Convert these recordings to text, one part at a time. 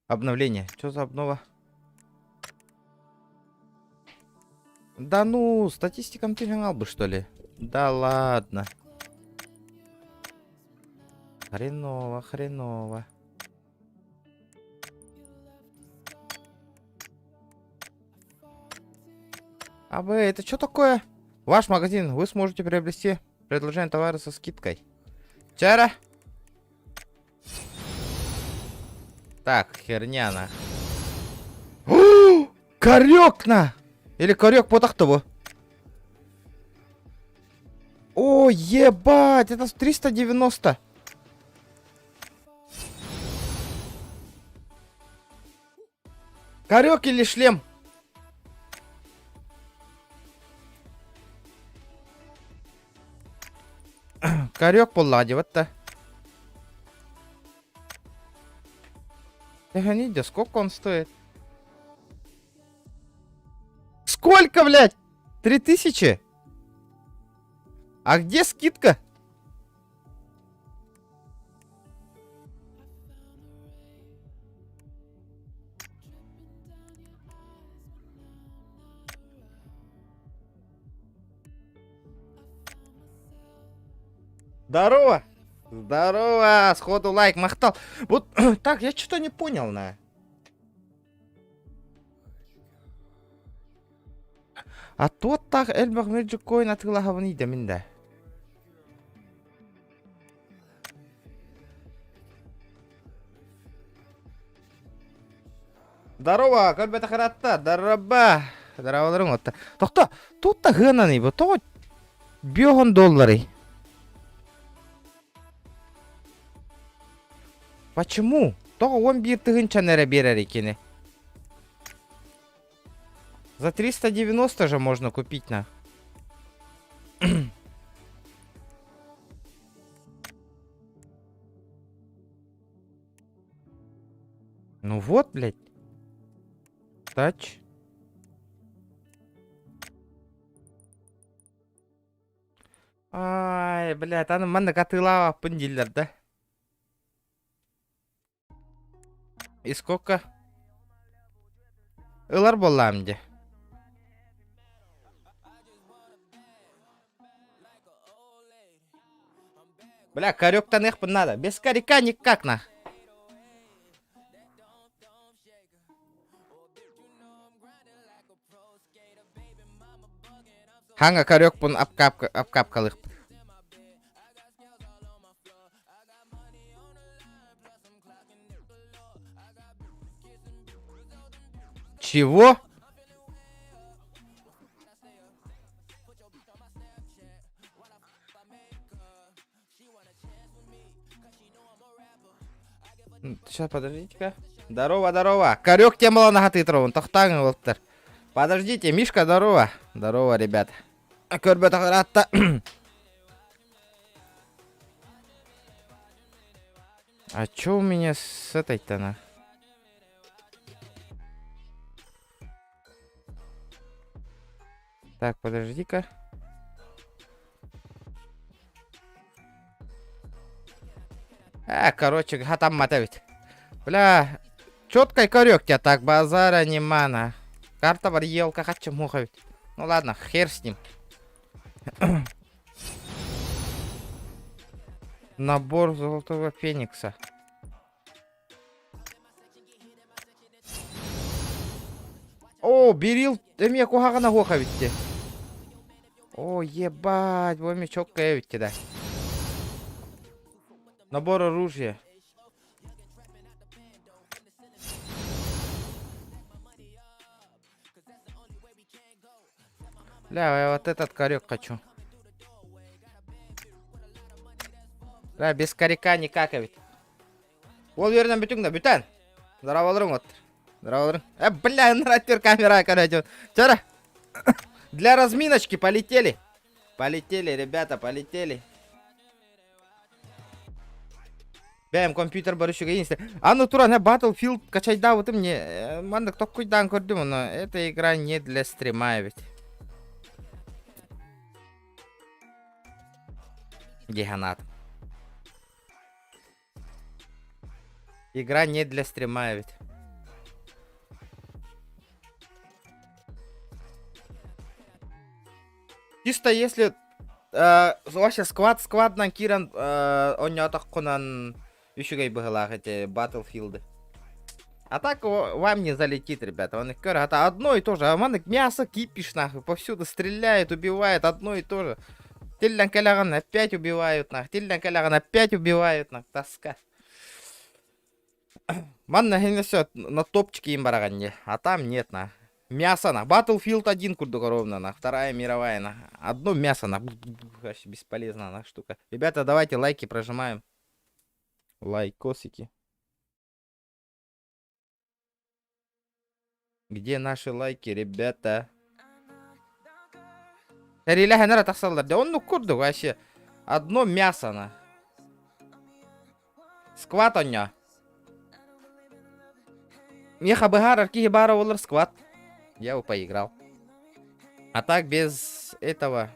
Обновление. Что за обнова? Да ну, статистиком ты гонял бы, что ли? Да ладно. Хреново, хреново. А вы, это что такое? Ваш магазин, вы сможете приобрести предложение товара со скидкой. Чара? Так, херня на. Корёк на! Или корёк по тахтову? О, ебать, это 390. Корёк или шлем? Корёк поллади, вот то. Гоните, сколько он стоит? Сколько, блядь? 3000? А где скидка? Здорово! Здорово! Сходу лайк махтал. Вот так, я что-то не понял, на. А тот так эльбах между коин атылагавны да минда. Здорово, көлбәтә харатта, здорово. Здорово, отта. Тохта, тут та гынаны бу, то $1 000. Почему? То 11 тыгынча нәре берер екені. За 390 же можно купить на. Ну вот, блядь. Тач. Ай, блядь, аны манда катыла пындиллер, да? И сколько? Илар болам де. Бля, корёк-то нех надо. Без коряка никак на. Ханга корёк пун обкапкалых. Чего? Сейчас, подождите-ка. Здорово, здорово. Корёк темала на хаты трован. Тохтан, Волтер. Подождите, Мишка, здорово. Здорово, ребята. Көрбөт ратта. А чё у меня с этой-то на? Так, подожди-ка. Короче, гатам матавит. Бля, чёткой корёк тебя так, базара не мана. Карта бар елка хачу мухавит. Ну ладно, хер с ним. Набор золотого феникса. О, берил, эме кухагана хохавитте. О, ебать, вами чокка эвитте, да. Набор оружия. Бля, я вот этот корёк хочу. Бля, без коряка никак ведь. Ол вернем бүтүң бүтән. Здорово олырың вот. Здорово олырың. Бля, нравится камера, короче. Чара. Для разминочки полетели. Полетели, ребята, полетели. Бәм, компьютер барышуга инсте. А ну тура, на Battlefield качайда вот мне. Мандак токкуйдан көрдүм, но эта игра не для стрима ведь. Гиганат. Игра не для стрима ведь. чисто если вообще скваднан киран оньоток кунан үшігей бігылақ эти Battlefield. А так вам не залетит, ребята. Он их это одно и то же. А man мясо кипиш, нахуй. Повсюду стреляет, убивает. Одно и то же. Тильдан каляган опять убивают, нахуй. Тильдан каляган опять убивают, нахуй. Тоска. Ман на все на топчике им бараганне. А там нет, нахуй. Мясо, нахуй. Battlefield 1 курдука ровно, нахуй. Вторая мировая, нахуй. Одно мясо, нахуй. Вообще бесполезная, нахуй, штука. Ребята, давайте лайки прожимаем. Лайкосики. Где наши лайки, ребята? Реля ханара тахсалдар. Да он ну курду вообще. Одно мясо на. Скват он ня. Меха бахар, арки бара олар скват. Я его поиграл. А так без этого.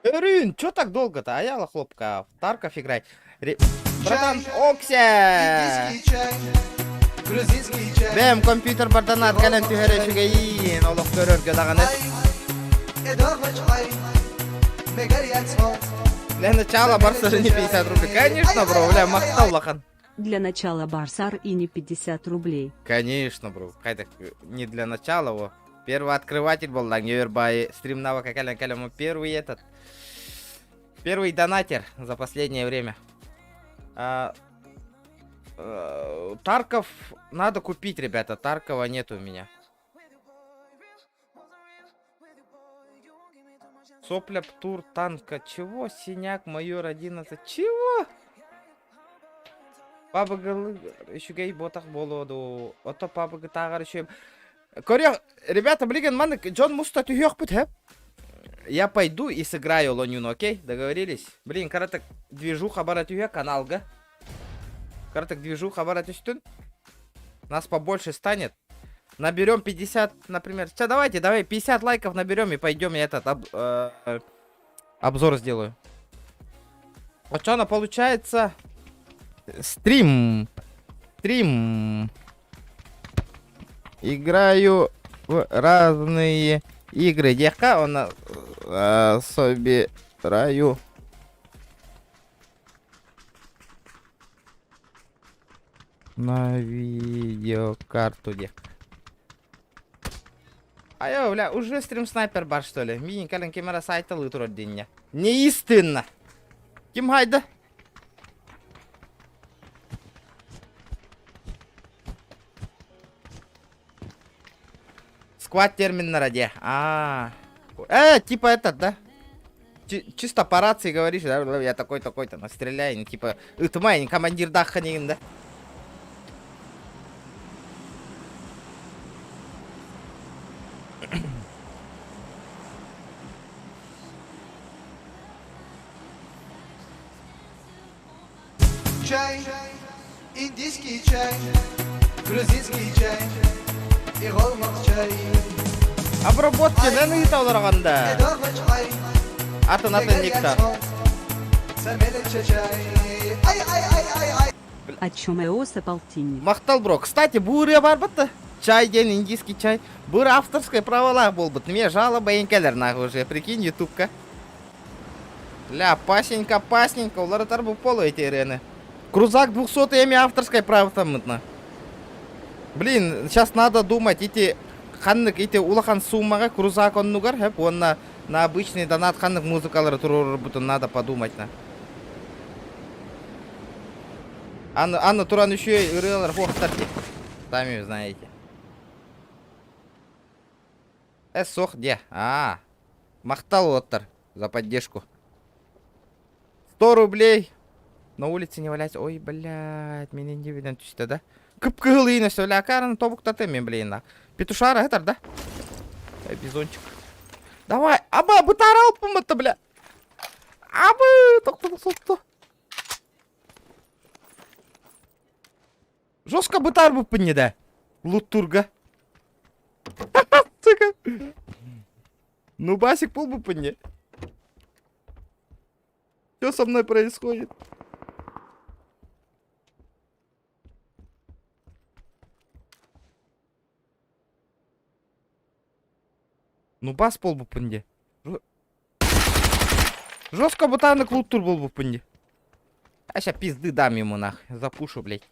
Рин, чё так долго-то? А я хлопка. Тарков играй. Братан, Окся! Бем компьютер бартанат кален тюхере шугейин. Олох көрөргө даганы. Для начала Барсар не 50 рублей. Конечно, бро, бля, мактал лахан. Для начала Барсар и не 50 рублей. Конечно, бро. Кайда не для начала его. Первый открыватель был, да, не вербай. Стрим навыка кален первый этот. Первый донатер за последнее время. Тарков надо купить, ребята. Таркова нет у меня. Сопля, птур, танка. Чего? Синяк, майор 11. Чего? Пабыгы еще гей ботах болоду. Ото пабыгы тагар еще. Коря, ребята, блин, ман, Джон Муста тюхёх пут, Я пойду и сыграю Лонюну, окей? Договорились? Блин, каратак движуха баратюя, канал, га? Каратак движуха баратюстун. Нас побольше станет. Наберем 50, например. Сейчас давай 50 лайков наберем и пойдем я этот обзор сделаю. Вот что она получается. Стрим. Играю в разные игры. Дехка он собираю. На видеокарту дехка. А я, бля, уже стрим снайпер бар, что ли? Мини кален камера сайта лытру день. Неистинно. Ким хайда? Сквад термин на раде. Типа этот, да? Чисто по рации говоришь, да? Я такой-то, настреляй, ну, типа, это мой командир Даханин, да? Чай, индийский чай, грузинский чай, и голмак чай. Обработки, да, на это ударганда. Атын никто. О чем Эоса полтинник? Махтал, бро. Кстати, буря барбата. Чай день, индийский чай. Бура авторская правила был бы. Мне жалоба инкелер нахуй уже. Прикинь, ютубка. Ля, пасенька, улары тарбу полу эти ирены. Крузак 200 эми авторской право там. Блин, сейчас надо думать, эти ханнык, эти улахан суммага крузак он нугар, хэп, он на обычный донат ханнык музыкалары турur бутун надо подумать на. Анна туран еще и рылар фохтарки. Сами знаете. Сох где? Махтал оттар за поддержку. 100 рублей. На улице не валяйся. Ой, блядь, меня не видно. Да? Кып-кыгыл иінесі, бля, карын тобуктаты мен, блин, нах. Петушара, это, да? Бизончик. Давай, аба, бытар алып бұмытты, бля. Абы, тоқты. Жестко бытар бұп не да. Лут-турга. Сука. Ну, басик пол бы не. Что со мной происходит? Ну, бас пол бы пынде. Жестко бутарный лут-тур был бы пынде. А ща пизды дам ему нах. Запушу, блядь.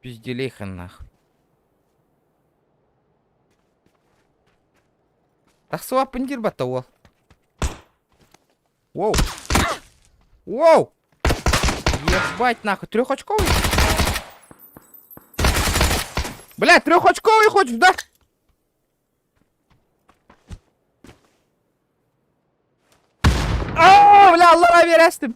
Пизделейха нах. Тахсуа пындир бата ол. Воу. Воу. Ебать нахуй. Трехочковый. Блядь, трехочковый хочешь, да? Aa, bля, Allah'a verəstim.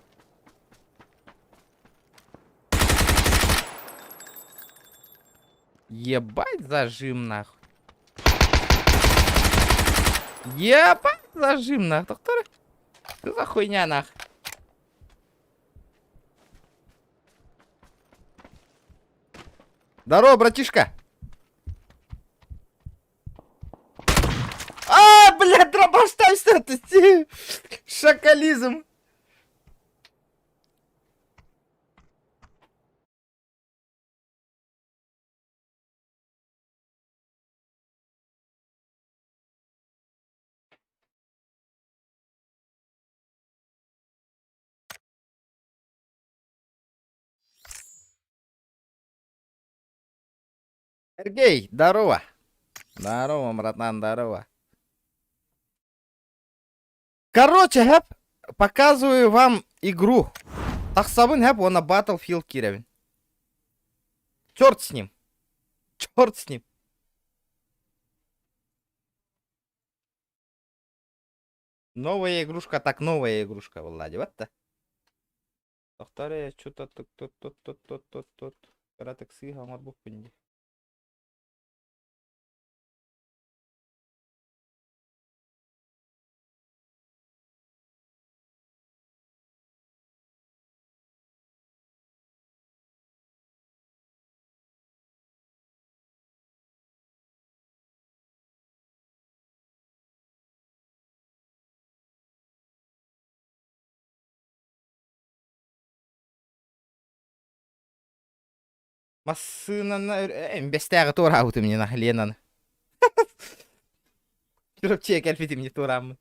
Ебать зажим нахуй. Ебать зажим нахуй. Доктор, что за хуйня нахуй? Здорово, братишка. А, блядь, дробаш-тай, что это? Шакализм. Сергей, здорово. Здорово, братан, здорово. Короче, хэп, показываю вам игру. Тахсабын хэп, он на Battlefield киревин. Черт с ним. Черт с ним. Новая игрушка, так новая игрушка, Влади, вот-то. Повторяю, что-то тут. Каратек сыграл, морбук пынди. Масынаны бестәгы тура ауты мне на Ленаны. Жүріп чек әлфеті мне турамын.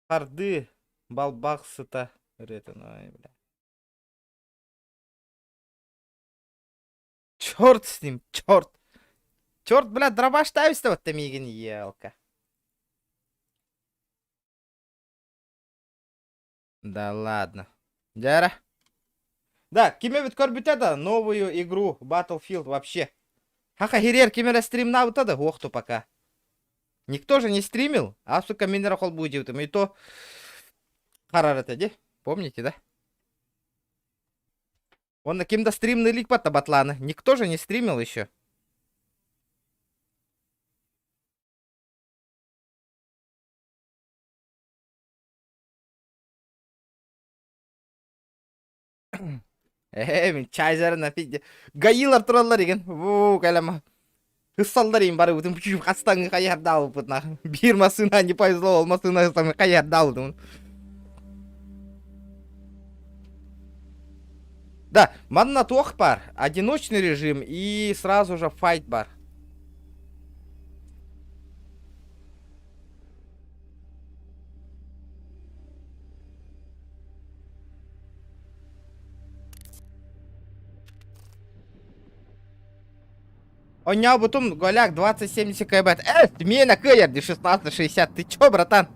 Харды балбақсыта ретін, ой, бля. Черт с ним, черт. Черт, бля, дробаш тависті вот мигін елка. Да ладно. Дяра. Да, кеме бит көрбітеді новую игру Battlefield вообще. Хаха херер кемера стримна бұтады, оқту пока. Никто же не стримил, а сука минера хол будет. И то харар это, де? Помните, да? Он на кем-то стримный лик по табатлана. Никто же не стримил еще. Мен чайзарына пиде. Гаилар туралар екен. Вуу, кайлама. Хыссалдар ең бары өтім пүчіп қастаңы қаярда алып бұтына. Бір масына не повезло, ол масына қастаңы қаярда алып. Да, мадна тоқ бар. Одиночный режим и сразу же файт бар. Он не бутум голяк 2070 кб. Мне на кэрде 1660. Ты чё, братан?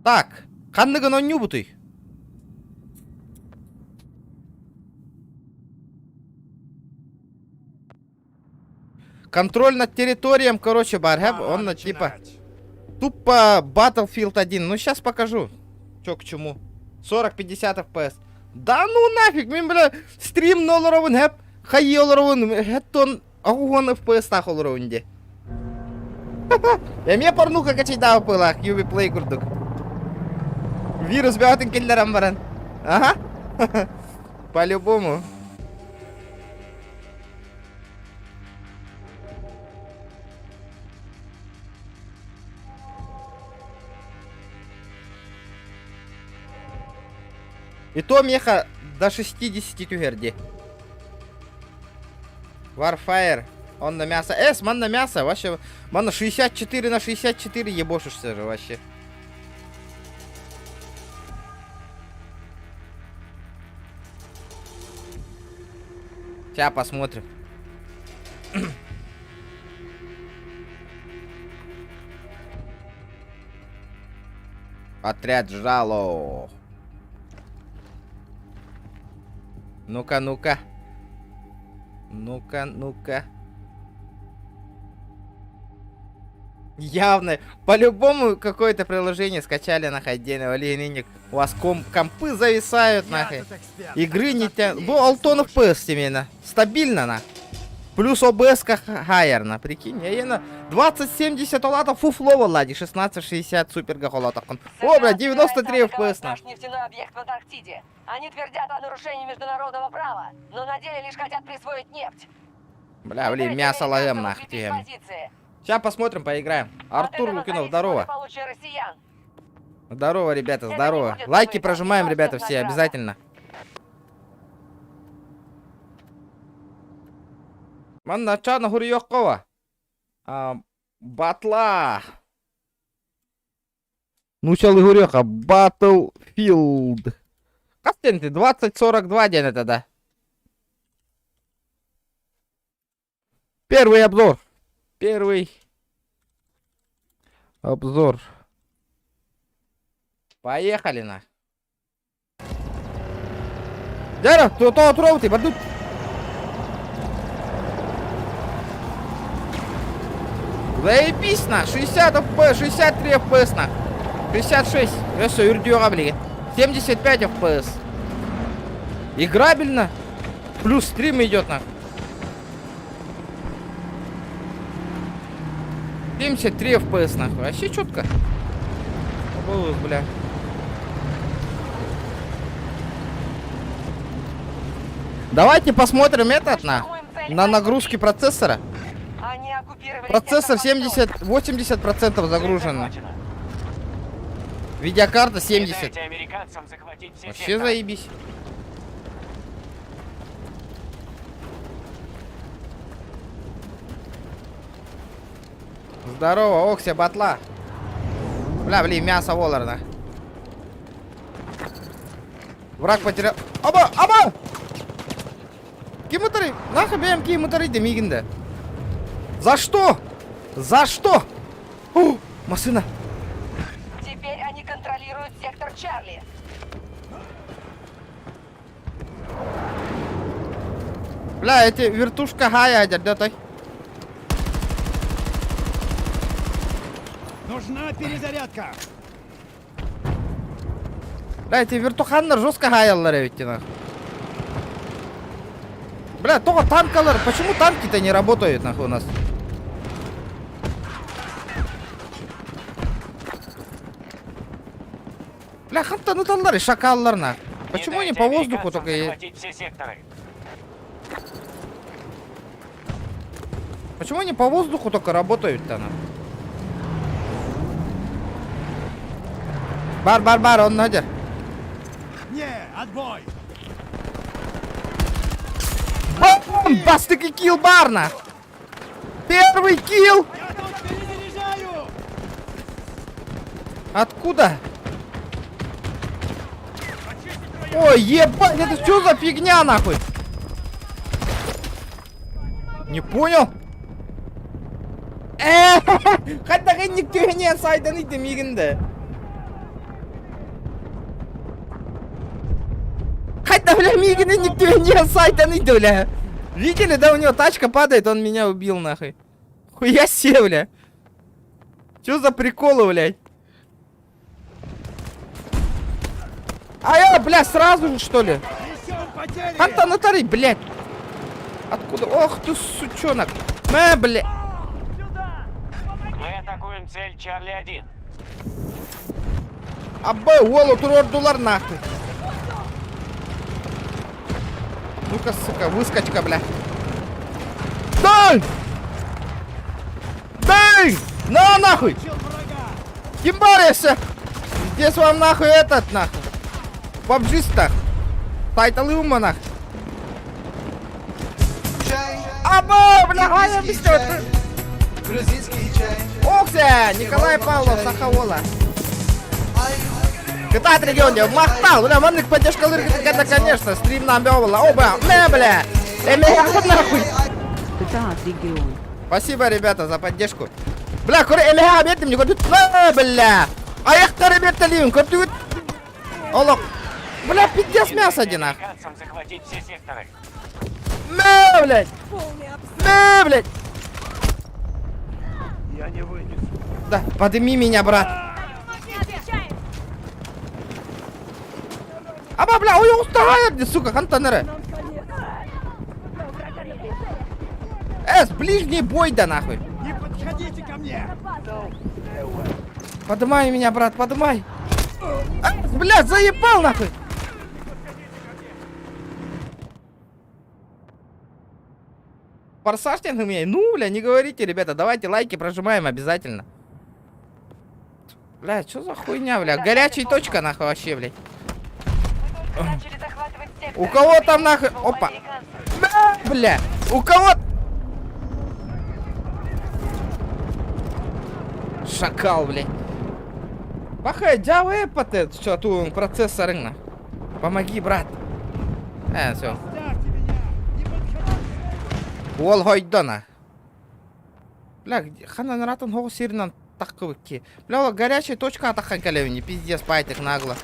Так, ханныгын он не бутой. Контроль над территорием, короче, бар, он типа тупо Battlefield 1. Ну, сейчас покажу. Чё к чему. 40-50 FPS. Да ну нафиг, мен, бля, стрим 0 ровен, хэп. Хай ровен, хэттон, агугон FPS тахол ровенде. Я мне порнуха качай да пылах, юби плей курдук. Вирус бятын келлерам баран. Ага. По-любому. И то меха до 60 тюгерди. Warfire. Он на мясо. Ман на мясо. Вообще. Ман на 64 на 64 ебошишься же вообще. Сейчас посмотрим. Отряд жало. Ну-ка, ну-ка. Ну-ка, ну-ка. Явно. По-любому какое-то приложение скачали нахуй отдельно. Олег, у вас компы зависают нахуй. Игры не тянут. Бо алтон FPS именно. Стабильно на. Плюс ОБС хайерна. Прикинь. Я на 2070 олатов фуфлово лади. 1660 супер гахолатов. О, бля, 93 FPS на. Наш нефтяной объект в Антарктиде. Они твердят о нарушении международного права, но на деле лишь хотят присвоить нефть. Бля, блин, мясо ловим нахуй. Сейчас посмотрим, поиграем. Артур Лукинов, здорово. Здорово, ребята, здорово. Лайки прожимаем, ребята, все, обязательно. Ман нача на Гурьёкова. Батла. Ну, чел Гурьёка, Battlefield. Как ты 2042 день это, да? Первый обзор. Первый обзор. Поехали на. Дера, то отровти, бардут. Заебись на, 60 FPS, 63 FPS на. 66, я все, юрдюра, блин. 75 FPS. Играбельно. Плюс стрим идет на. 73 FPS нахуй. Вообще четко. Обалдеть, бля. Давайте посмотрим этот на нагрузки процессора. Процессор 80% загружен. Видеокарта 70. Вообще заебись. Здорово, Окси, батла. Бля, блин, мясо волорна. Враг потерял. Аба, аба! Кимутари, нахуй бьем кимутари демигинда. За что? За что? О, машина. Теперь они контролируют сектор Чарли. Бля, эти вертушка гая дядятой. Нужна перезарядка. Бля, эти вертуханнар жестко гаяллар ведь нахуй. Бля, только танкалар. Почему танки-то не работают нахуй у нас? Бля, хантануталлар и шакаллар нахуй. Почему они по воздуху только... Почему они по воздуху только работают-то нахуй? Бар, он надер. Не, отбой. Бам! Бастыки килл барна! Первый килл! Я тут перезаряжаю. Откуда? Ой, ебать, это что за фигня нахуй? Не понял? Хотя никто не сайдан иди мигинде. Хотя бля мигинде никто не сайдан иди бля. Видели, да, у него тачка падает, он меня убил, нахуй. Хуя себе, бля. Чё за приколы, блядь? А я, бля, сразу же, что ли? Несем потери! Антонатарий, блядь. Откуда? Ох ты, сучонок. Бля. Мы атакуем цель Чарли-1. Абай, уолу турордулар, нахуй. Ну-ка, сука, выскочка, бля. Дай! Дай! На, нахуй! Чел врага! Кимбарися! Здесь вам, нахуй, этот, нахуй. Бомжиста. Тайталы ума, нахуй. Чай, Аба, бля, Ганя, индийский чай, быстро. грузинский чай. Окся, Николай Павлов, Сахавола. Китайт регионе, махтал, бля, манник поддержка лырка, это, конечно, стрим нам бёвала. Оба, бля. Нахуй. Китаат регион. Спасибо, ребята, за поддержку. Бля, кури, объедем, не курдут. Бля. А я кто, ребята, ливен, курдут. Олок. Бля, пиздец мясо, одинах. Американцам захватить все секторы. Блядь. Блядь. Я не вынесу. Да, подними меня, брат. Аба, бля, ой, устает, сука, хантанеры. Ближний бой, да нахуй. Не подходите ко мне! Подымай меня, брат, подымай. Бля, заебал, нахуй. Форсаж не умею. Ну, бля, не говорите, ребята, давайте лайки прожимаем обязательно. Бля, что за хуйня, бля? Горячая точка, нахуй, вообще, блядь. Мы только начали захватывать сектор. У кого там, нахуй? Опа. Бля, у кого? Шакал, блядь. Бахай, джавы, патет, что тут процессор, на. Помоги, брат. Все. Ставьте меня! Не подходите! Ол гойдона. Бля, хана наратан хого сирнан таккыбыкки. Бля, ол горячая точка атакан калевни, пиздец, пайтик нагло.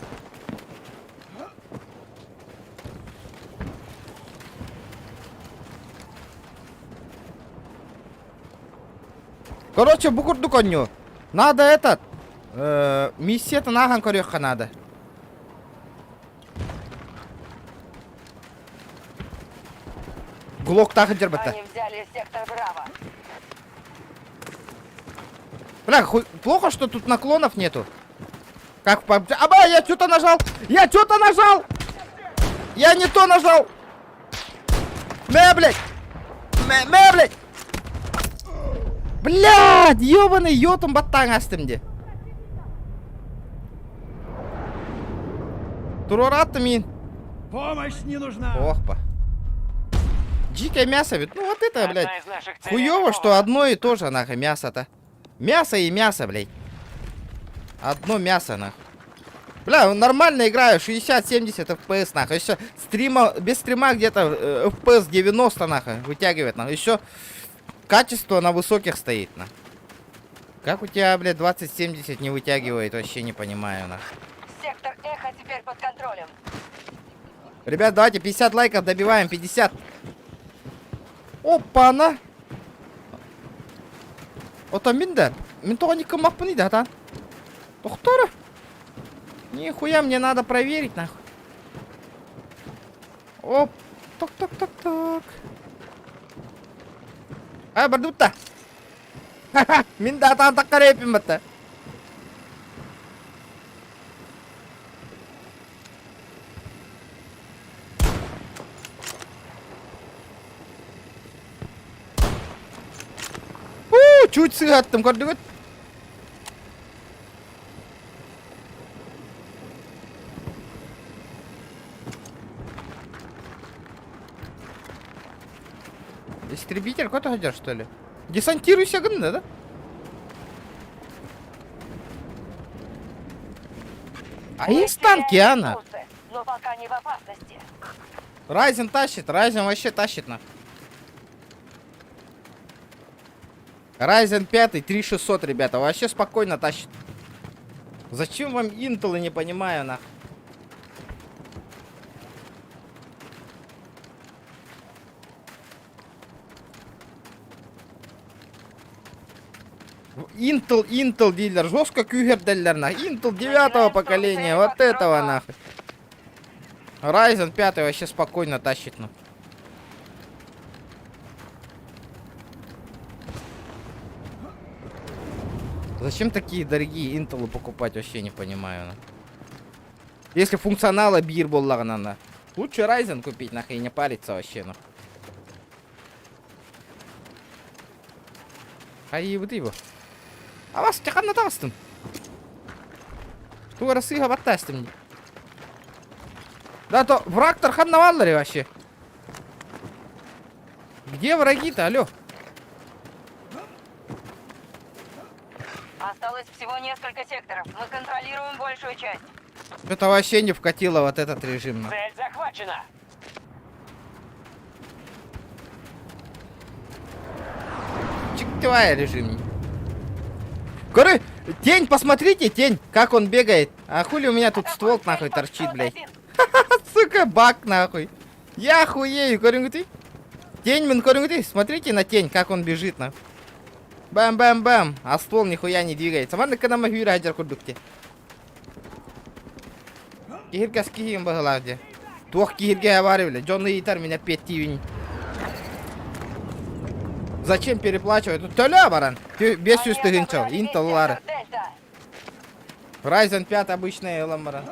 Короче, букурду коню. Надо этот. Миссия-то наган корёха надо. Глок так дербата. Они взяли сектор Браво. Бля, плохо, что тут наклонов нету. Как в PUBG. Аба, я что-то нажал! Я что-то нажал! Я не то нажал! Блядь! Блядь! Блядь! Ёбаный йотом баттан астымде. Турораты мин. Помощь не нужна! Охпа. Дикое мясо ведь. Ну вот это, блядь. Одна из наших целей Хуёво, готова. что одно и то же, нахуй, мясо-то. Мясо и мясо, блядь. Одно мясо, нахуй. Бля, нормально играю, 60-70 FPS, нахуй. Еще стрима, без стрима где-то FPS 90, нахуй, вытягивает, нахуй. Еще качество на высоких стоит, нахуй. Как у тебя, блядь, 2070 не вытягивает, вообще не понимаю, нахуй. Сектор Эхо теперь под контролем. Ребят, давайте 50 лайков добиваем, 50. Опа-на! Ото минда. Мен тоға не кымақ бұны да, тан. Тоқтары. Нихуя, мне надо проверить, нахуй. Оп. Ток-ток-ток-ток. А, бардутта. Ха-ха, мен да тан таққа репім бітті. Чуть сыгаттым, көрдіңіз? Истребитель, куда ты ходишь, что ли? Десантируйся, гында, да? А есть танки, Анна? Ресурсы, но пока не в опасности. Райзен тащит, Райзен вообще тащит, на. Ryzen 5 3600, ребята, вообще спокойно тащит. Зачем вам Intel, не понимаю, нахуй. Intel дилер, жестко кюгердерлер, нахуй. Intel 9-го поколения, вот этого нахуй. Ryzen 5 вообще спокойно тащит, ну. Зачем такие дорогие Intel покупать, вообще не понимаю, ну. Если функционала бир боллагана, лучше Ryzen купить, нахуй, и не париться вообще, ну. Айыбыды его. А вас жақанна тағыстым. Тугара сыйға баттастым. Да то враг-то ханнаваллари вообще. Где враги-то, алло? Осталось всего несколько секторов. Мы контролируем большую часть. Это вообще не вкатило вот этот режим. Ну. Цель захвачена. Чиктевая режим. Коры, тень, посмотрите, тень, как он бегает. А хули у меня тут ствол нахуй торчит, блядь. Сука, баг нахуй. Я охуею, корюнгты. Тень, мин, корюнгты. Смотрите на тень, как он бежит, нахуй. Бам-бам-бам. А ствол нихуя не двигается. Ванна когда мы хвира хадjar курдукте. Кихирка с кихим багаладе. Тух кихирге аваривали. Джонны итар меня 5 тивень. Зачем переплачивать? Тут толя, баран. Без сюстыгинчал. Intel лара. Ryzen 5 обычная ламара.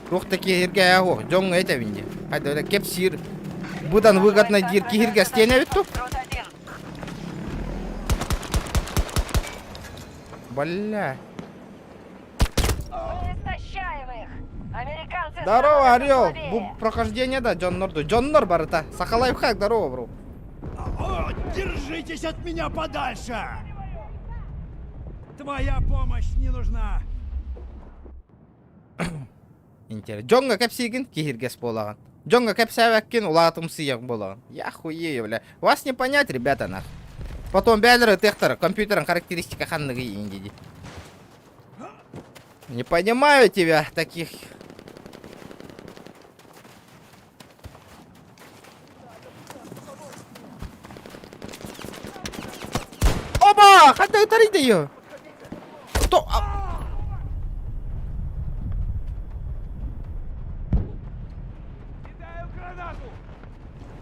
Тух такие хирге аго. Джон это винди. Хайда это кепсир. Будан выгодно дир кихирге стеня виту. Бля. Здорово, Орел. Прохождение, да, Джон Норду. Джон Нор, барата. Сахалайфхак, здорово, бро. О, держитесь от меня подальше! Твоя помощь не нужна. Интересно. Джонга кепсигин кихиргес болаган. Джонга кепсаваккин улатым сыяк болаган. Я хуею, бля. Вас не понять, ребята, нах. Потом бялеры техтер, компьютером характеристика ханныгы индиди. Не понимаю тебя, таких. Оба! Хата утарите ее! Что?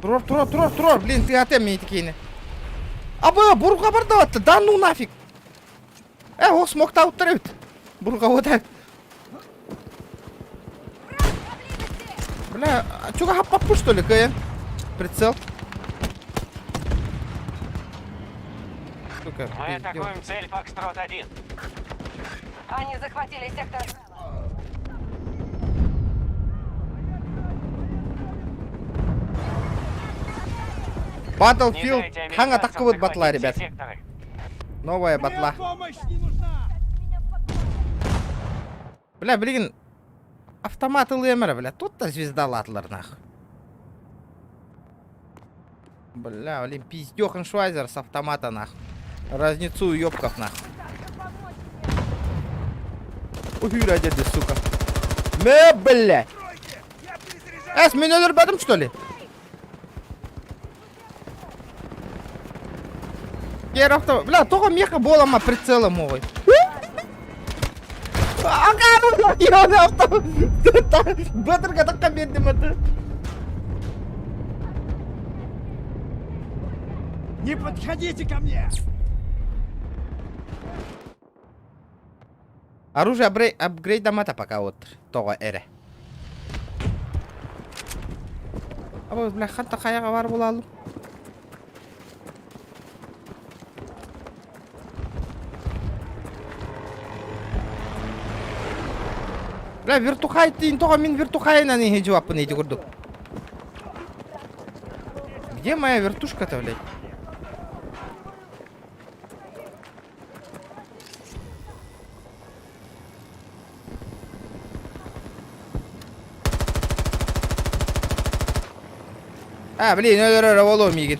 Трор, блин, ты атем мне такие. Аба, бурга бардаватты, да ну нафиг. О, смог-то утарит. Бурга вот так. Бля, а чё, хапапу что ли, КН? Прицел. Сука, Мы атакуем цель Фокстрот-1. Они захватили сектор. Battlefield ханга такой вот батла, ребят. Новая Моя батла. помощь не нужна. Бля, блин. Автоматы лэмера, бля. Тут-то звезда латлар, нахуй. Бля, блин, пиздёхеншвайзер с автомата, нахуй. Разницу ёбков, нахуй. Ой, ради, сука. Бля. С меня рядом, что ли? Бля, только меха болама прицела мой. Батырга такка бердим это. Не подходите ко мне! Оружие апгрейда мата пока вот того эре. А вот, бля, хатта хаяга бар булалым. Бля, вертухай тин того мин вертухайна не хиджуапы не дигурду. Где моя вертушка-то, блядь? А, блин, рвало мигит.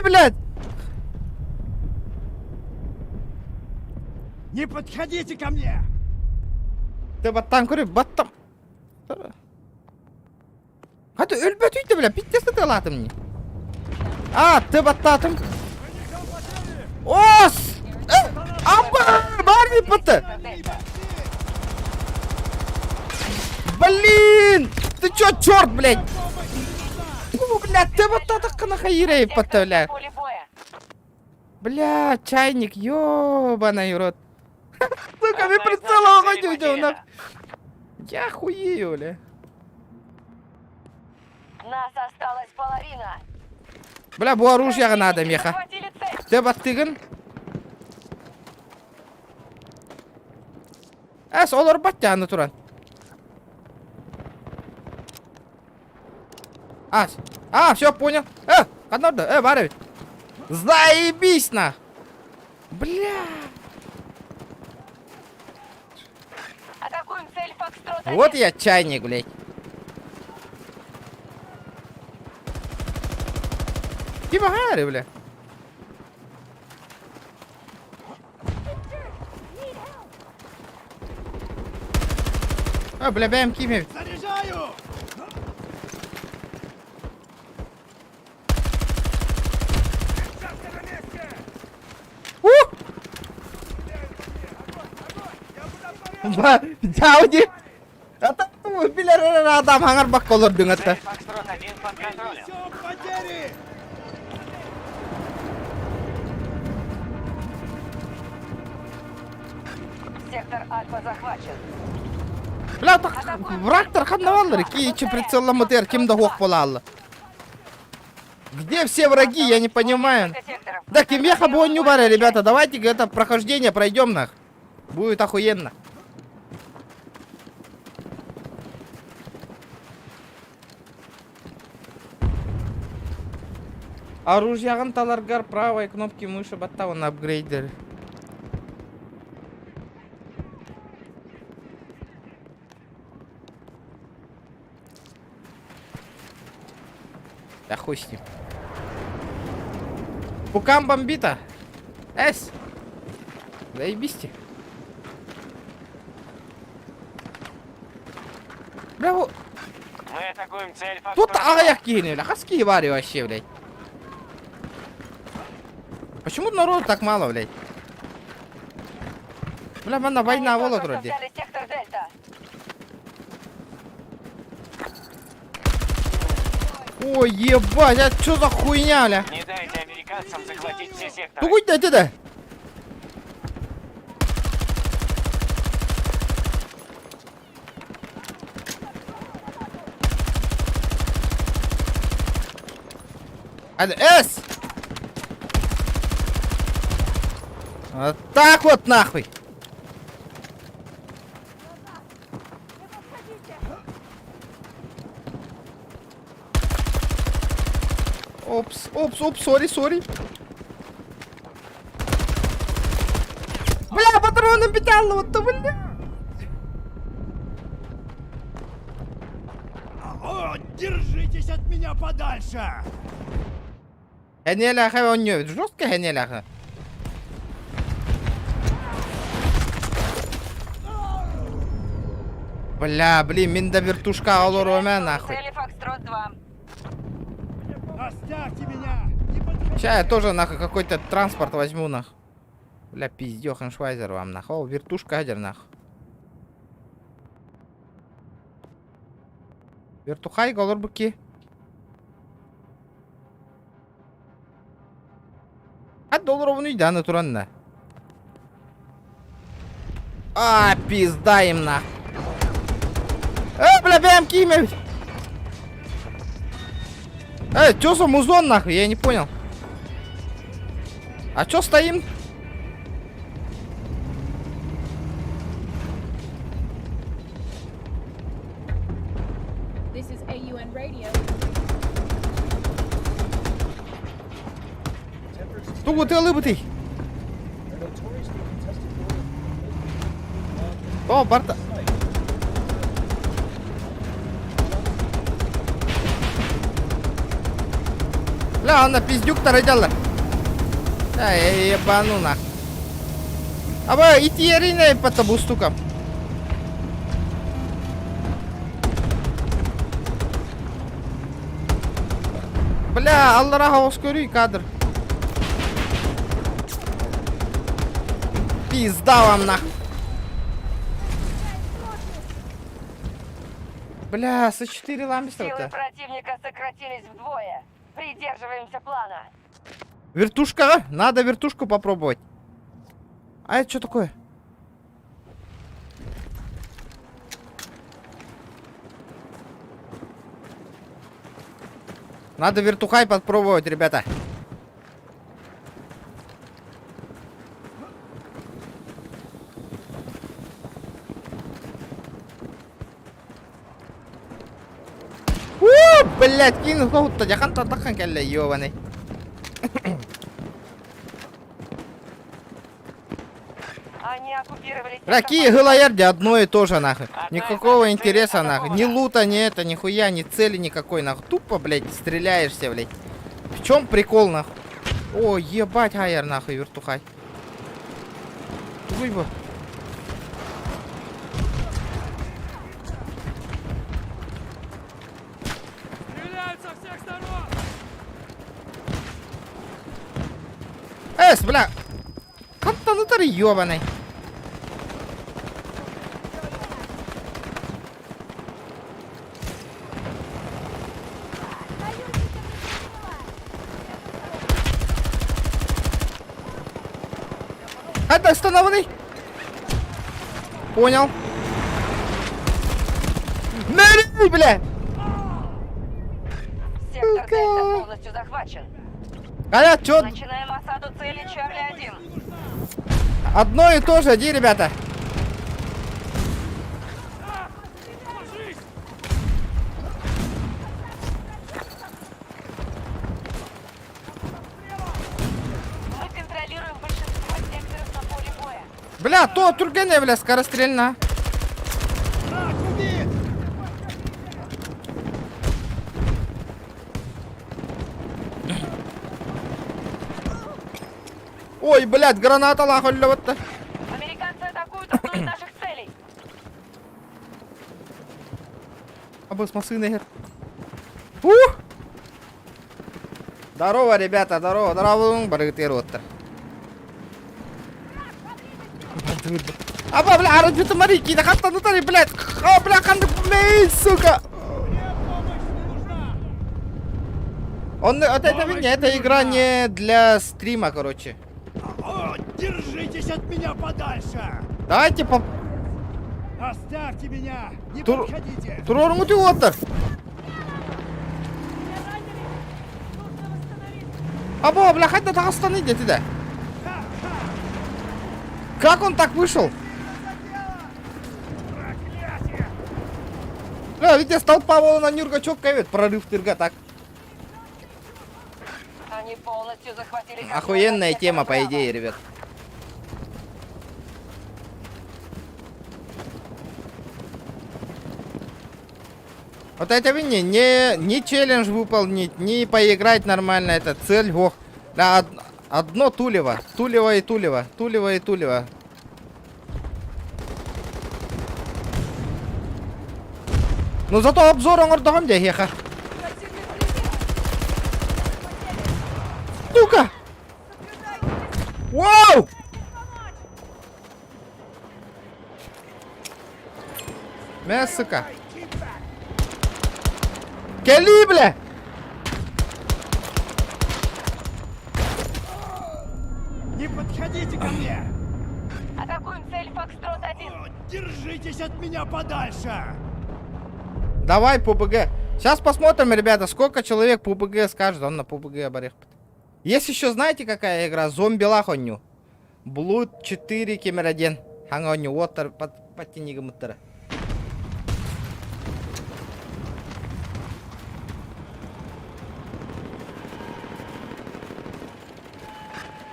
блядь! Не подходите ко мне! Ты баттан көріп, баттам. Hadi ölbötüydü bile, bittesi de ladım ni. Aa, ты баттатым. Ос! Амба! Барни пыты! Блин! Ты чё, чёрт, блядь? Фу, блядь, ты баттатых нахаирей пыты, блядь. Поле боя. Бля, чайник, ёбаный рот. Сука, мне прицелом ходю, нах. Я хуею, бля. Нас осталась половина. Бля, bu оружие надо, меха. Захватили цель. Ты баттыгын? Олар баттяны туран. Все, понял. Канал да, барви. Заебись, на. Бля. Атакуем цель Фокстрот 1. Вот я чайник, блядь. Типа Гарри, бля. Бля, бэм, киме. Заряжаю! Jauh Ата билер адам хангар бак колор дүңәтте. Цель Фокстрот 1 под контролем. Все, потери! Сектор Альфа захвачен. Бля, так враг тарханавалар, кичи прицелламытыр, кимда хок болаллы. Где все враги, я не понимаю. Сектором. Да, кимеха бонню баре, ребята, давайте это прохождение пройдем нах. Будет охуенно. Оружиягын таларгар правой кнопки мыши баттавын апгрейдер. Да хуй с ним. Пукам бомбита. Эс. Заебисти. Бля, Мы атакуем цель тут Фокстрот. аяк кинули, бля, хаски вари вообще, блядь. Почему народу так мало, блядь? Бля, мана война Они вола только что вроде. взяли сектор Дельта. Ой, ебать, это что за хуйня, бля? Не дайте американцам захватить все секторы. Ну куда ты? Эс! Вот так вот нахуй! Опс, сори. Бля, патроны петяло, вот то, бля! О, держитесь от меня подальше! Хенеляха ойнıyor. Жестко хенеляха. Бля, блин, минда вертушка алор омен нахуй. Цели Фокстрот 2. Оставьте меня! Не подходите! Сейчас я тоже нахуй какой-то транспорт возьму нахуй. Бля, пиздёхен швайзер вам нахуй. О, вертушка адер нахуй. Вертухай голор буки. А долларов үйданы туранна. Пизда им нахуй. Бля, бэм, киме. Чё за музон нахуй? Я не понял. А чё стоим? This is AUN Radio. Тугу ты лыбытый. О, Барта. Бля, она пиздюк-то родила. Да, я ебану нахуй. Аба, иди Ирина по табу стукам. Бля, Аллаха ускорюй кадр. Пизда вам нахуй. Бля, со 4 Силы ламбистра-то. противника сократились вдвое. Придерживаемся плана. Вертушка, а? Надо вертушку попробовать. А это что такое? Надо вертухай попробовать, ребята. Блять, кинул кого-то, яхан татахан келле, ёбаный. Они оккупировали... Какие галаярди одно и то же, нахуй. Никакого интереса, нахуй. Ни лута, ни это, нихуя, ни цели никакой, нахуй. Тупо, блядь, стреляешься, блядь. В чем прикол, нахуй? О, ебать, гайер, нахуй, вертухай. Уйба. Стреляют со всех сторон! Бля. Кантанутар ёбаный. Это остановленный. Понял. Ныряй, бля. Сектор Дельта полностью захвачен. А чё? Начинаем осаду цели Чарли-1. Одно и то же, иди, ребята. Мы контролируем большинство секторов на поле боя. Бля, то тургене, бля, скорострельно. Так, убит! Ой, блядь, граната лахолля вот-то. Американцы атакуют одну из наших целей. Абы с машины. Ух! Здорово, ребята, здорово, здорово, барыгтер. Аба, бля, разбито марики, да как-то внутри, блядь. О, бля, канды, блядь, сука. Он, это не, эта игра не для стрима, короче. О, держитесь от меня подальше! Давайте по... Оставьте меня! Не Тур- подходите! Турор мутиотор. Або, бля, хоть на Дагестан иди туда. Как он так вышел? Бля, видите, столпа вон на Нюргачок ковет, прорыв тырга так. Они полностью захватили... контроль Охуенная над тема, сектором по идее, ребят. Вот это вы не челлендж выполнить, не поиграть нормально, это цель, ох. Да, одно Тулево, Тулево и Тулево, Тулево и Тулево. Ну зато обзор он гордом где еха. Сука! Вау! Мясока. Кели, бля! Не подходите ко мне! Атакуем цель Фокстрот-1. О, держитесь от меня подальше! Давай ПУБГ. Сейчас посмотрим, ребята, сколько человек ПУБГ скажет. Он на ПУБГ оборех. Есть еще, знаете, какая игра? Зомби лахоню. Blood 4 кемер 1. Хангоню. Water патинига муттара.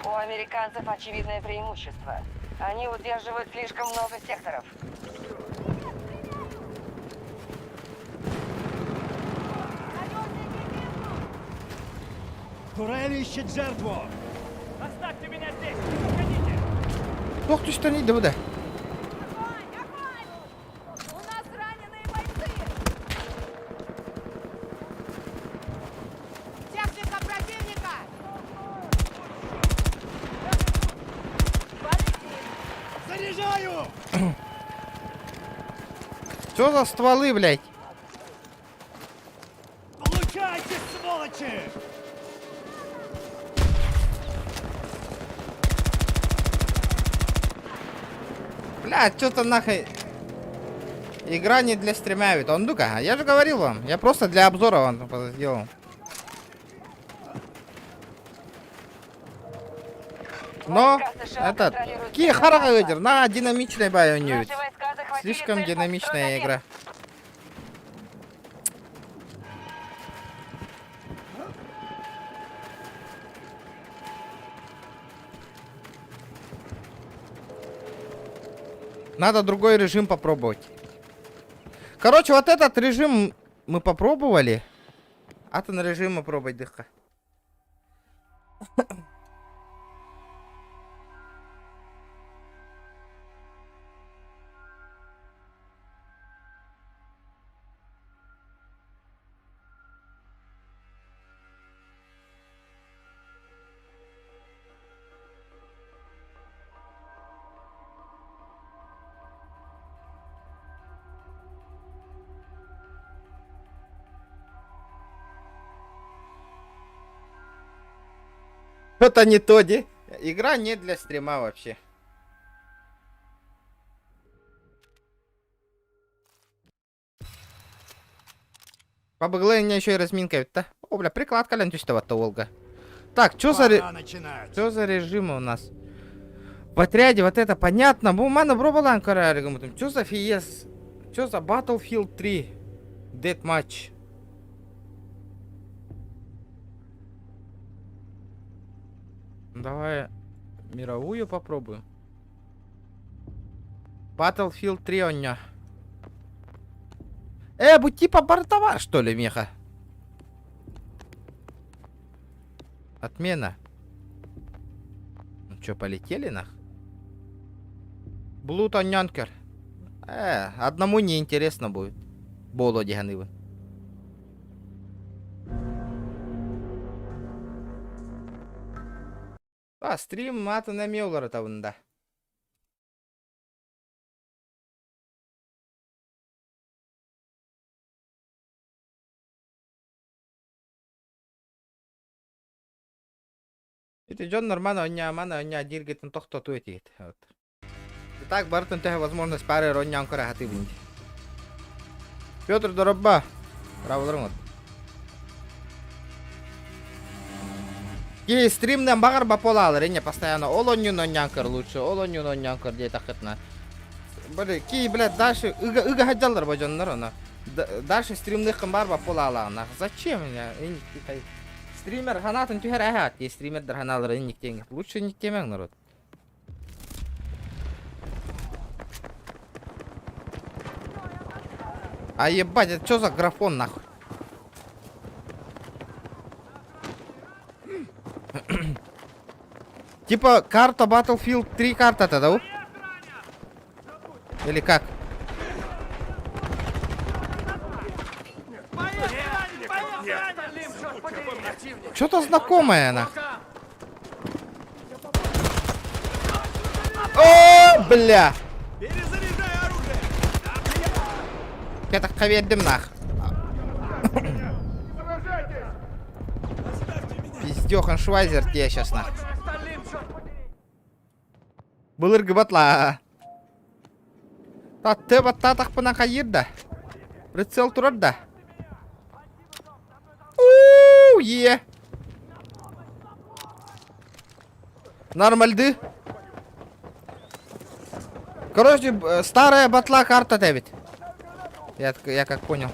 У американцев очевидное преимущество. Они удерживают слишком много секторов. Турель ищет жертву! Оставьте меня здесь! Не уходите! Ох ты что, не иди, да. У нас раненые бойцы! Техника противника! Заряжаю! Что за стволы, блядь? Получайте, сволочи! Блядь, что-то нахуй. Игра не для стрима, ведь. Он, ну-ка, я же говорил вам. Я просто для обзора вам сделал. Но, Войска США этот, контролируют какие север характеры, Донбасса. на динамичной бою ведь. Наши войска захватили Слишком цель динамичная Фокстрот-1. игра. Надо другой режим попробовать. Короче, вот этот режим мы попробовали. А то на режим мы пробовать дыха. Это не то, де. Игра не для стрима вообще. Побыглы меня еще и разминкают-то. О, бля, прикладка лентустого-то Волга. Так, что за... Пора начинать. Что за режим у нас? В отряде вот это понятно. Бу мене пробувала анкара. Что за фиес? Что за Battlefield 3? Deathmatch. Давай мировую попробуем. Battlefield 3 оня. Будь типа бортовар, что ли, меха? Отмена. Ну чё, полетели нах? Блуд онянкер. Одному не интересно будет. Боло деганы. Стрим маты на меулар тавында. Это Джон нормально, оня диргетен тохто туетит. Итак, Бартон тега возможность пары роннян карахаты винди. Петр Дороба. Браво, дорогой. И стрим нам багар баполал, рене постоянно. Олонью нонянкар лучше, олонью нонянкар где-то хотна. Блин, ки, блядь, дальше, ыга хаджалдар баджон нарона. Дальше стримных камбар баполала, нах. Зачем меня? Стример ханатын тюхер ахат, и стример дарханалары никтенг. Лучше не темeng, народ. А ебать, это что за графон нахуй? Типа карта Battlefield 3 карта-то, да? Или как? Что-то знакомое, нахуй. О, бля! Перезаряжай оружие! Я так коведем нах. Пиздёхан Швайзер тебе сейчас нах. Былыр гыбатла. Татты баттатах пына кайырда. Прицел турарда. Е. Нормальды. Короче, старая батла карта Дэвид. Я как понял.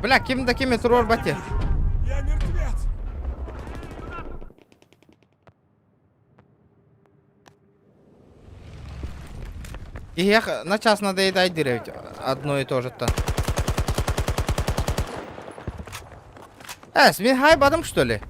Бля, кем такими турор бате? Я мертвец! И я на час надоедает дырявить одно и то же-то. Мен хайбадым, что ли?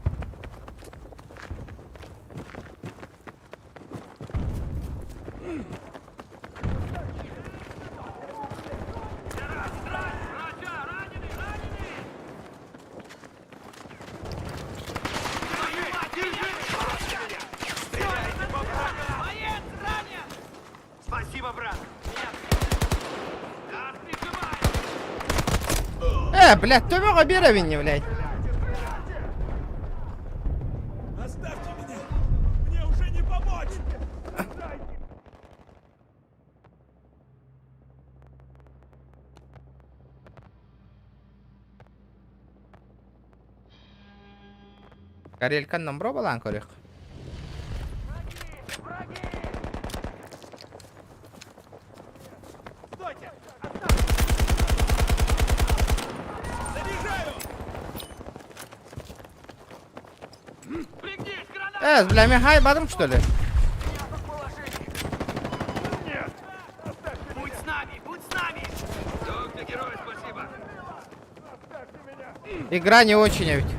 Блядь, төбеға беремін не, блядь. Оставьте меня! Мне уже не помочь! Карелькан номбро балан көрек. Бля, мен хайбадым, что ли? Будь с нами! Будь с нами! Доктор герой, спасибо! Игра не очень, а ведь.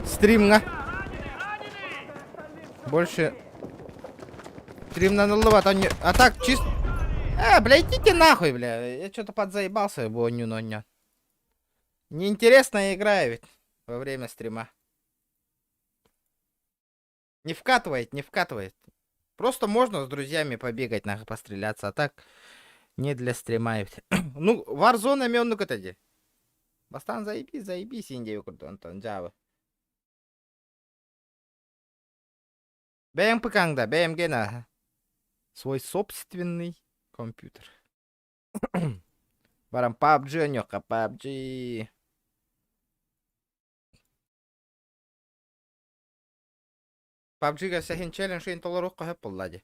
Стрим на... Больше... Стрим на нулеват, а не... А так, чисто... бля, идите нахуй, бля. Я что-то подзаебался, боню-ноню. Неинтересная игра, ведь. Во время стрима. Не вкатывает, не вкатывает. Просто можно с друзьями побегать, нахуй, постреляться, а так не для стрима. Ведь. Ну, Warzone мен ну катади. Бастан заебись, индею куртон, Java. БМП когда, БМГ на свой собственный компьютер. Барам PUBG, нёка, PUBG. PUBG-га сәхин челлендж ен толар оққа хөп болады.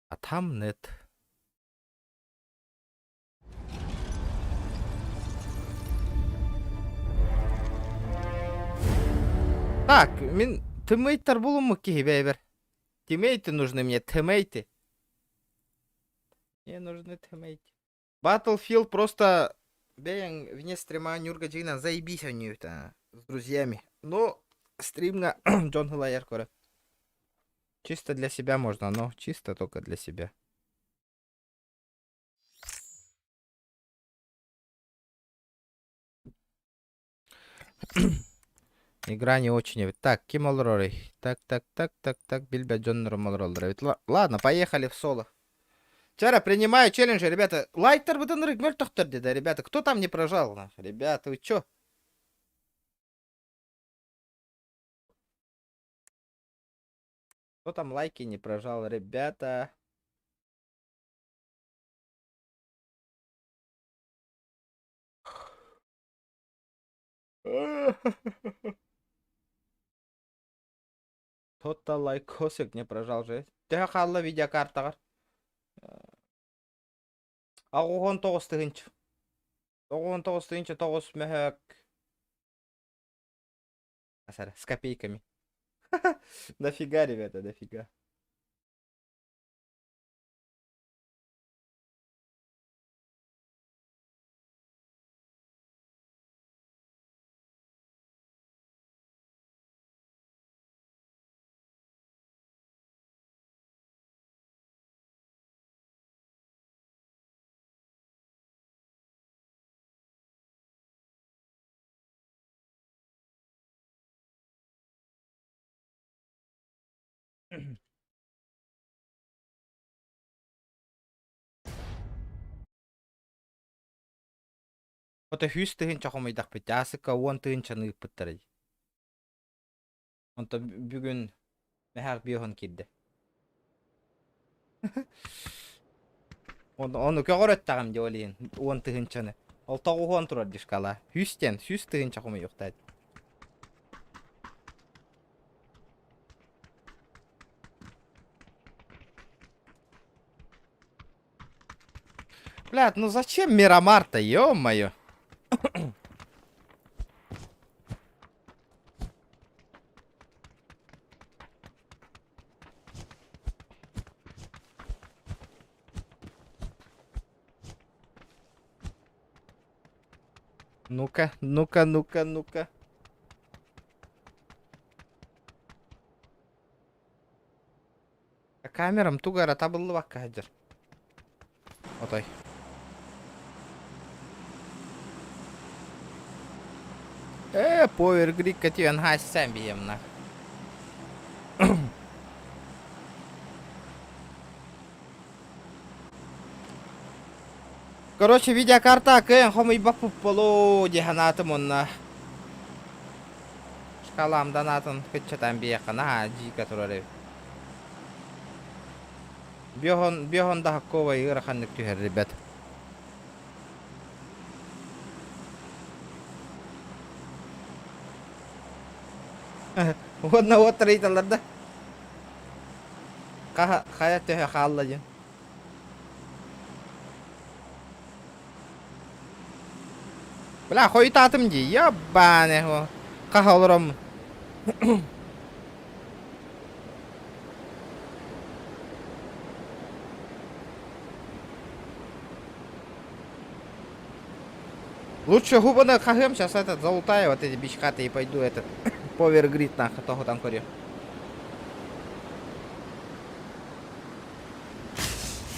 Атам нет. Так, мен тиммейттер болуым мұк кейі бәйбір. Тиммейты нужны мне, тиммейты. Мне нужны тиммейты. Battlefield просто... Бәйін вне стрима нюрга джигнан заебись он с друзьями. Но стримга Джон Хулайер коры. Чисто для себя можно, но чисто только для себя. Игра не очень. Так, Ким Олрори. Так. Бильбя Джон Ромолроллер. Ладно, поехали в соло. Вчера принимаю челленджи, ребята. Лайтер бы донрык, мертвый деда, ребята. Кто там не прожал? Ребята, вы чё? Кто там лайки не прожал, ребята? Кто-то лайкосик не прожал же. Теха халла видеокартагар. Ағуған 9 тігінші. 9 тігінші 9 мәхәк. Асара, с копейками. Дофига, ребята, дофига. Ото хүс тігінші қомайдақ бет. Асыка 10 тігінші нығып біттірі. Онта бүгін мәхәк бейхон келді. Оны көғыр өттіғым де олейін. 10 тігіншіні. Ол тоғы 10 тұрар дешкала. Хүс тігінші қомай жоқтайды. Блядь, ну зачем Мирамар-то, ё-моё? Ну-ка, ну-ка, ну-ка, ну-ка. Камерам тугара табылды бакка хаджар. Отой. Повер грик кативен хассам бием нах. Короче, видеокарта кэн хомый бапу полу диханатым онна. Шкалам данатын кыччатан биякана жика турары. Бёхон да хаккова играханнык тюхер, ребят. Онна отрыйталар да. Кая тюхе халла жин. Бля, хойтатым ди, ябане хо. Кахалырым. Лучше губы хахем, сейчас этот залутаю вот эти бичкаты и пойду этот повергрид нахуй того там курю.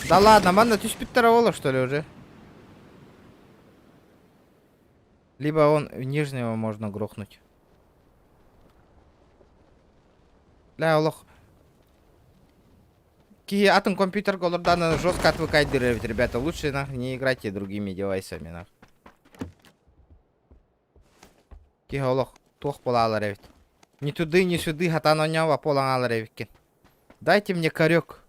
Да ладно, манда ты спиттеровала что ли уже? Либо он нижнего можно грохнуть. Ля, лох. Ки атом компьютер голордана жестко отвыкает дырявить, ребята. Лучше не играйте другими девайсами, нах. Ки лох, тох пола ревит. Ни туды, ни сюды, хатано нява пола ревит. Дайте мне корек.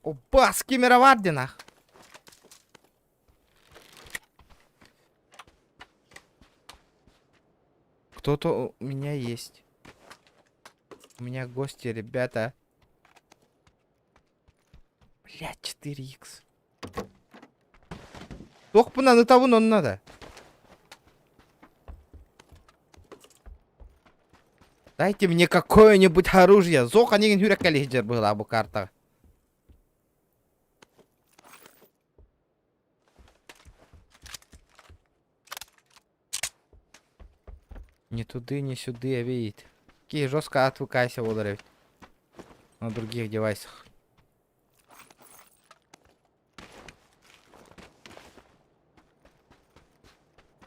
Опа, с кимероварди, нах. Кто-то у меня есть. У меня гости, ребята. Блядь, 4х. Тохпына на того, но надо. Дайте мне какое-нибудь оружие. Зоха не гюря колледжер была абу карта. Ни туды, ни сюды, видит. Какие жестко отвыкайся ударить на других девайсах.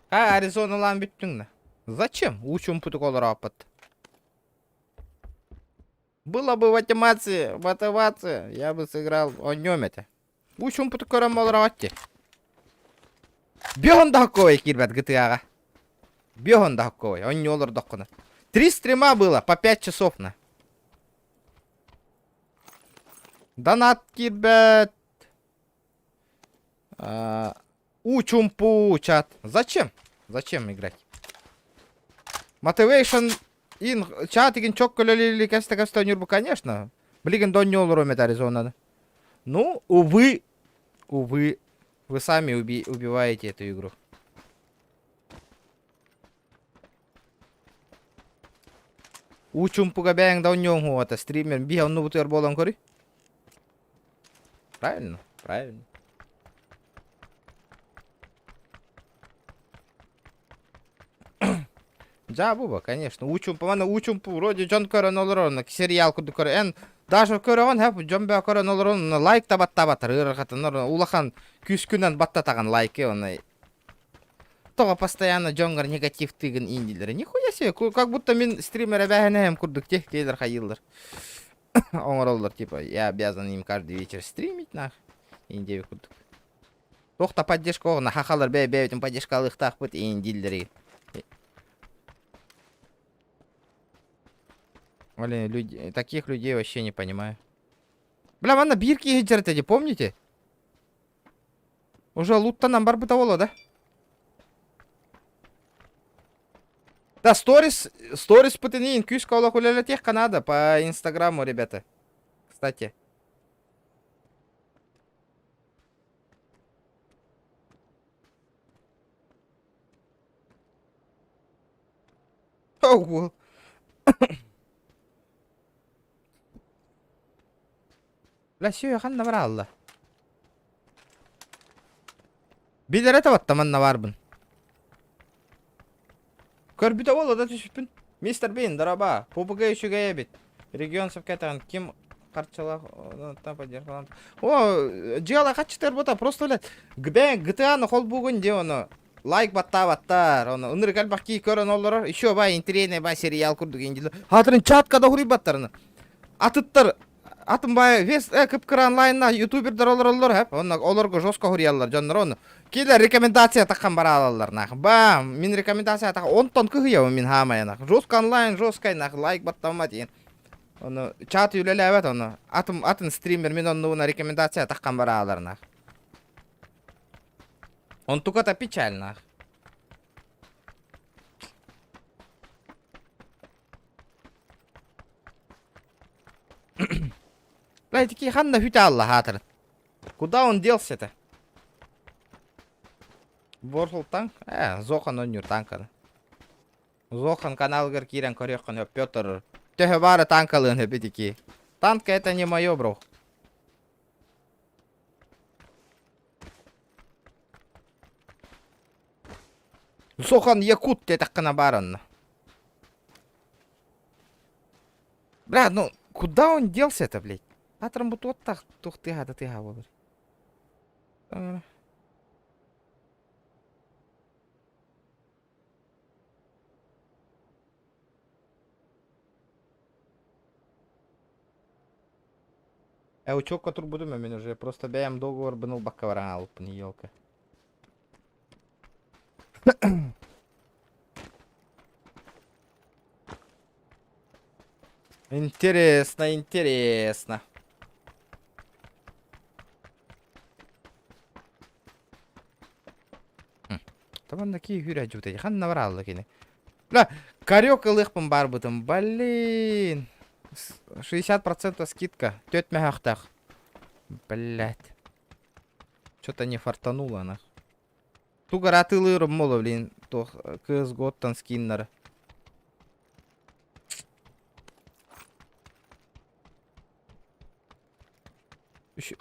Аризона ламбиттюнгна. Зачем? Учим путукол рапот. Было бы мотивация, я бы сыграл о нем это. Учим путукол рапотти. Бён дахковый кирбет GTA. Бён дахковый, он не олар дахкона. 3 стрима было по 5 часов на. Донат кирбет. Учумпу чат. Зачем? Зачем играть? Motivation ин чат игин чок колели кастакаста нюрбу, конечно. Блиген дон нёлру мет Аризона. Ну, увы, вы сами убиваете эту игру. Учумпуга бෑң дон нёңху это стример бихал ну бутер болон кори. Правильно, правильно. Жабуба, конечно. Учумпу, мана учумпу, вроде Джон Корон олорон, сериал куду корон. Даже корон хап Джон бе корон олорон лайк табат рырхатын улахан күскүнөн баттатаган лайки он. Того постоянно Джонгар негативтыгын индилер. Нихуя себе, как будто мен стримера бәһенем курдук тех кейдер хайылдыр. Оңоролдор типа, я обязан им каждый вечер стримить нах. Индеви курдук. Тохта поддержка огна хахалар бәйтим поддержкалык так бут индилдери. Блин, таких людей вообще не понимаю. Бля, мана бирки хеджерте, помните? Уже лутта нам бар бытоволо, да? Да, сторис пытанин, кюшка улахуляля тех Канада по инстаграму, ребята. Кстати. Ого. Бля, все, я хан набрал. Bilir etabat tamanna barbın. Körbüte ol da düşüpün. Mr. Bean daraba. PUBG üşügeye bit. Region Совкетан kim карчалах тападер falan. О, жыала качтар бота просто эле. Ben GTA-ны кол бүгүнде оны лайк баттар, оны ыныр калбакки көрөн олор. Еще бай интересный бай сериал курдук инде. Хатырын чаткада хури баттарны. Атыттар Атым бай вес кыпкыр онлайнна ютубердер олор хеп. Олорго жостко хуриялар жоннор оны. Келер рекомендация таккан бара алалар нах. Ба, мен рекомендация так 10 тонн кыгыябы мен хамая нах. Жостко онлайн, жостко нах лайк баттама дейин. Оны чат үлелебет оны. Атын стример мен оны рекомендация таккан бара алар нах. Он тука-то печально. Блядь, такие ханна фюта Аллах хатер. Куда он делся-то? Борхол танк? Зохан он нюр танка. Зохан канал кирен корёхан Пётр. Тёхе бары танкалын хепитики. Танка это не моё, бро. Зохан якут те таккана баранна. Бля, ну куда он делся-то, блядь? Атрам бут вот так, тух ты говоришь. Учок, который буду мен уже просто бәям договор бынул баккаваран алып не елка. Интересно, интересно. Таман такие хүрәҗ үтә. Ханна бар алды кине. Бля, карёк ылыхпын бар бутым. Блин. 60% скидка. Тётмә хактак. Блять. Что-то не фартануло нах. Тугар атылырым молы, блин. То кыз готтан скиннер.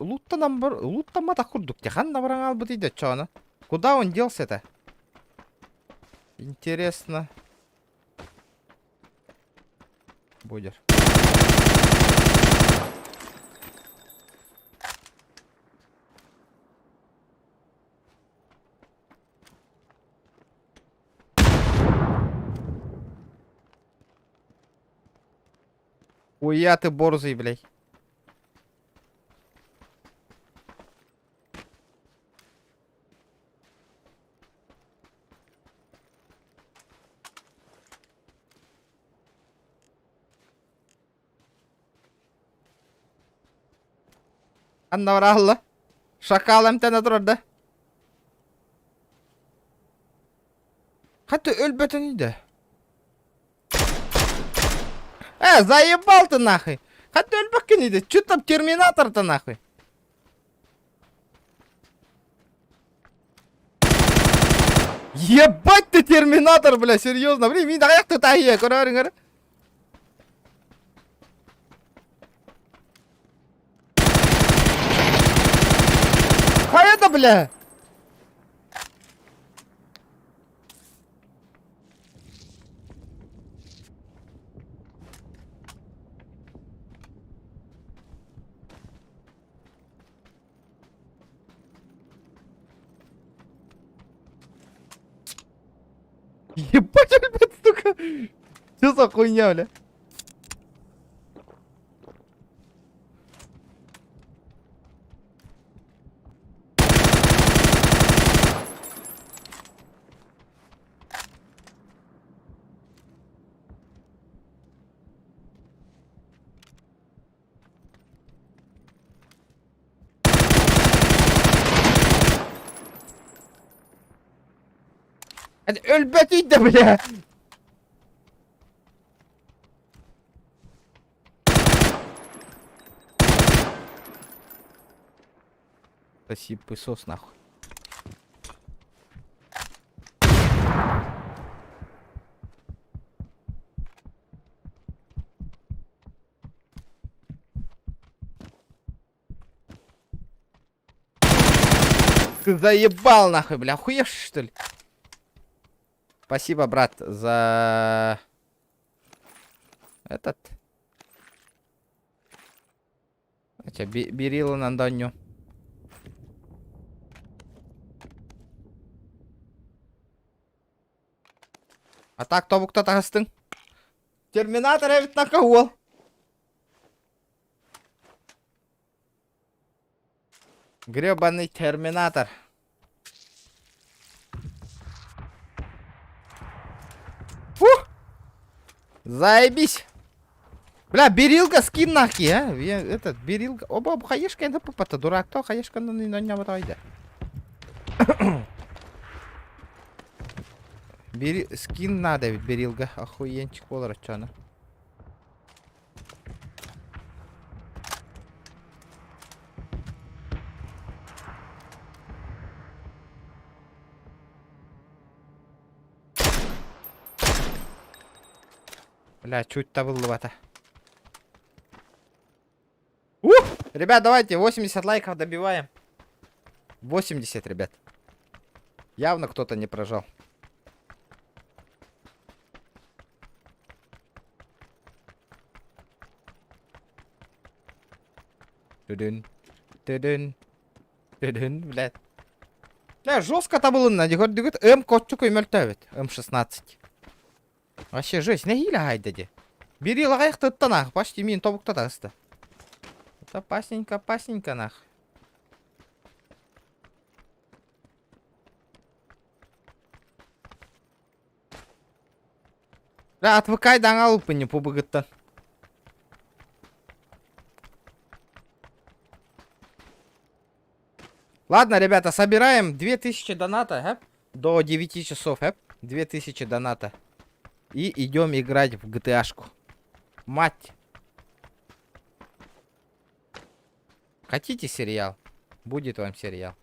Луттан бар, луттан мата курдук. Ханна баран албы дейді чоны. Куда он делся-то? Интересно. Будешь. Хуя ты борзый, блядь. Anna var Allah. Şakal emtene durur da. Hatta öl бөтенide. Заебал ты нахуй. Hatta öl бөтенide. Чё там терминатор-то нахуй? Ебать ты терминатор, бля, серьезно. Блин, мен аяқ ты тайя, көреріңер. Қайда, бля? Ебать, ребят, сука. Что за хуйня, бля? Hadi öl betiydi bile. Спасибо, пысос нахуй. Ты заебал нахуй, бля, охуешь что ли? Спасибо, брат, за... Этот... Берила на Доню. А так, тобукта тагыстың. Терминатор әбіт нақа ол. Гребаный терминатор. Фух! Заебись! Бля, берилка скин нахи, а? Этот, берилка... Оба, хаешка енді папата, дурак то, хаешка на не батайды. Скин надо ведь, берилга. Охуенчик болар отчана. Бля, чуть табыллывато. Ребят, давайте 80 лайков добиваем. 80, ребят. Явно кто-то не прожал. Тудын, блядь. Бля, жестко табылын, дегет М котчук өмөлтөбүт. М16. Вообще жесть, не хиле хайда де. Бери лагайык тыттан ах, почти мен тобукта тагысты. Это пасненько нах. Бля, отвыкай даңал не по быгыттан. Ладно, ребята, собираем 2000 доната, до 9 часов, 2000 доната. И идем играть в GTA-шку. Мать. Хотите сериал? Будет вам сериал.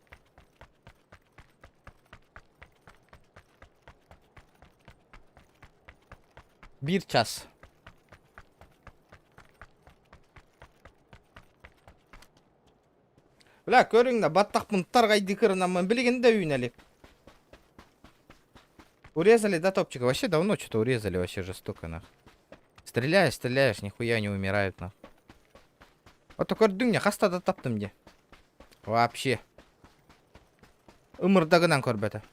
Bir час. Бля, көріңді, баттақ мұнттар қайды кірінамын, білгенде үйнелік. Урезали, да, топчика? Вообще давно что-то урезали, вообще жестоко, нах. Стреляешь, нихуя не умирают, нах. Вот только дүңне, хастада таптым де. Вообще. Умырдагынан көрбеті.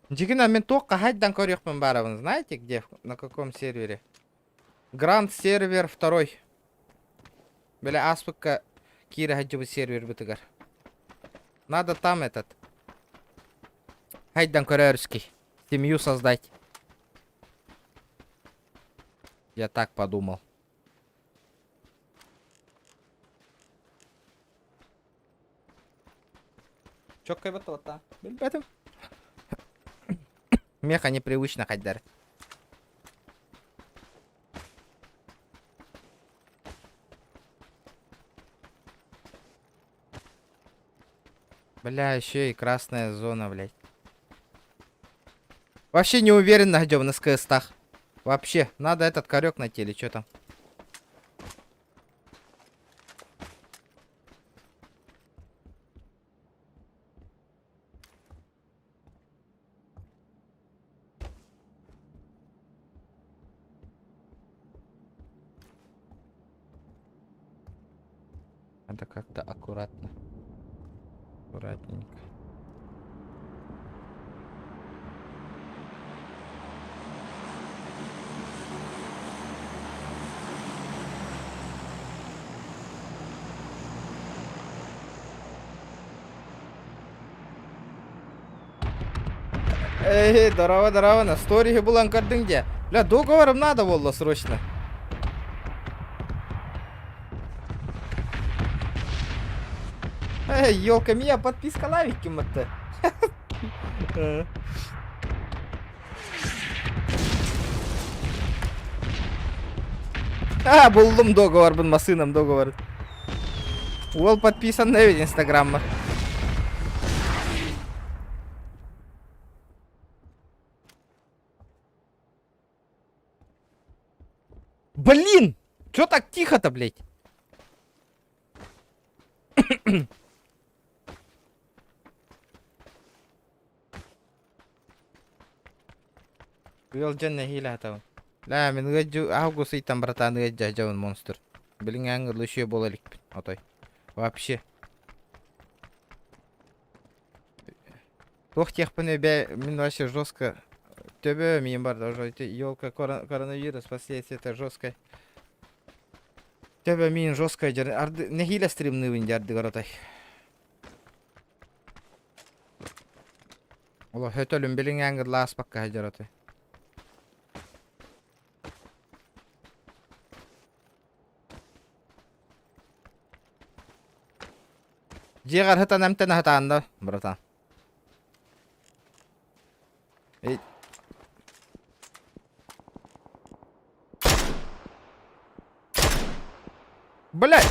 Дигина, мен только хайдан корёхпен барабын. Знаете где? На каком сервере? Гранд сервер 2. Бля, аспыка кира хаджибы сервер бытыгар. Надо там этот. Хайдан корёрский. Семью создать. Я так подумал. Чё кайбатота? Бельбетым? Меха непривычно хайдар. Бля, еще и красная зона, блядь. Вообще не уверен, найдем на СКС-тах. Вообще, надо этот корёк найти или что там. Надо как-то аккуратно. Аккуратненько. Эй, здорово, на сториге булан кардың де. Бля, договором надо было срочно. Эй, ёлка, меня подписка лавить кем-то. Buldum dogovor, bunun masıyla dogovor. Ол подписан на ведь инстаграмма. Блин! Чё так тихо-то, блядь? Вел дженна хила тау. Ла, мен гыджу аугу сыйтан братан гыджа жауын монстр. Билин аңгырлы шүйе болалик. Отой. Вообще. Тох техпіне бе, мен вообще жестко. Төбе мен бар да уже елка коронавирус последствия это жестко. Төбе мен жестко жер. Арды не хила стримны вин жарды горотай. Ола хөтөлүм билин аңгырлы аспакка жоротай. Жегар хытан әмтен хытаанда, братан. Эй. Блядь!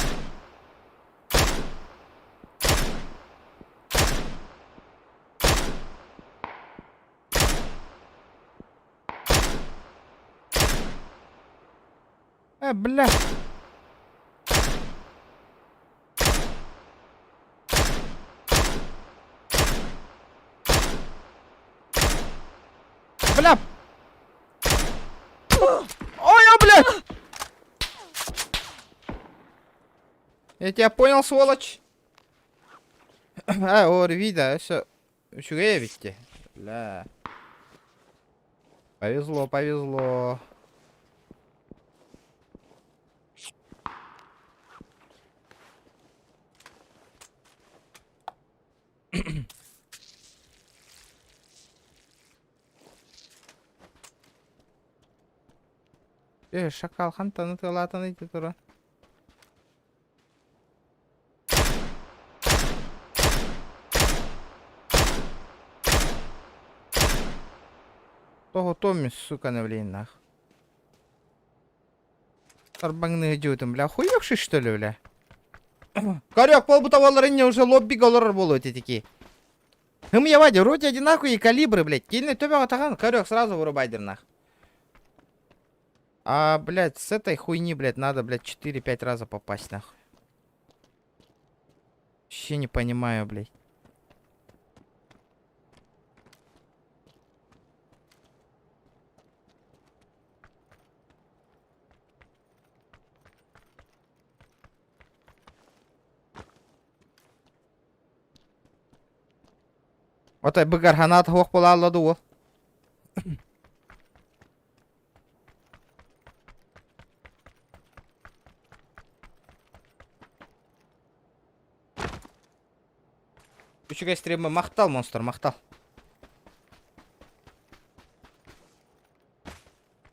Блядь! Бля! Ой, блядь! Я тебя понял, сволочь. Ор, вида, все. Еще видите? Бля. Повезло, повезло. Шакал хантаны тылатаны ити тура. Того Томми, сука, на блин, нах. Тарбангны идиотом, бля, охуевший что ли, бля? Корёк, полбутоваларыне уже лобби голорор болот эти. Хым я вадя, вроде одинаковые калибры, блядь. Кильный тебя атаган, корёк, сразу вырубайдер, нах. А, блядь, с этой хуйни, блядь, надо, блядь, 4-5 раза попасть, нахуй. Вообще не понимаю, блядь. Отай бігар ханат хоқ бола алады ол. Үшіге стримі мақтал, монстр, мақтал.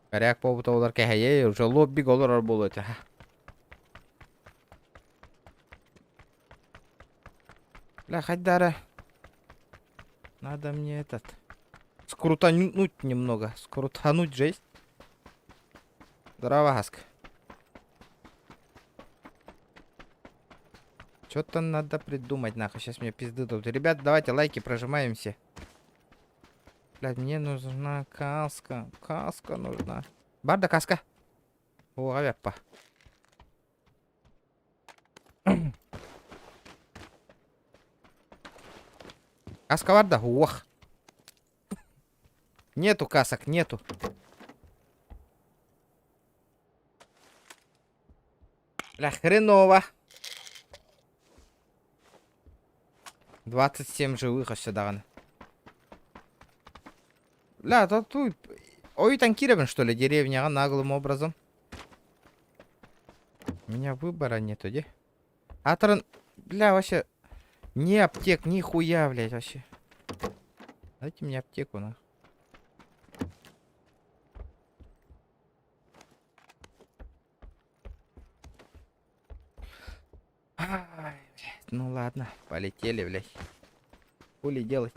Коряк побыта олар кәхейе, уже лобби голорар болу өте. Бля, хайдары. Надо мне этот... скрутануть немного. Скрутануть жесть. Здорово, Гаск. Что-то надо придумать, нахуй. Сейчас мне пизды дадут. Ребят, давайте лайки прожимаем все. Блядь, мне нужна каска. Каска нужна. Барда, каска. О, авяпа. Каска варда? Ох. Нету касок, нету. Бля, хреново. 27 живых аж сюда. Бля, тут... Ой, танкирован, что ли, деревня, наглым образом. У меня выбора нету, где? Атрон... Бля, вообще... Ни аптек, ни хуя, блядь, вообще. Дайте мне аптеку, нахуй. Ай, блядь, ну ладно, полетели, блядь. Хули делать?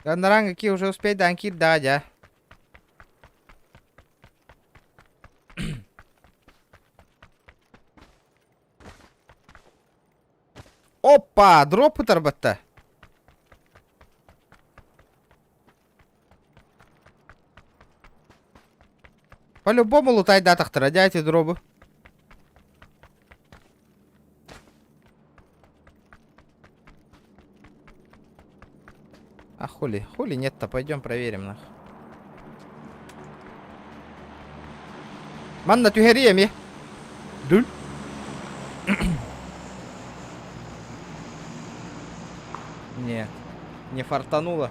Гандаран, какие уже успеть данки дать, а? Опа, дроп тарбатта. По-любому лутать датах радиати дробы. А хули нет-то, пойдем проверим нах. Манна тюхерия ми. Дуль. Нет, не фартануло.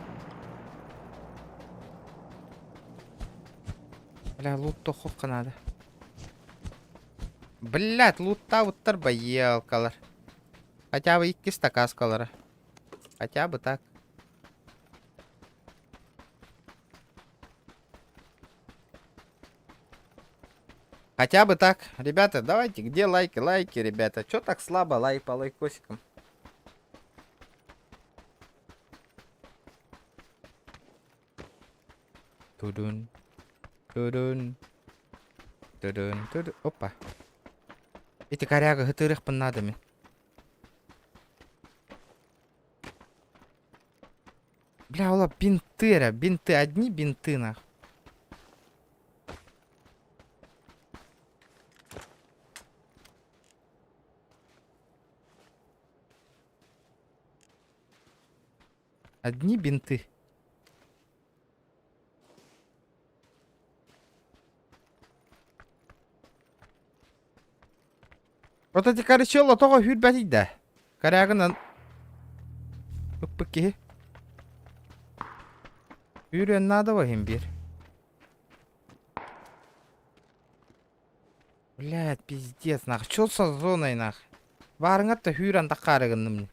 Бля, лут-то ховка надо. Блять, лут-та вот тарбоелкалар. Хотя бы и стакаскалара. Хотя бы так. Хотя бы так. Ребята, давайте, где лайки? Лайки, ребята. Чё так слабо? Лайк по лайкосикам. Тудун. Тудун. Тудун. Тудун. Опа. Эти коряга гытырых понадами. Бля, ола бинтыра. Бинты. Одни бинты, нахуй. Одни бинты. Вот эти корочело того хюрбәтик да. Корягынан. Үппеки. Хюрен надо вахим бир. Блядь, пиздец, нах. Чё со зоной, нах? Варыңат-то хюрен тақарыгынным.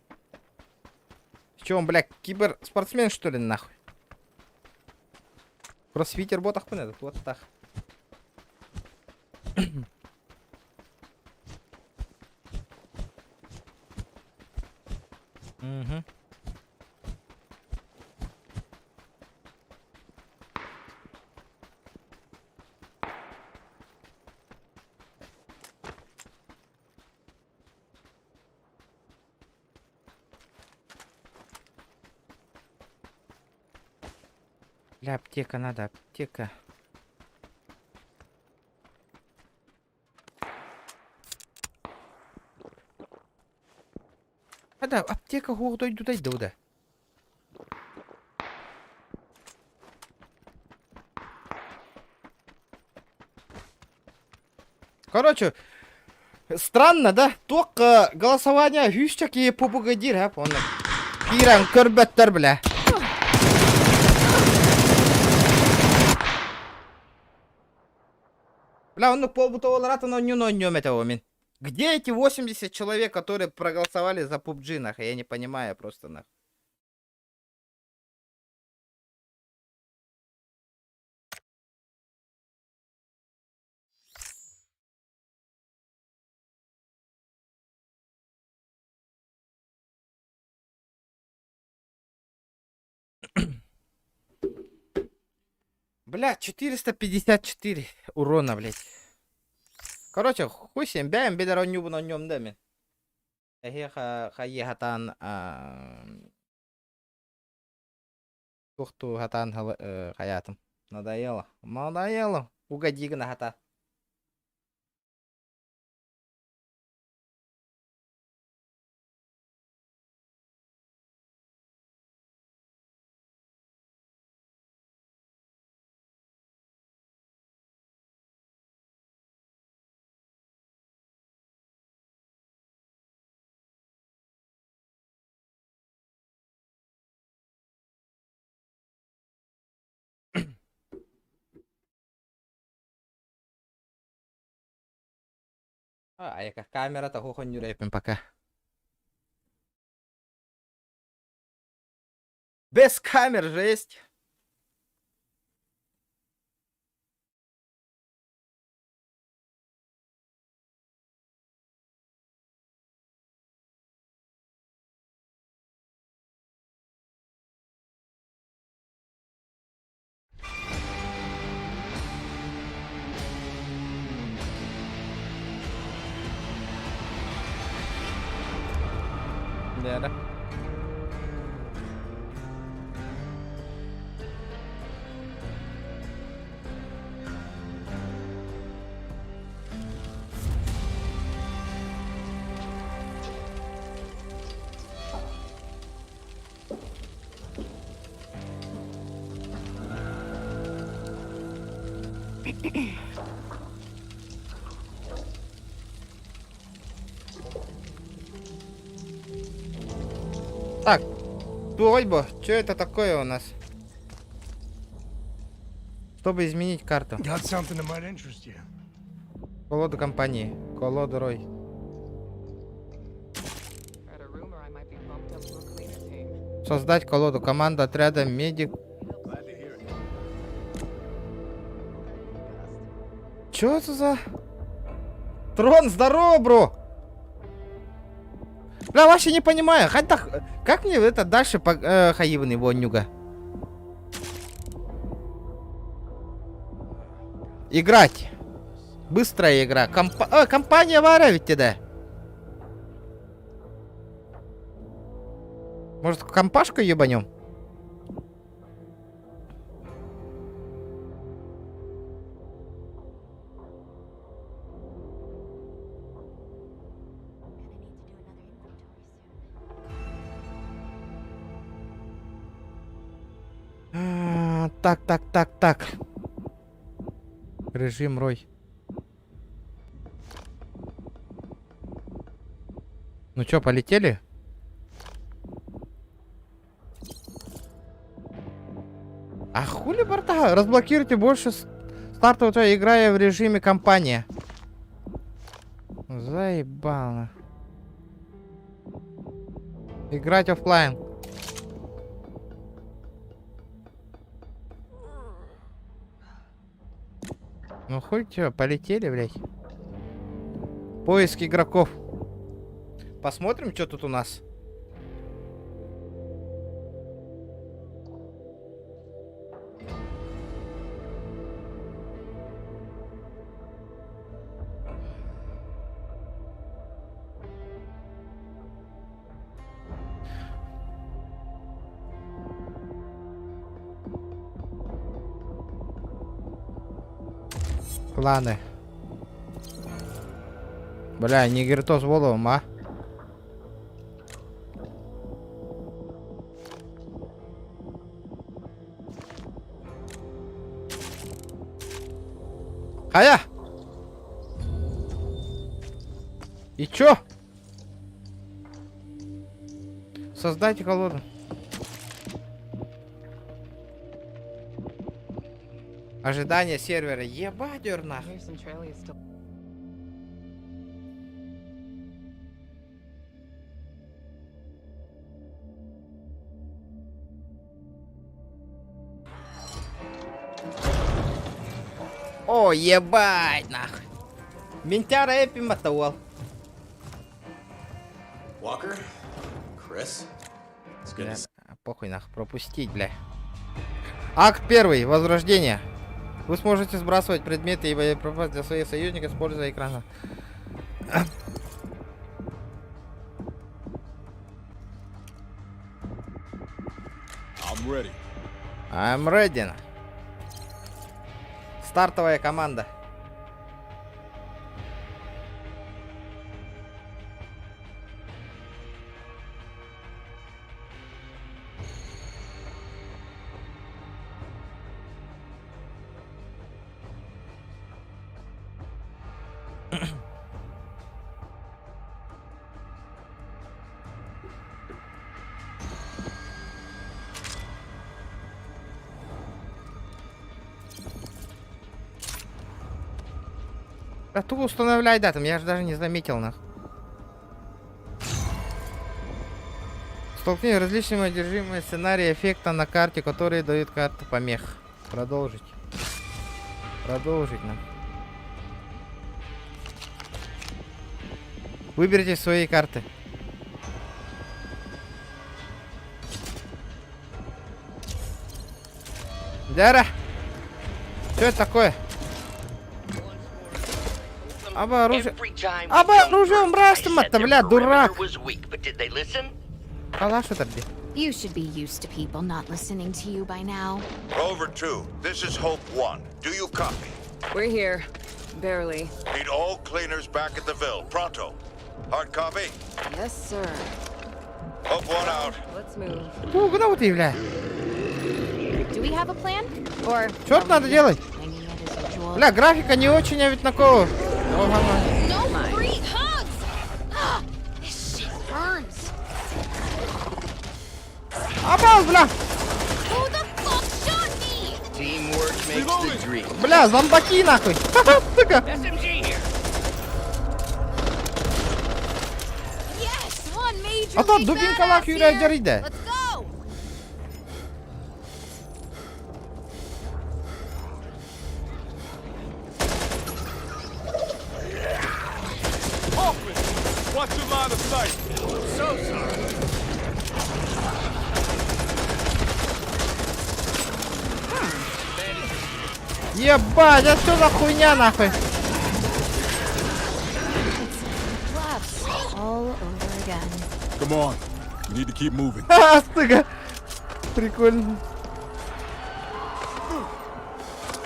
Че он, блядь, киберспортсмен, что ли, нахуй? Кроссфитер ботах понятно, вот так. Угу. Бля, аптека надо, аптека. Да, аптека хугдой дудай дуда. Короче, странно, да? Только голосование хющаки побугадир, а понял. Пиран көрбөттөр, бля. Бля, он полбутового на нем этого, мин. Где эти 80 человек, которые проголосовали за PUBG, нахуй? Я не понимаю просто, нахуй. Бля, 454 урона, блядь. Короче, хуй с ним, бяем, бедер он нюбу на нем, да, мен. Эхе хае хатан, тухту хатан хаятым. Надоело. Надоело. Угоди на хата. А яка камера-то хохонь репим пока. Без камер жесть. Да. Так, Тойбо, что это такое у нас? Чтобы изменить карту. Got something that might interest you. Колоду компании. Колоду Рой. Read a rumor I might be bumped up to a cleaner team. Создать колоду. Команда отряда медик. Чё это за... Трон, здорово, бро! Бля, вообще не понимаю. Хоть так... Как мне это дальше хаивный вонюга? Играть. Быстрая игра. Компания вара ведь да? Может, компашку ебанем? Так. Режим Рой. Ну чё, полетели? А хули борта? Разблокируйте больше стартового, играя в режиме компания. Заебало. Играть оффлайн. Ну хоть чё, полетели, блядь. Поиск игроков. Посмотрим, что тут у нас. Планы. Бля, не Гертос Воловым, а? Хая! И чё? Создайте колоду. Ожидание сервера. Ебать, дёрнах. Here's some trailers still. О, ебать, нахуй. Ментяра Эпи мотовал. Walker? Chris? It's good to see Похуй нахуй, пропустить, бля. Акт 1. Возрождение. Вы сможете сбрасывать предметы и боеприпасы для своих союзников, используя экран. I'm ready. Стартовая команда. А тут устанавливай, да, там я же даже не заметил, нах. Столкновение различными одержимыми сценарии эффекта на карте, которые дают карту помех. Продолжить. Продолжить нам. Выберите свои карты. Дара! Что это такое? Оборужие. Оборужием брастом, бля, дурак. Калаш тобі. You should be used to people not listening to you by now. Rover 2, this is Hope 1. Do you copy? We're here. Barely. Need all cleaners back at the Ville. Pronto. Hard copy? Yes, sir. Hope 1 out. Let's move. Пугнул ты, бля. Do we have a plan? Or Чё тут надо делать? hanging out as usual? Бля, графика не очень, а ведь на кого? No free hugs! This shit burns. Обал, бля! Who the fuck shot me? Teamwork makes the dream. Бля, зомбаки нахуй! Ха-ха, сука! SMG here. Yes, one major. Ата дубинкалар күйрәдер иде. Let's go. What's your line of sight? So sorry. Ебать, а что за хуйня нахуй? Collapse all over again. Come on. We need to keep moving. Ха-ха, сука! Прикольно.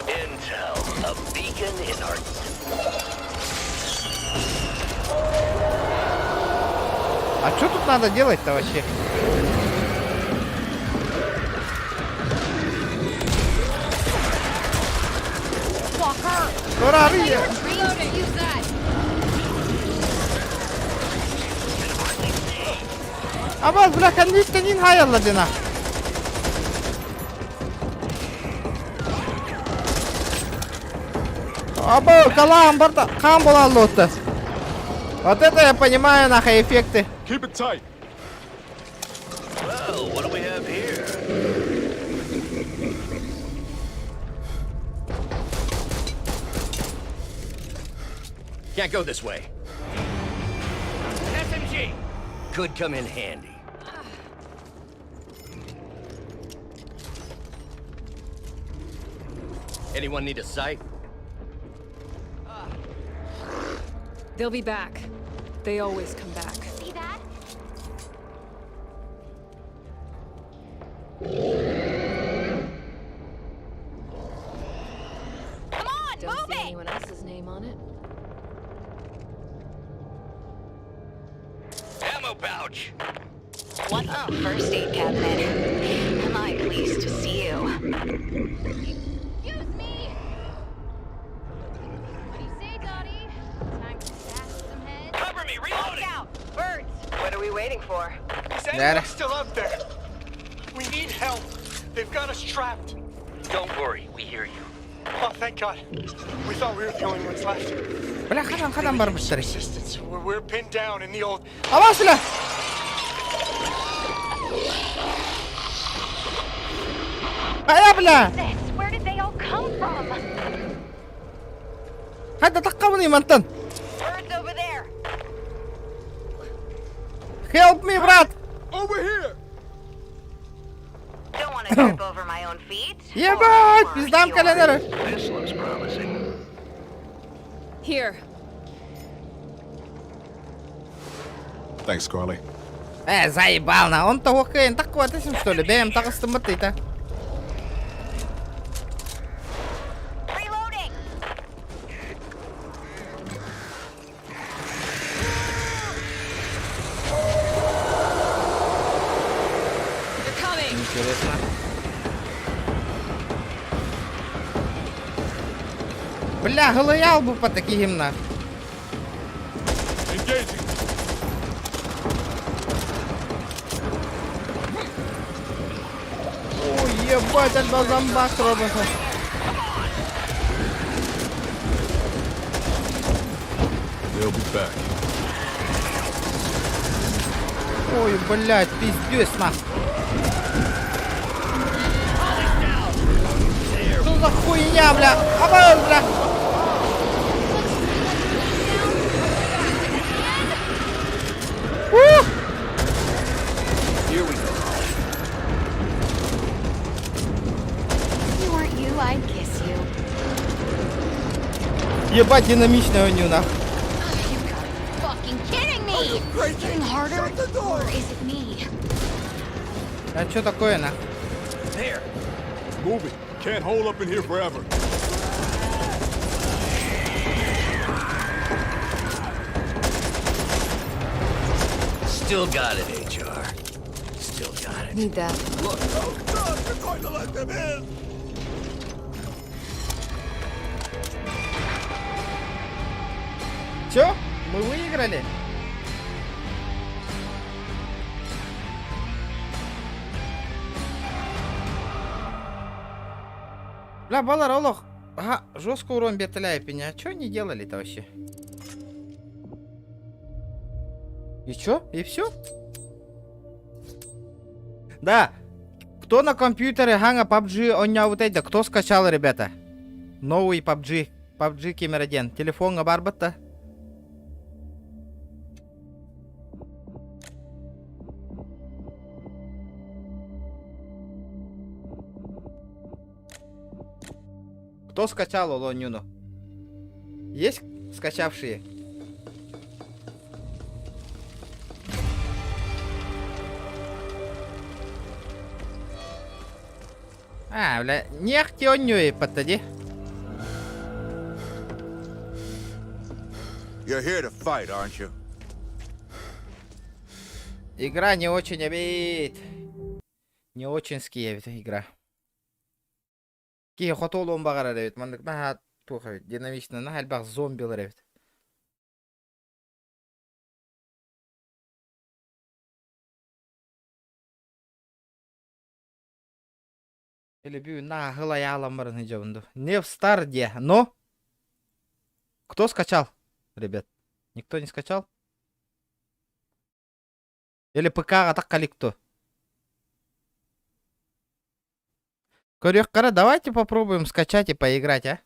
Intel, a beacon in our... А что тут надо делать-то вообще? Дурария! Reloading. Use that. Абаз, бля, кондиционин hayalladın ha. Або, калам, барда, кам была лота. Вот это я понимаю, нахуй, эффекты. Keep it tight. Well, what do we have here? Can't go this way. SMG. Could come in handy. Anyone need a sight? They'll be back. They always come back. See that? Come on, Don't move see it. anyone else's name on it. Ammo pouch! What's up, first aid cabinet? Am I pleased to see you? Excuse me. What do you say, Dottie? Time to bash some heads. Cover me. Reloading. Out, birds. What are we waiting for? Is anyone still up there? We need help. They've got us trapped. Don't worry, we hear you. Oh, thank God. We thought we were the only ones left. Бля, хадан бар быстро. Resistance. We're pinned down in the old... Абаз, бля! Ая, бля! This, where did they all come from? Hadi takkamını imantın. Birds over there. Help me, брат! Over here! Don't want to trip over my own feet. Ебать, Or пиздам yours. календарь. This looks promising. Here. Thanks, Carly. Заебал на. Он того хейн так вот этим что ли? Бем так стоматыта. Reloading. They're coming. Интересно. Бля, голоял бы по таким нах. Engaging. Ой, ебать, это зомбак робота. They'll be back. Ой, блядь, пиздец нах. Что за хуйня, бля? Обал, бля. Ух! Here we go. If you weren't you, I'd kiss you. Ебать, динамичная у нее нах. You gotta be fucking kidding me! It's getting harder, or is it me? А что такое, на? Move it. Can't hold up in here forever. Still got it, HR. Still got it. Need that. Look, no, you're going to let them in. Чё? Мы выиграли? Бля, балар, олох. Ага, жестко урон бертеляет меня. А чё они делали-то вообще? И чё? И все? Да. Кто на компьютере Ханга PUBG ойнавытайды? Кто скачал, ребята? Новый PUBG. PUBG Кемераден. Телефонга барбатта. Кто скачал Олонюну? Есть скачавшие? А, бля, нехти онюй, подтади. You're here to fight, aren't you? Игра не очень обид. Не очень скиевит игра. Ки хотол он багара ревит. Мандык наха туха динамично нахал баг зомби ревит. Или бью на хылай аламбарын хиджабынду. Не в старде, но... Кто скачал, ребят? Никто не скачал? Или ПК-га таккали кто? Корёккара, давайте попробуем скачать и поиграть, а?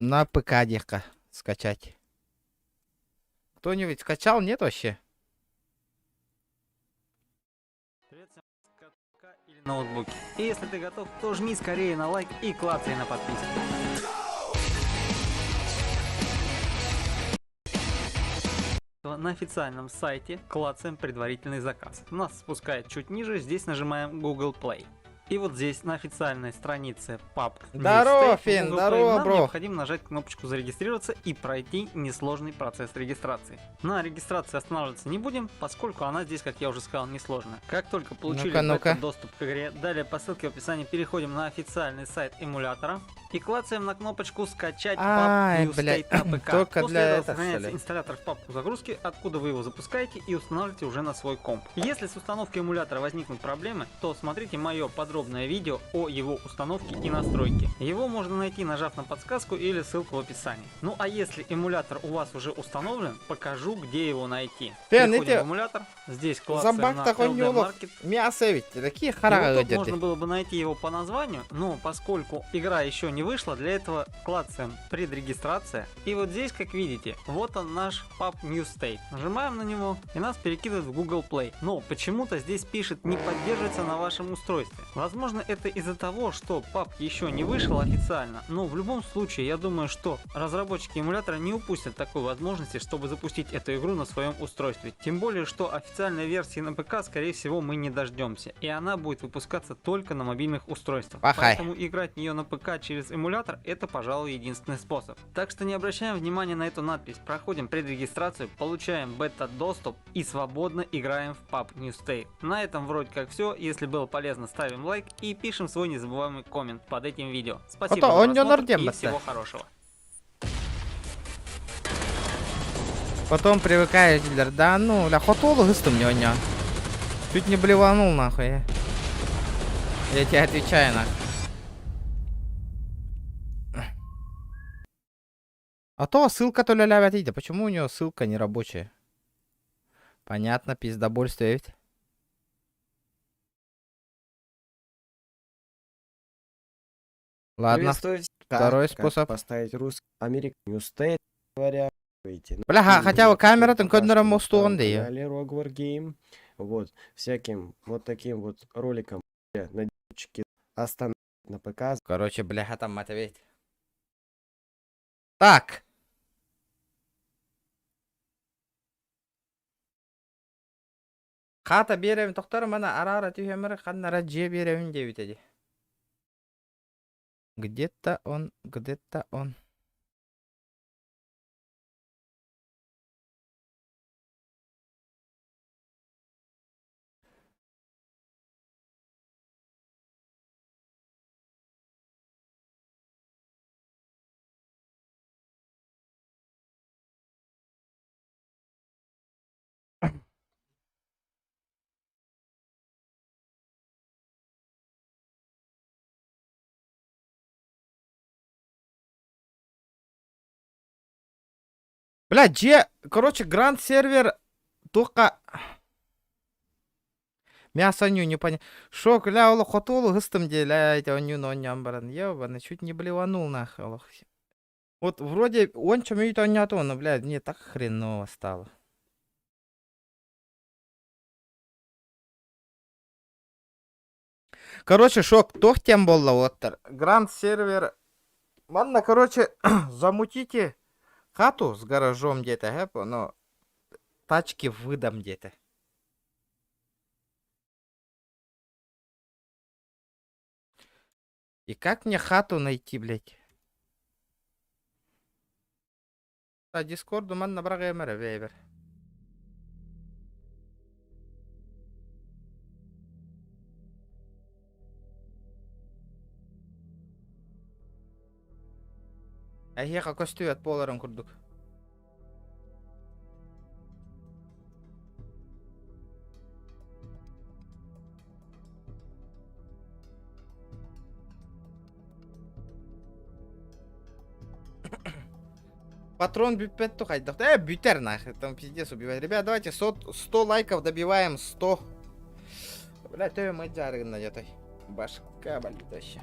На ПК дехка скачать. Кто-нибудь скачал? Нет вообще? Или ноутбуке. И если ты готов, то жми скорее на лайк и клацай на подписку. На официальном сайте клацаем предварительный заказ. Нас спускает чуть ниже, здесь нажимаем Google Play. И вот здесь на официальной странице PUBG Здорово, Фин, здорово, бро. необходимо нажать кнопочку зарегистрироваться и пройти несложный процесс регистрации. На регистрации останавливаться не будем, поскольку она здесь, как я уже сказал, несложная. Как только получили Ну-ка. доступ к игре, далее по ссылке в описании переходим на официальный сайт эмулятора и клацаем на кнопочку скачать Ай, PUBG New блядь, State на ПК. только После для этого этого, сохраняется что ли? инсталлятор в папку загрузки, откуда вы его запускаете и устанавливаете уже на свой комп. Если с установкой эмулятора возникнут проблемы, то смотрите мое подробное видео о его установке и настройке. Его можно найти, нажав на подсказку или ссылку в описании. Ну а если эмулятор у вас уже установлен, покажу, где его найти. Фен, Переходим эти- в эмулятор, здесь клацаем Зомбак на такой не LD улов. Market. Мясо ведь. Такие И вот харага тут можно где-то. было бы найти его по названию, но поскольку игра еще не вышла, для этого клацаем предрегистрация. И вот здесь, как видите, вот он наш PUBG New State. Нажимаем на него и нас перекидывает в Google Play. Но почему-то здесь пишет не поддерживается на вашем устройстве. Возможно, это из-за того, что PUBG еще не вышел официально, но в любом случае я думаю, что разработчики эмулятора не упустят такой возможности, чтобы запустить эту игру на своем устройстве. Тем более, что официальной версии на ПК, скорее всего, мы не дождемся, и она будет выпускаться только на мобильных устройствах. Пахай. Поэтому играть в нее на ПК через эмулятор — это, пожалуй, единственный способ. Так что не обращаем внимания на эту надпись, проходим предрегистрацию, получаем бета-доступ и свободно играем в PUBG New State. На этом вроде как все. Если было полезно, ставим лайк и пишем свой незабываемый коммент под этим видео. Спасибо А то за он не просмотр нордем, и бата. всего хорошего. Потом привыкаешь, дилер. Да ну, ля хотолу гысту мне оня. Чуть не блеванул нахуй. Я тебе отвечаю нахуй. А то ссылка то ля-ля вятида. Почему у него ссылка не рабочая? Понятно, пиздобольство ведь. Ладно, второй способ. Поставить русский Америк New State, говоря, выйти. Бля, хотя бы камера там коднером мосту он да канале Rogue War Game. Вот, всяким вот таким вот роликом на девочке остановить на ПК. Короче, бляха там ответь. Так. Ката берем тоқтар мана ара-ара түйемір қаннара же беремін деп етеді. Где-то он, где-то он. Бля, короче, гранд сервер только мясо не понятно. Шо, кля, оло хотолу гыстым деля, эти онюн оням баран. Ёбаный, чуть не блеванул нахуй, олох. Вот вроде он чем и то не то, но, блядь, мне так хреново стало. Короче, шок, тох тем болла оттар. Гранд сервер. Манна, короче, замутите хату с гаражом где-то, хэп, но тачки выдам где-то. И как мне хату найти, блядь? А дискорду манна брага эмере вейбер. Әйеға көстүөт боларын курдук. Патрон бюпетту хайдах. Бютер нахуй, там пиздец убивает. Ребят, давайте 100 лайков добиваем 100. Бля, ты мадяры на этой. Башка болит вообще.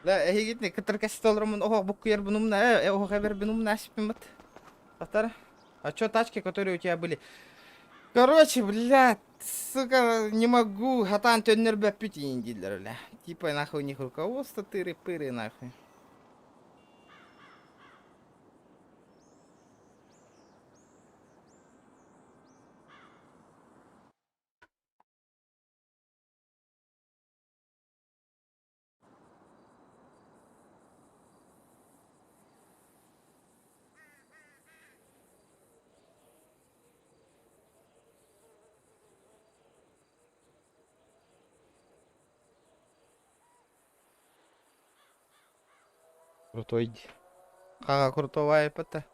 لا هي جتني كتر كاستول من ого букер бнумна ого хабер бнумна спимат. Татар. А чё тачки, которые у тебя были? Короче, блядь, сука, не могу. Хатан тённер бэппити индилер, бля. Типа нахуй у них руководство тыры-пыры нахуй. Крутой. Ага, крутого айпата.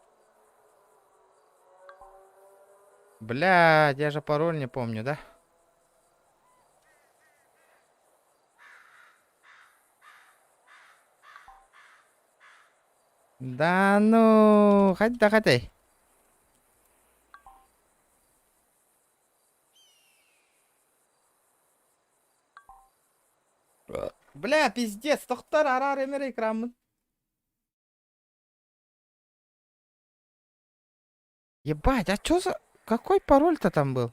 Блядь, я же пароль не помню, да? Да ну, хоть. Бля, пиздец, тоқтар арар эмер экранмын. Ебать, а чё за... Какой пароль-то там был?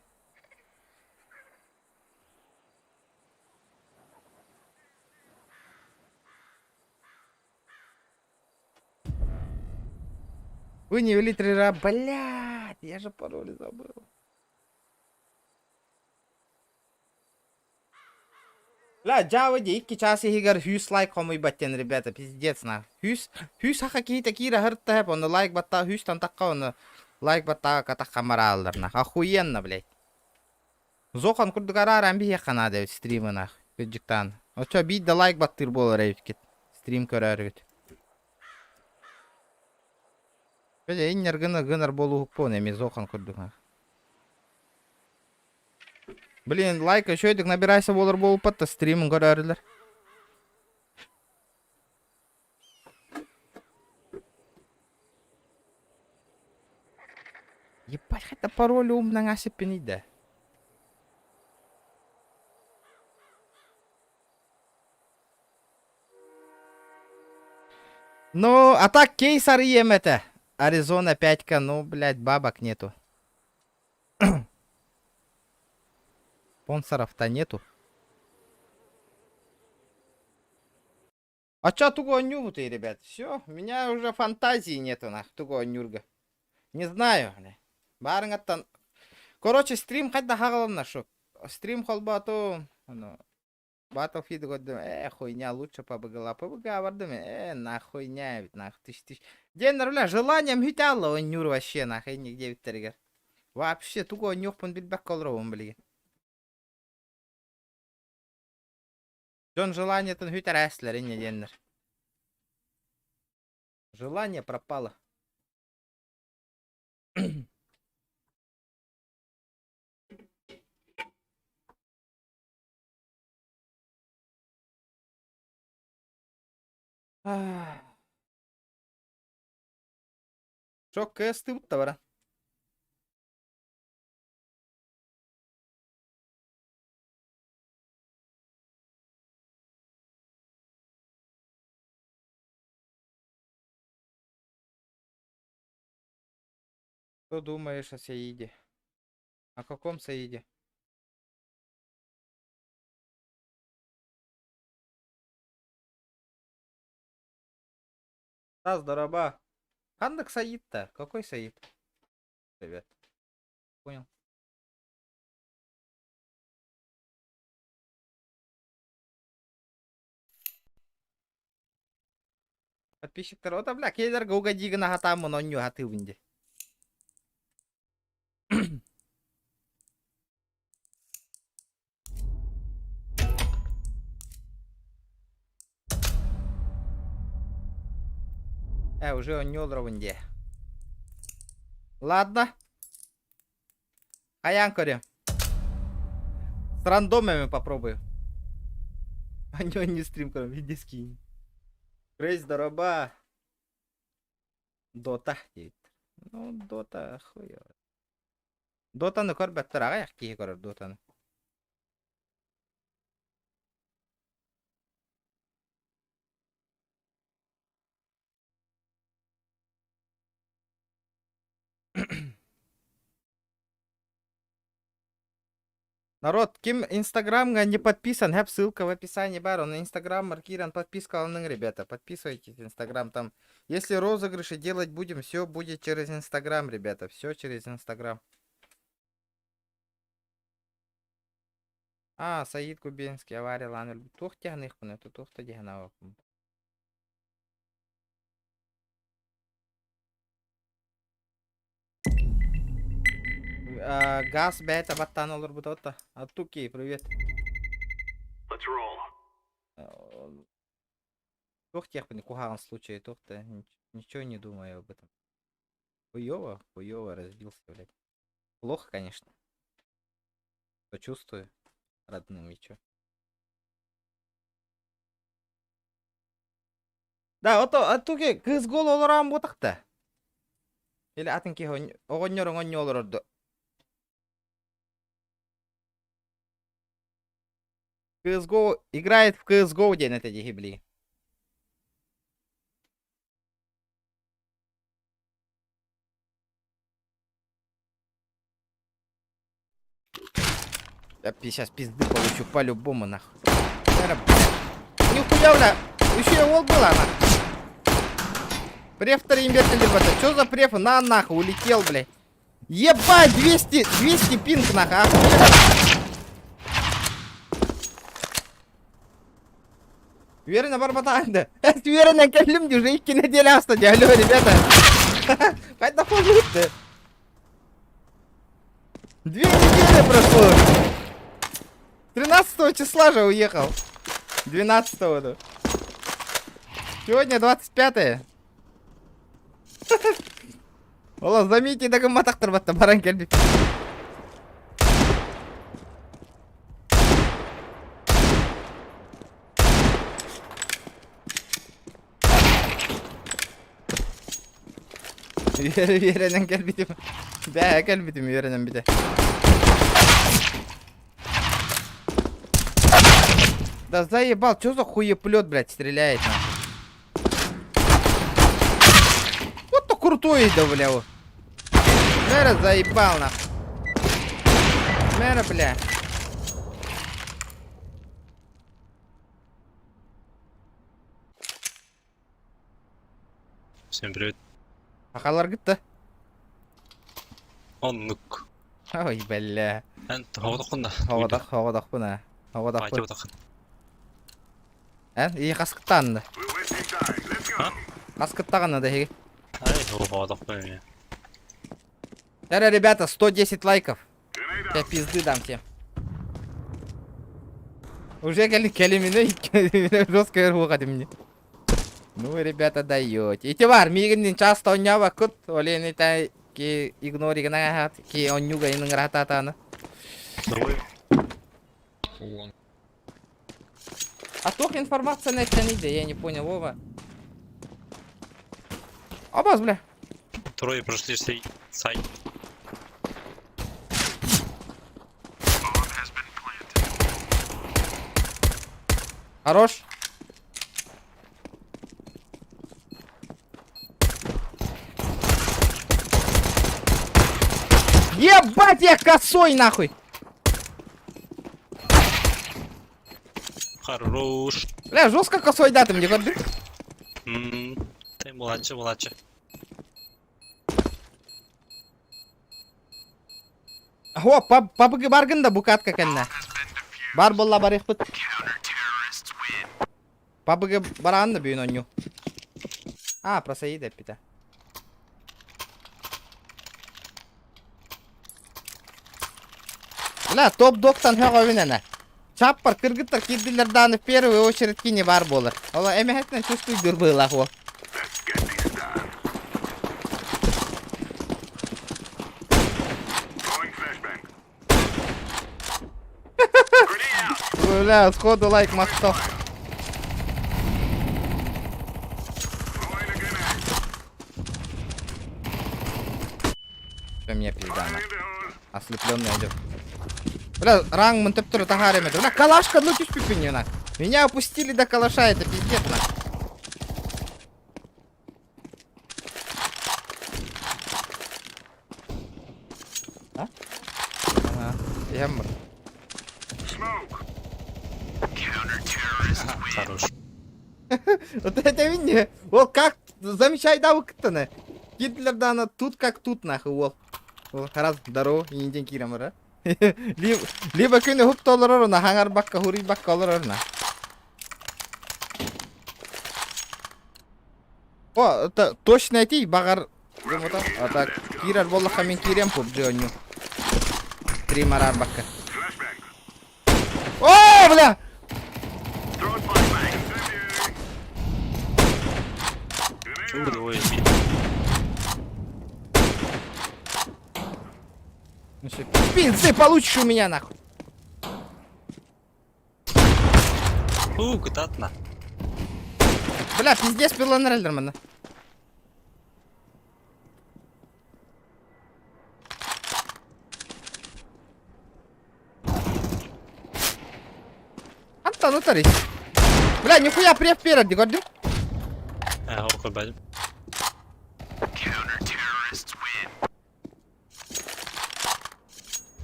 Вы не вели 3 раза. Блядь, я же пароль забыл. Бля, Джавади, 2 часа игр хюс лайк хомой баттен, ребята, пиздец на. Хюс хака кита кира хыртта хэп, он лайк батта хюс там такка он лайк батта ката камера алдарна. Охуенно, блядь. Зохан курдугара рамби яхана да стримы нах. Гыджиктан. Очо бит да лайк баттыр болар эвкет. Стрим көрөр гыт. Иннер гынар болу хукпон эми зохан курдук. Блин, лайк еще едик набирайся болар болуп патта стримин көрөрүлөр. Ебать, хотя пароль умно насыпен да. Ну, а так кейсар ем это. Аризона 5-ка, ну, блядь, бабок нету. Спонсоров-то нету. А чё туго нюбу-то, ребят? Все, у меня уже фантазии нету, нах, туго нюрга. Не знаю, бля. Барыңаттан. Короче, стрим хоть хагалам нашу. Стрим холба то, ну, Battlefield годдым, хуйня, лучше побыгала. Побыга вардым, на хуйня, ведь, нах, тысяч. День бля, желанием хитяло, он нюр вообще, нах, и нигде виттерегер. Вообще, туго нюхпан битбак колровым, блин. Джон желание тон хитер эслер, и не деннер. Желание пропало. Çok kıstı bu da var. Что думаешь о Саиде? О каком Саиде? Да, здорово. Хандак Саид-то? Какой Саид? Ребят. Понял. Подписчиктер, ота бля, кейдер гугадигана хатаму нонью хаты винди. Уже он не винди. Ладно. Хаянкори. С рандомами попробую. А не стрим, кроме иди скинь. Крейс, здорово. Дота. Ну, дота хуёво. Дотаны көрбәттер аға яқки көрір дотаны. Народ, ким инстаграмға не подписан, хэп ссылка в описании бар, он инстаграм маркирован, подписка алның, ребята, подписывайтесь в инстаграм там. Если розыгрыши делать будем, все будет через инстаграм, ребята, все через инстаграм. А, Саид Кубинский, авария, ладно, тух тягных, это тух-то дегнава. Газ, бета, баттан olur bu da. Атуки, привет. Let's roll. Тух тех в кухарном случае, тух-то ничего не думаю об этом. Хуёво разбился, блядь. Плохо, конечно. Почувствую родным и чё. Да, атуки, кыз гол олорам ботакта. Или атынки огоннорың онне олорду. CSGO играет в CSGO день это дегибли. Я сейчас пизды получу по-любому нахуй. Нихуя, бля. Еще и волк была нахуй. Преф-то имбециль, ребята. Чё за преф? На нахуй улетел, блядь. Ебать, 200 пинг нахуй. Охуенно. Уверенно барбатанда. Уверенно кәлім де уже 2 недели остади. Алло, ребята. Хоть хуй-то. 2 недели прошло. 13 числа же уехал. 12-го. Да. Сегодня 25-е. Ола заметьте дагы матактыр батта баран келбип. Веренен келбитим. Да, келбитим веренен бите. Да заебал, чё за хуеплет, блядь, стреляет нахуй. Вот то крутой, да, бля, вот. Мэра заебал, нахуй. Мэра, бля. Всем привет. Ахалар гытты. Он нук. Ой, бля. Энт хавадах кунда. Хавадах бuna. Хавадах Айта бuna. батах. И хаскыттанды. We're wasting time. Let's go. Хаскыттаганы да хеги. Ай, хавадах бuna. Сейчас, ребята, 110 лайков. Я пизды дам всем. Уже келимine жестко верху мне. Ну вы, ребята, даете. Итибар, мигин часто онява кут, олени тай ки игнори гнахат, ки онюга инын рататана. Давай. А только информация на это я не понял, Вова. Обаз, бля. Трое прошли сей сайт. Хорош. Ебать, я косой нахуй. Хорош. Бля, жестко косой, да, ты мне говоришь? Ты младше. О, папыгы баргында букатка кенне. Бар болла бар ихпыт. Папыгы баранды бүйін оню. А, просаид эппита. Бля, топ-доктан хэго винена. Чаппар, кыргыттар, киддилердан в первую очередь кини бар болар. Ола эмехетнен чувствуй дурбыла хо. Бля, сходу лайк махтал. Меня пизда. Ослепленный идет. Бля, ранг мантеп туры тахареме. Бля, калашка, ну чуть пипини нах. Меня опустили до калаша, это пиздец нах. А? Ага, ямр. Хорош. Вот это видно. Вот как замечай да выкатаны. Гитлердан тут как тут нахуй. Вот. Хараз здорово, и не кирамара. Либо күні хуп толырыр на хаңар бакка хури бакка олырыр на. О, это точно найти багар. А так кирар боллаха мен кирем пуп джоню. Три марар бакка. О, бля! Ой, Пизды получишь у меня нахуй. кытатна. Бля, пиздец пилон реллермана. Антон, утарись. Бля, нихуя прев вперед, не горди. Охуй бадим.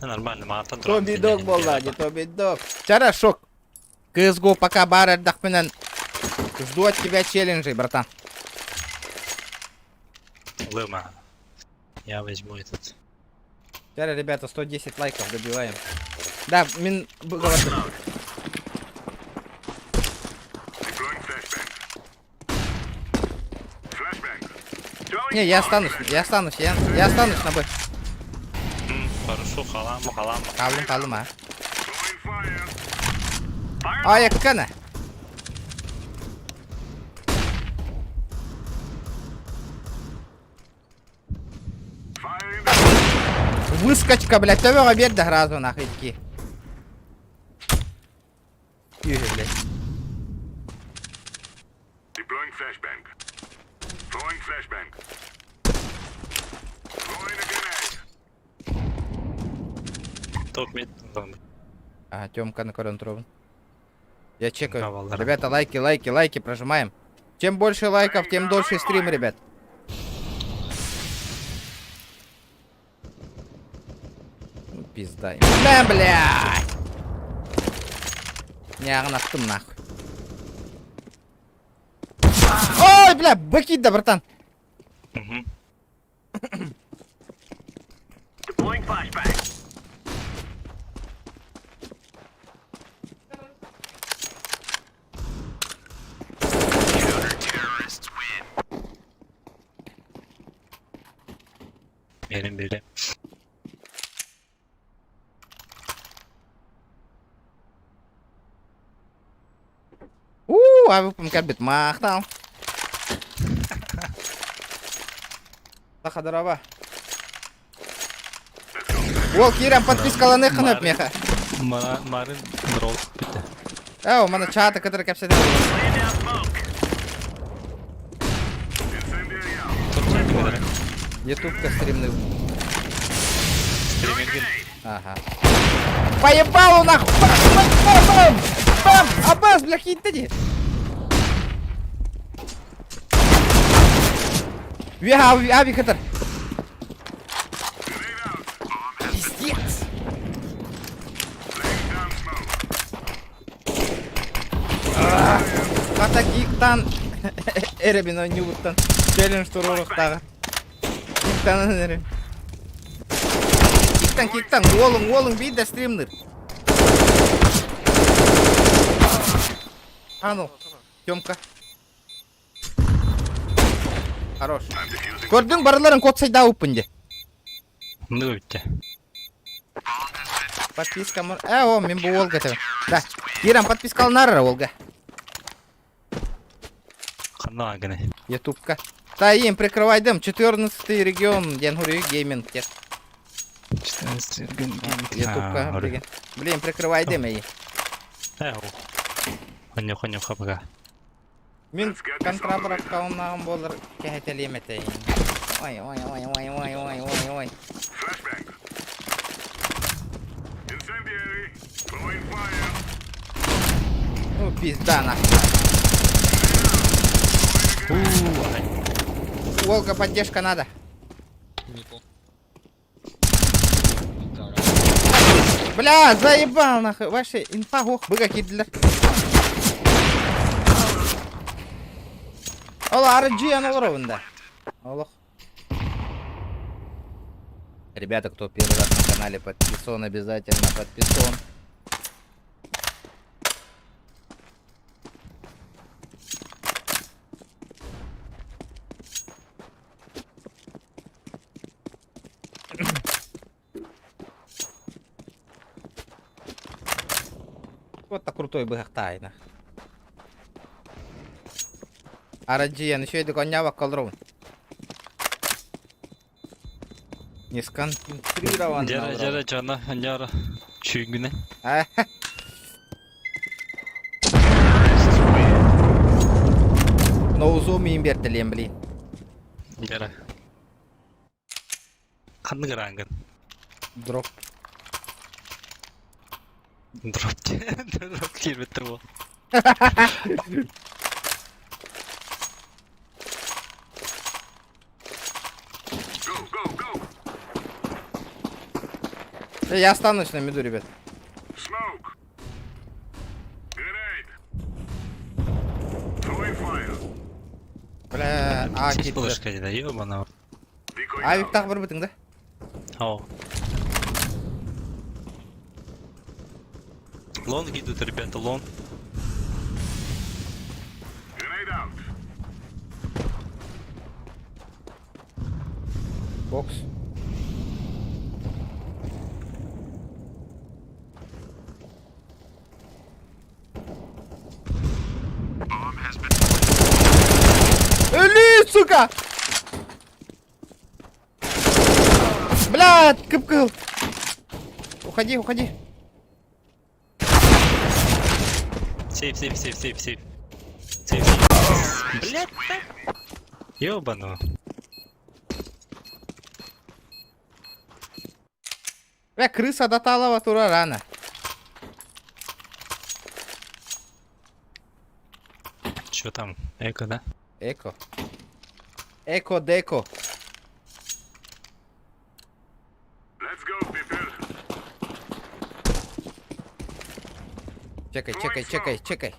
Нормально, матан. Тоби дог болдади, тоби дог. Чара шок. CSGO пока бар эрдахменен. Жду от тебя челленджей, братан. Лыма. Я возьму этот. Чара, ребята, 110 лайков добиваем. Да, мин... Не, я останусь на Б. Хорошо, халам. Kaldım ha. Ayakkana. выскочка, блядь, төбеге берді разу нахуй ки. Үйі, блядь. Deploying flashbang. Throwing flashbang. Throwing a grenade. Топ мид. А, Тёмка на коронтрован. Я чекаю. Давай, Ребята, лайки, прожимаем. Чем больше лайков, тем дольше стрим, ребят. Ну, пизда. Да, блядь! Не агнаттым нахуй. Ой, бля, бакит, да, братан. Угу. Deploying flashbang. Benim biri. А вы помкабит махтал. Тахадарова. Ол Кирам подпискаланы хынып меха. Марын дрол bitti. О, у мене чата, который капсидал. Ютубка стримный. Ага. Поебал нахуй! Бам! Бам! Абаз, бля, хитади! Виха, ави хатар. Пиздец! Хата киктан. Эребино ньюттан. Челлендж турурухтага. Киктан эребин. Киктан, уолың бейді стримдер. А ну, Тёмка. Хорош. Көрдің барларын код сайда өпінде. Ну bitti. Подписка мор... о, мен бұл Волга тебе. Да, Ирам подписка алнары Волга. Қандай гіне. Ютубка. Та им прикрывайдым, 14-й регион, Денгурю гейминг. 14 gün. Ютубка, блин, прикрывайдым ей. Хоньо хапага. Мен контрабракка оннағым болыр кәхетелем етейін. Ой. Flashbang. Incendiary. Throwing fire. Ну, пизда нахуй. Волга, поддержка надо. Бля, заебал нахуй. Ваши инфа гох, быга кидлер. Ола, арджи аналоровында. Олох. Ребята, кто первый раз на канале, подписан, обязательно подписан. Вот так крутой быгах тайна. Араджиян еще и до коня вакалров. Не сконцентрирован. Жара жана анjara чүйгүнө. Но узумин бертелем, блин. Жара. Кандай караңгын? Дроп. Дроп келбеттер бол. Я останусь на миду, ребят. Smoke. Grenade. Throwing fire. Бля, а Сіз кит. булышка дейді, ёбана. Decoy Авик out. тағы бір бітің да? Ау. Лонг идут, ребята, лонг. Grenade out. Бокс. Эли, сука! Бля, Бля, кып-кыл. Уходи, уходи. Сейф. Сейф. Блядь, да. Ёбану. Бля, крыса до талого тура рано. Чё там? Эко, да? Эко. Эко-деко. Чекай.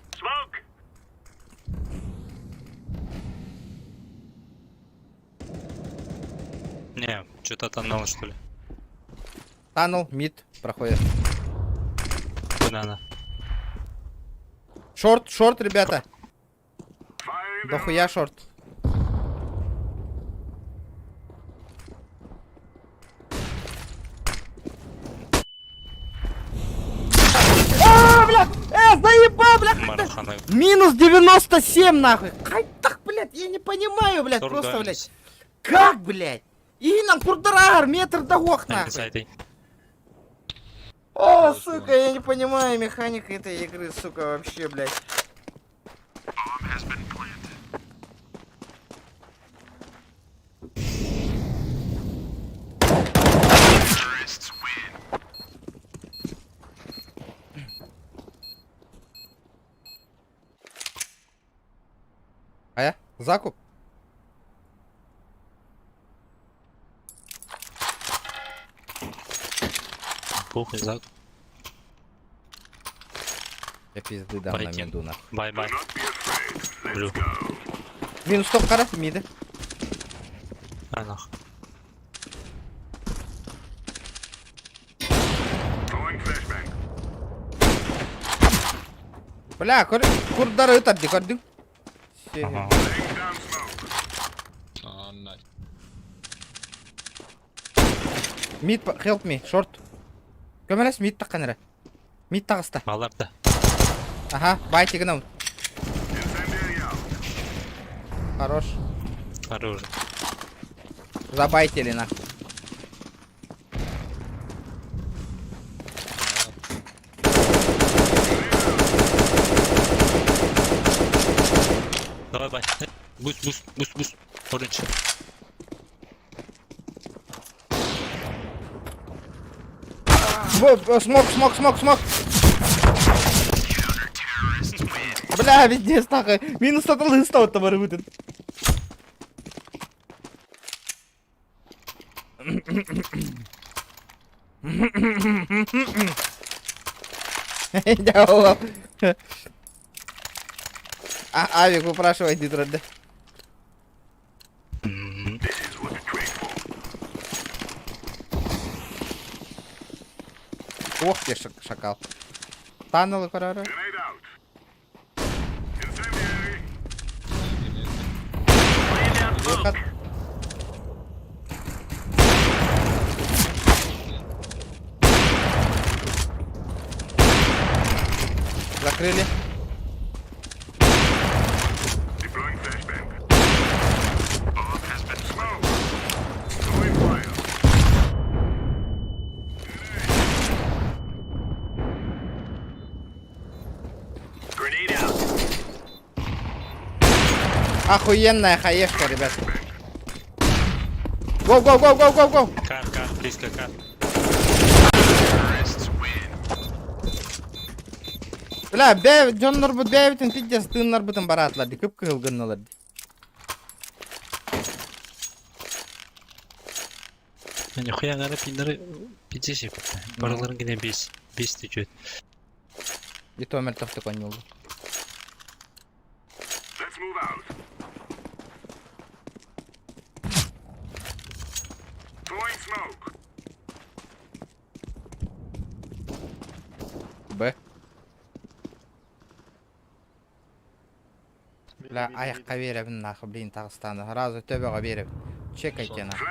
Не, что-то тоннел, что ли? Танул, мид, проходит. Банана. Шорт, ребята. Дохуя шорт. Бля! Заебал, бля! Марахана. Минус 97, нахуй! Как так, блядь? Я не понимаю, блядь, просто, блядь. Как, блядь? Инам курдарар, метр догох, нахуй. О, сука, я не понимаю механика этой игры, сука, вообще, блядь. А я? Закуп? Похуй, зак. Я пизды дам на Байки. меду, нахуй. Бай-бай. Блю. Минус топ кара, миды. А нахуй. Бля, курдары тадди, көрдүң? Ага. Mid, help me, short. Көмелес mid таққан әрі. Mid тағыста. Маларда. Ага, байтигін ау. Хорош. Оружие. Забайтили нахуй. Давай, бай. Буст. Оранж. Смок. Бля, везде стака. Минус сатылы стау товары вытын. Авик выпрашивает Дитрод, да? Ох ты, шакал. Таннелы, корара. Выход. Закрыли. Охуенная хаешка, ребят. Гоу. Кар, близко, кар. Бля, бәй, Джон Норбут бәйбітін тиддес тыын Норбутын баратларды, көп кығылғыныларды. Нихуя, наверное, пидоры 50. Барыларын гіне 5 течет. И то мертвы конь oldu. Б. Бля, аяққа беребін нахы, блин, Тағыстанды. Разы төбеға беріп. Чекайте нахы.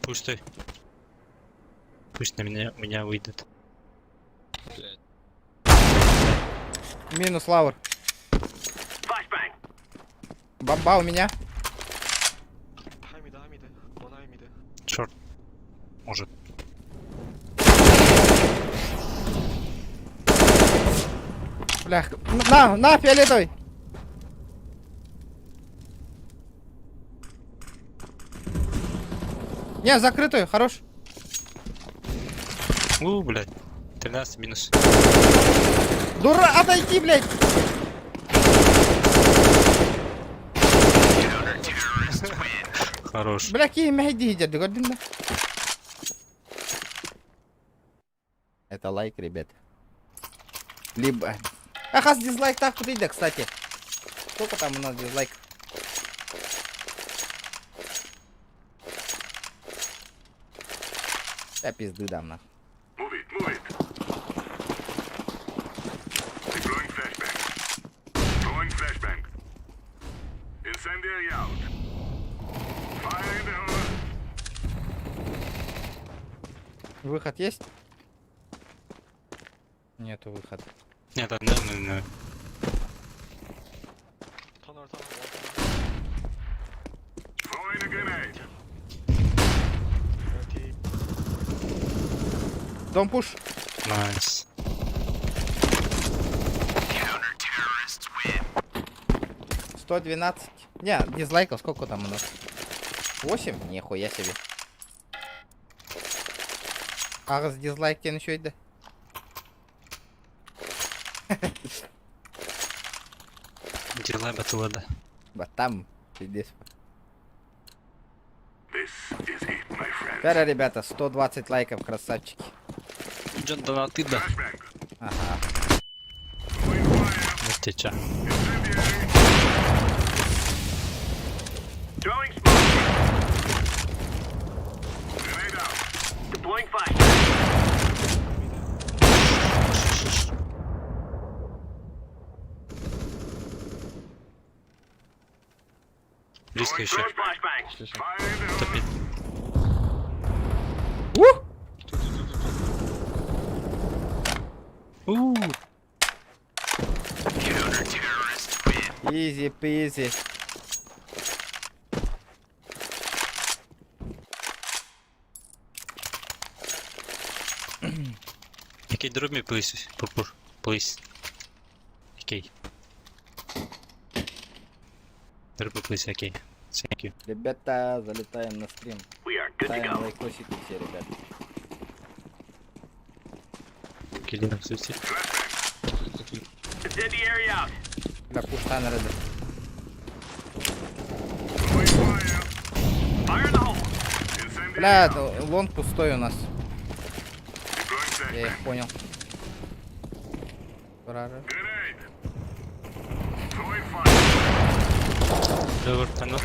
Пустой. Пусть на меня выйдет. Минус лавр. Баба у меня. Черт. Может. Блях. На, фиолетовый. Не, закрытую, хорош. Блядь. 13 минус. Дура, отойди, блядь. Хорош. Бля, какие мягкие идет, gördün mü? Это лайк, ребят. Либо... Ага, с дизлайк так куда, кстати. Сколько там у нас дизлайк? Я пизду дам, нахуй. Выход есть? Нету выхода. Нет, одна. Дом пуш. Найс. 112. Не, дизлайков сколько там у нас? 8? Нихуя себе. Ағыз дизлайктен еще иди. Дизлайк батылады. Там, пиздец. Пера, ребята, 120 лайков, красавчики. Джон донаты, да. Ага. Вот тебе ча. Близко еще. Топит. Изи пизи. Okay, drop me please. Purpur, please. Okay. Drop me please, okay. Thank you. Ребята, залетаем на стрим. Ставим лайкосики все, ребят. Килинок сути. Бля, пушта на реде. Бля, лонг пустой у нас. Я их понял. Рара. Давай, оно.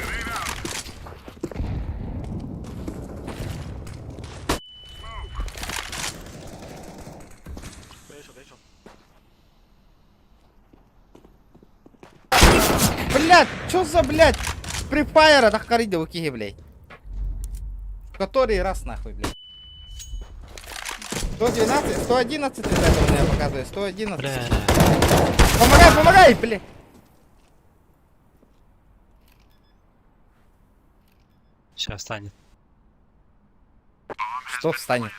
Блядь, чё за, блядь, припайра так корида у киги, блядь. Который раз нахуй, блядь. 112, 111 из этого мне показывает, 111. Бля. Помогай, блядь. Сейчас встанет. Что встанет?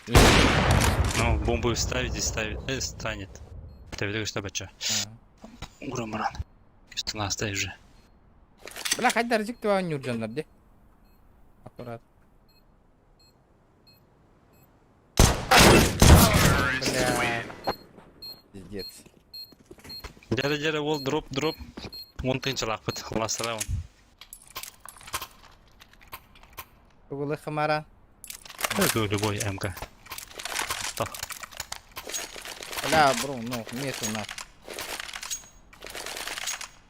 Ну, бомбу вставить и ставить. Станет. Ты видишь, что бача. Угромаран. Что на оставь же. Бля, хоть дорожик твоего нюрджандар, где? Аккурат. Бля. Пиздец. Дяра, вол, дроп. Вон ты лахпат. Last round. Угулы хамара. Это любой МК. Так. Бля, бро, ну, нету на.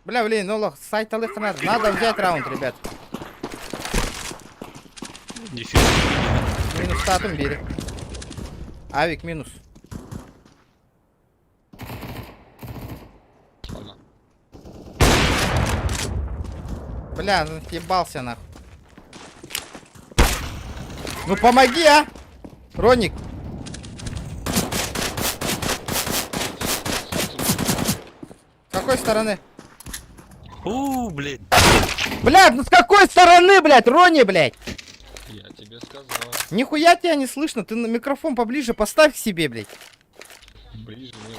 Бля, блин, ну лох, сайт алых надо. Надо взять раунд, ребят. Дефьюз. Минус статум бери. Авик минус. Бля, ну ебался нахуй. Ну помоги, а! Роник! какой стороны? Блядь. Блядь, ну с какой стороны, блядь, Ронни, блядь? Я тебе сказал. Нихуя тебя не слышно, ты на микрофон поближе поставь к себе, блядь. Ближе не.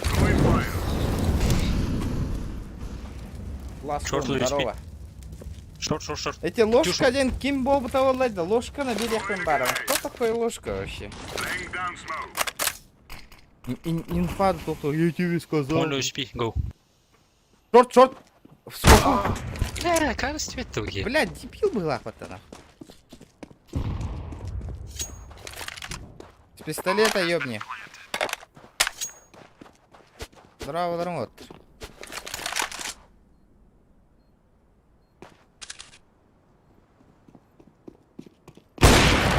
Ласкон, Шорт лежит. здорово. Шорт. Эти ложка Тюша. один, ким был бы того лайда, ложка на берег Эмбара. Кто такой ложка вообще? Инфа только, я тебе сказал. One HP, go. Шорт. Сколько? Кажется, тебе туги. Блядь, дебил была пацана. С пистолета ёбни. Здорово.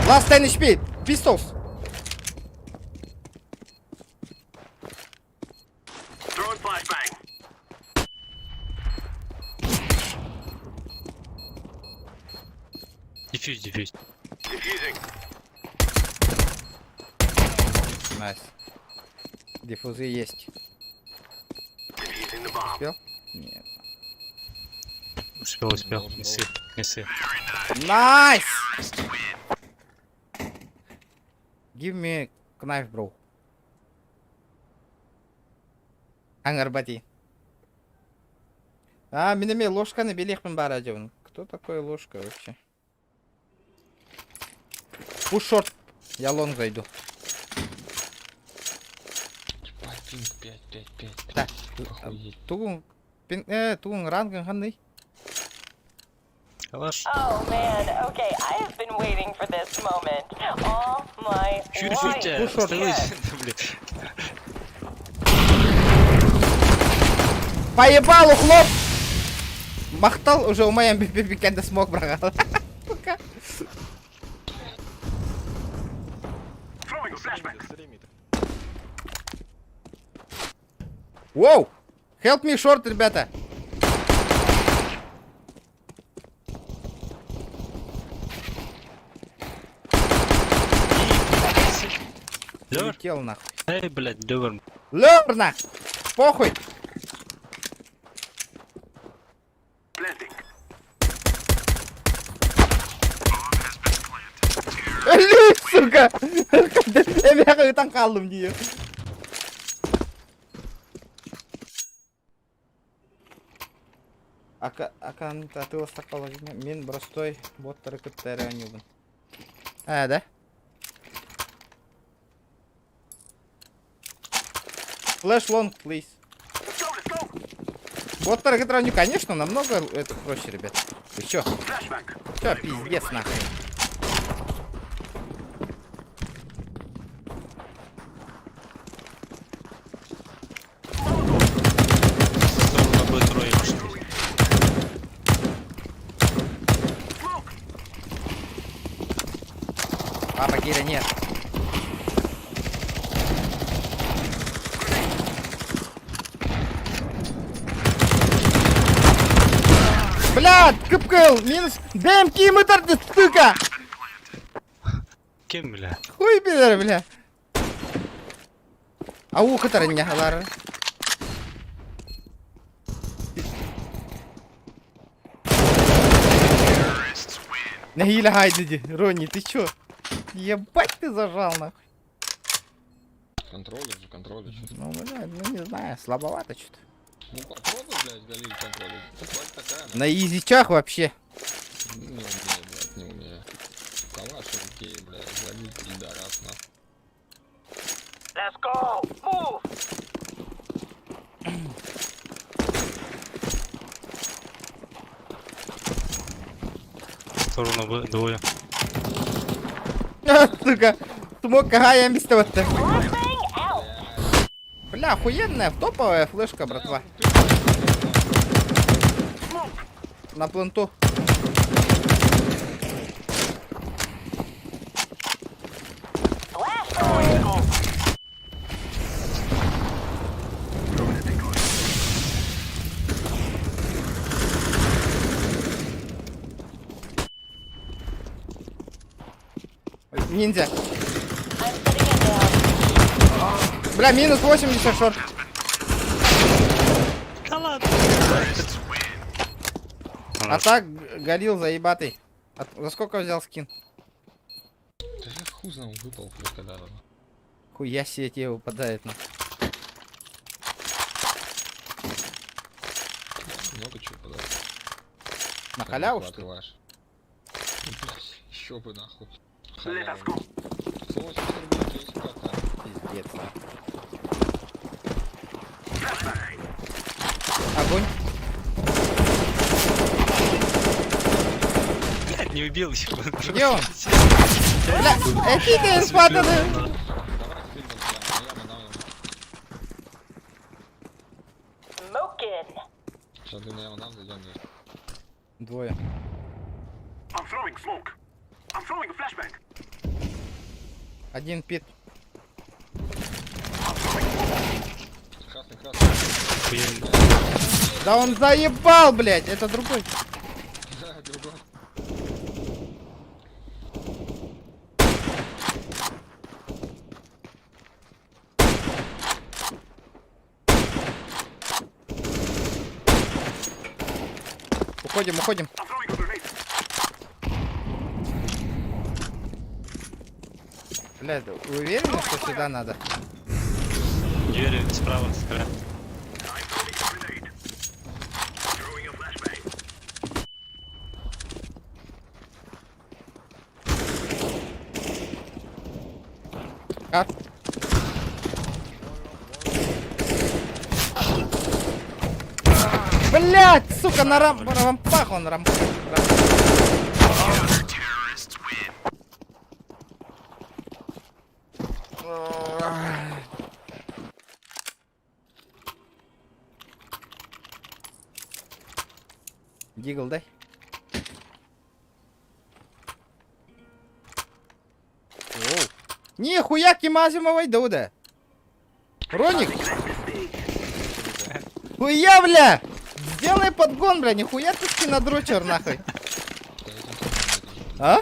Last 10 HP, pistols. Дефьюз. Найс. Диффузы есть. Успел? Нет. Успел. Несы. Найс! Give me knife, bro. Ангарбати. Минеме ложка на белехмен бар одеван. Кто такой ложка вообще? Пуш шорт. Я лонг зайду. Пинг 5. Так. Тугун ранган ханный. Калаш. Oh man, okay, I have been waiting for this moment all my life. Блядь. Поебал, хлоп! Махтал уже у моем бибикенда смог, брагал. Сука. Воу! Help me short, ребята! Лёр. Улетел нахуй. Эй, блядь, лёр. Лёр нахуй! Похуй! Лють, сука! Эмяга таң қалдым дейі. Акан татылы стақпалы мен простой боттары күттәрі анюбын. Да? Flash long, please. Боттары күттәрі конечно, намного это проще, ребят. Ты чё? Чё, пиздец нахуй. Папа Кира нет. Блядь, КПКЛ, минус. ДМ километр, сука! Кем, бля? Хуй бедер, бля. Ау, который меня галара. Нагиля хайдиди, Ронни, ты чё? Ебать ты зажал нахуй. Контроллер. Ну, блядь, ну не знаю, слабовато что-то. Ну попробуй, блядь, Галиль контроллер. Тварь такая, На изичах вообще. Не умею, блядь, не умею. Калаш окей, блядь, звонить пидарас, нахуй. Let's go! Move! Сторону двое. Сука, смог кагаем без того-то. Бля, охуенная, топовая флешка, братва. На пленту. Ниндзя. Бля, минус 80 шорт. Да ладно. А так, Галил заебатый. За сколько взял скин? Да я хуй знал, выпал когда то. Хуя себе тебе выпадает. Ну. Много чего подать. На халяву, что ли? Еще бы нахуй. Халяву. 180 рублей кейс пока. Пиздец. Огонь. Блядь, не убил еще. Где он? Бля, эти ты спаданы. Давай спиннем, да, сейчас ты на яму нам зайдем здесь. Двое. Один пит. Красный, красный. Охуенно. Да он заебал, блядь. Это другой. Да, другой. Уходим, уходим. Блядь, вы уверены, что сюда надо? Двери справа, справа. Как? Блять, сука, на рампах он Дигл, дай. Оу. Нихуя Кимазимовой Дуда. Роник. Хуя, бля! Сделай подгон, бля, нихуя ты скинодрочер, нахуй. А?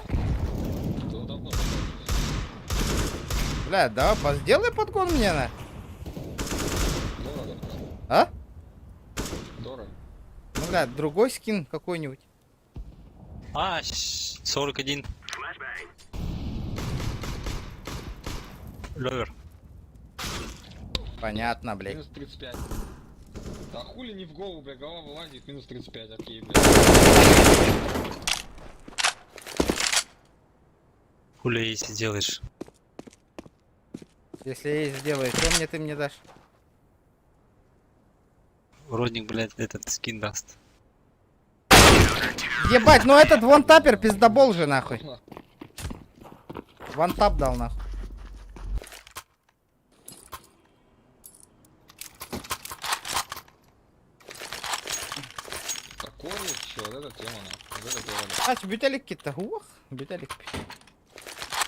Бля, да, сделай подгон мне, на. Дорого. А? Дорого. Ну, бля, другой скин какой-нибудь. А, 41. Ловер. Понятно, блядь. Минус 35. Да хули не в голову, бля, голова вылазит, минус 35, окей, бля. Хули если делаешь. Если я ей сделаю, что мне ты мне дашь? Родник, блядь, этот скин даст. Ебать, ну этот вантапер пиздобол же, нахуй. Вантап дал, нахуй. Такой еще, вот эта тема, нахуй. Вот это дело. А, бютелик какие-то. Ух, бютелик.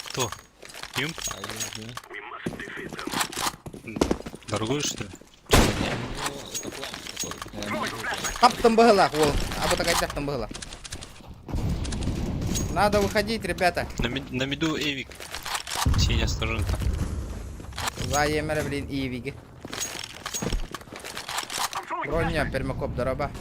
Кто? Юмп? А, извини. Дорогой, что ли? Ну, это план, который. Я не могу понять. Ап, там была, вол. А вот такая там была. Надо выходить, ребята. На миду Эвик. Синяя стороженка. Заемер, блин, Ивиги. Броня, пермакоп, дороба.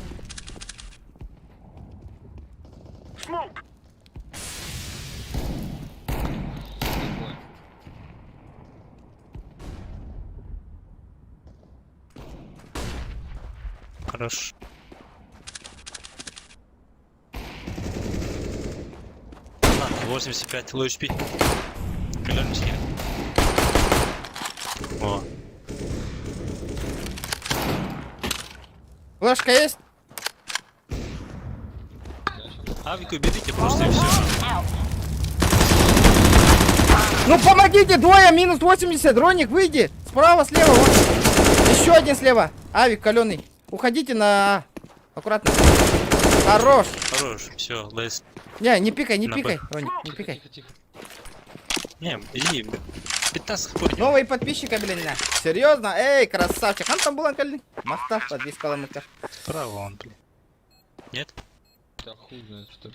Хорош. А, 85 лоу HP. Калёрный скин. О. Флешка есть? Авику берите просто и все. Ну помогите, двое, минус 80, Роник, выйди. Справа, слева, вот. Еще один слева. Авик, каленый. Уходите на... Аккуратно. Хорош. Хорош, все, лес. Не пикай, не На пикай, Б. Роник, не пикай. Тихо, тихо. Не, иди, 15 хп. Новые подписчики, блин, на. Серьезно? Эй, красавчик. Он там был анкальный. Махта, подвискала мука. Справа он, блин. Нет? Да хуй знает, что ли.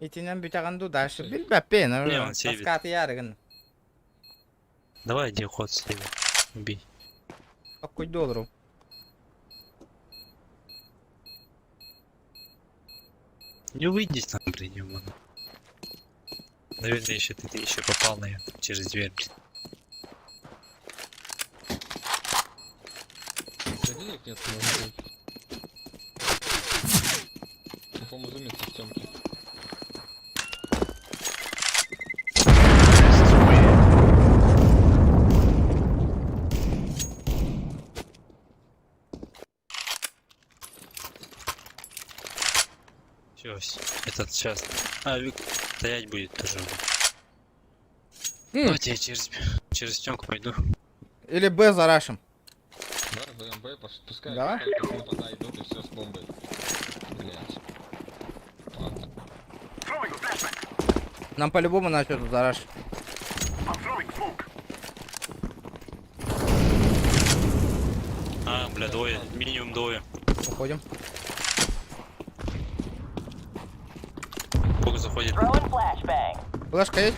Итинен бютаганду дальше. Бильбапе, Не, ну, он сейвит. таскат ярыгын. Давай, иди ход слева. Убей. Какой долларов? Не выйдешь там, блин, ему. Наверное, еще ты еще попал, наверное, через дверь, блин. Да денег нет, может быть. Ну, по-моему, зумится в темке. Все, этот сейчас. А, Вик стоять будет тоже. Давайте я через стенку пойду. Или Б зарашим. Да, БМБ, пускай. Давай. Пускай туда идут и все с бомбой. Блять. Ладно. Нам по-любому надо что-то зараш. А, бля, двое. Минимум двое. Уходим. Сколько заходит? Флешка есть?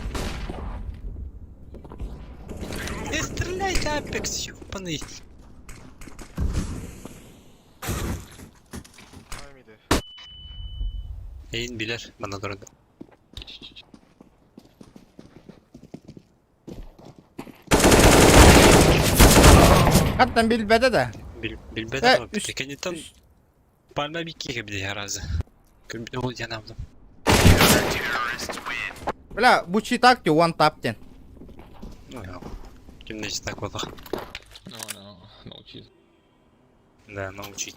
Не стреляй, Апекс, ёбаный. Eğin bilir bana doğru da. Hatta bilbede de. Bilbede He, ama tekeninden parla bir kere bir de yarazı. Bir ol yanamdım. Бля, bu читакти one tapten. Ну я. Kimde так вот. Ну, научись. Да, научить.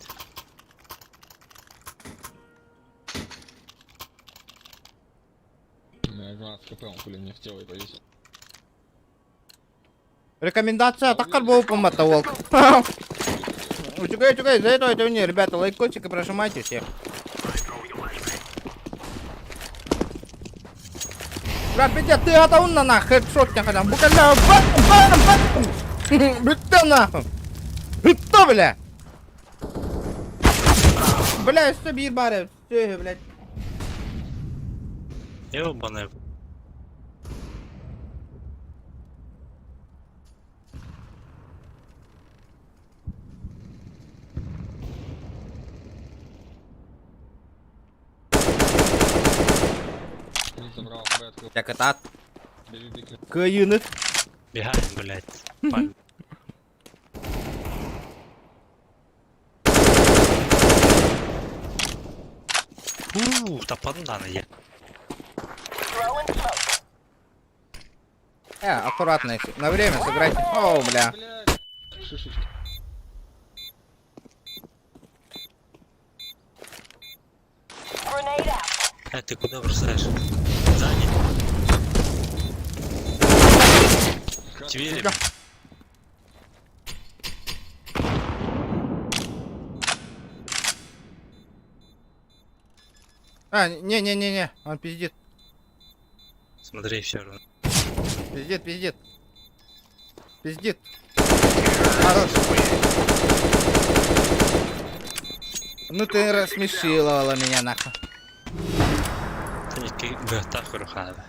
У меня 12 хп, он хули мне в тело и повесил. Рекомендация такая была помата волк. Утюгай, за это не, ребята, лайкосик и прожимайте всех. Бля, пиздец, ты готов на нахуй, хедшот не хотел. Букаля, бам! Бля, нахуй! Что, бля? Бля, собі баре, все, блядь. Ёбаный. Не забрал, Б открыл. Так это от Бери дыки. каюны. Бегаем, блядь. Паль. Топану надо я. Аккуратно, если на время сыграть. О, бля. Блядь, шишечка. Ты куда бросаешь? Сзади. Тебе Бля. Не, он пиздит. Смотри, все равно. Пиздит. Пиздит. Хорош. Ну ты рассмешила меня нахуй. Ты не бегта хурхава.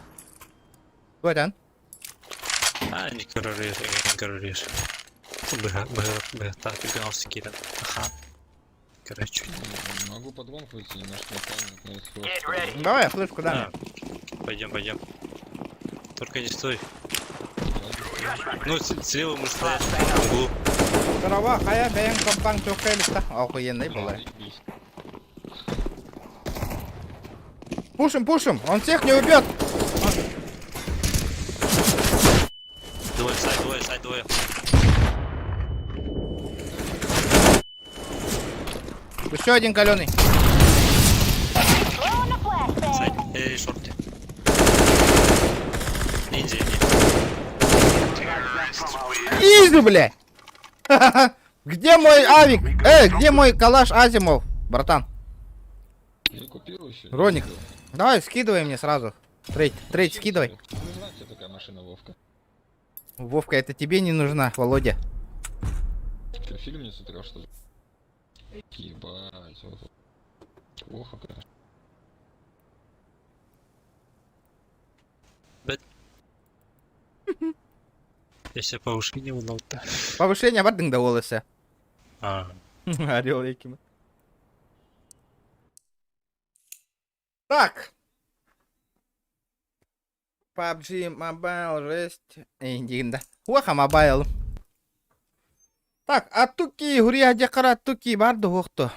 Вот он. А, не королешь. Бегта, ты гался кидал. Ага. Короче. Могу под лом выйти, немножко не помню. Давай, флешку дай. Пойдем. Только не стой. Ну, слева мы стоять в углу. Здорово, хая, бэйн, компанк, чокайлиста. Охуенный была. Пушим, он всех не убьет. Двое, сайд. Еще один каленый. Сайд, шорты. Ниндзя. Изи, бля! Где мой авик? Где мой калаш Азимов, братан? Не купил еще. Роник, давай скидывай мне сразу. Трейд скидывай. Не знаю, тебе такая машина, Вовка. Вовка, это тебе не нужна, Володя. Ты фильм не смотрел, что ли? Ебать, вот. Плохо, конечно. Я себя повышение выдал-то. Повышение бардинг до волоса. А. Орел яким. Так. PUBG Mobile жесть. Индинда. Уаха Mobile. Так, а туки, гурия декара туки барды хоқты.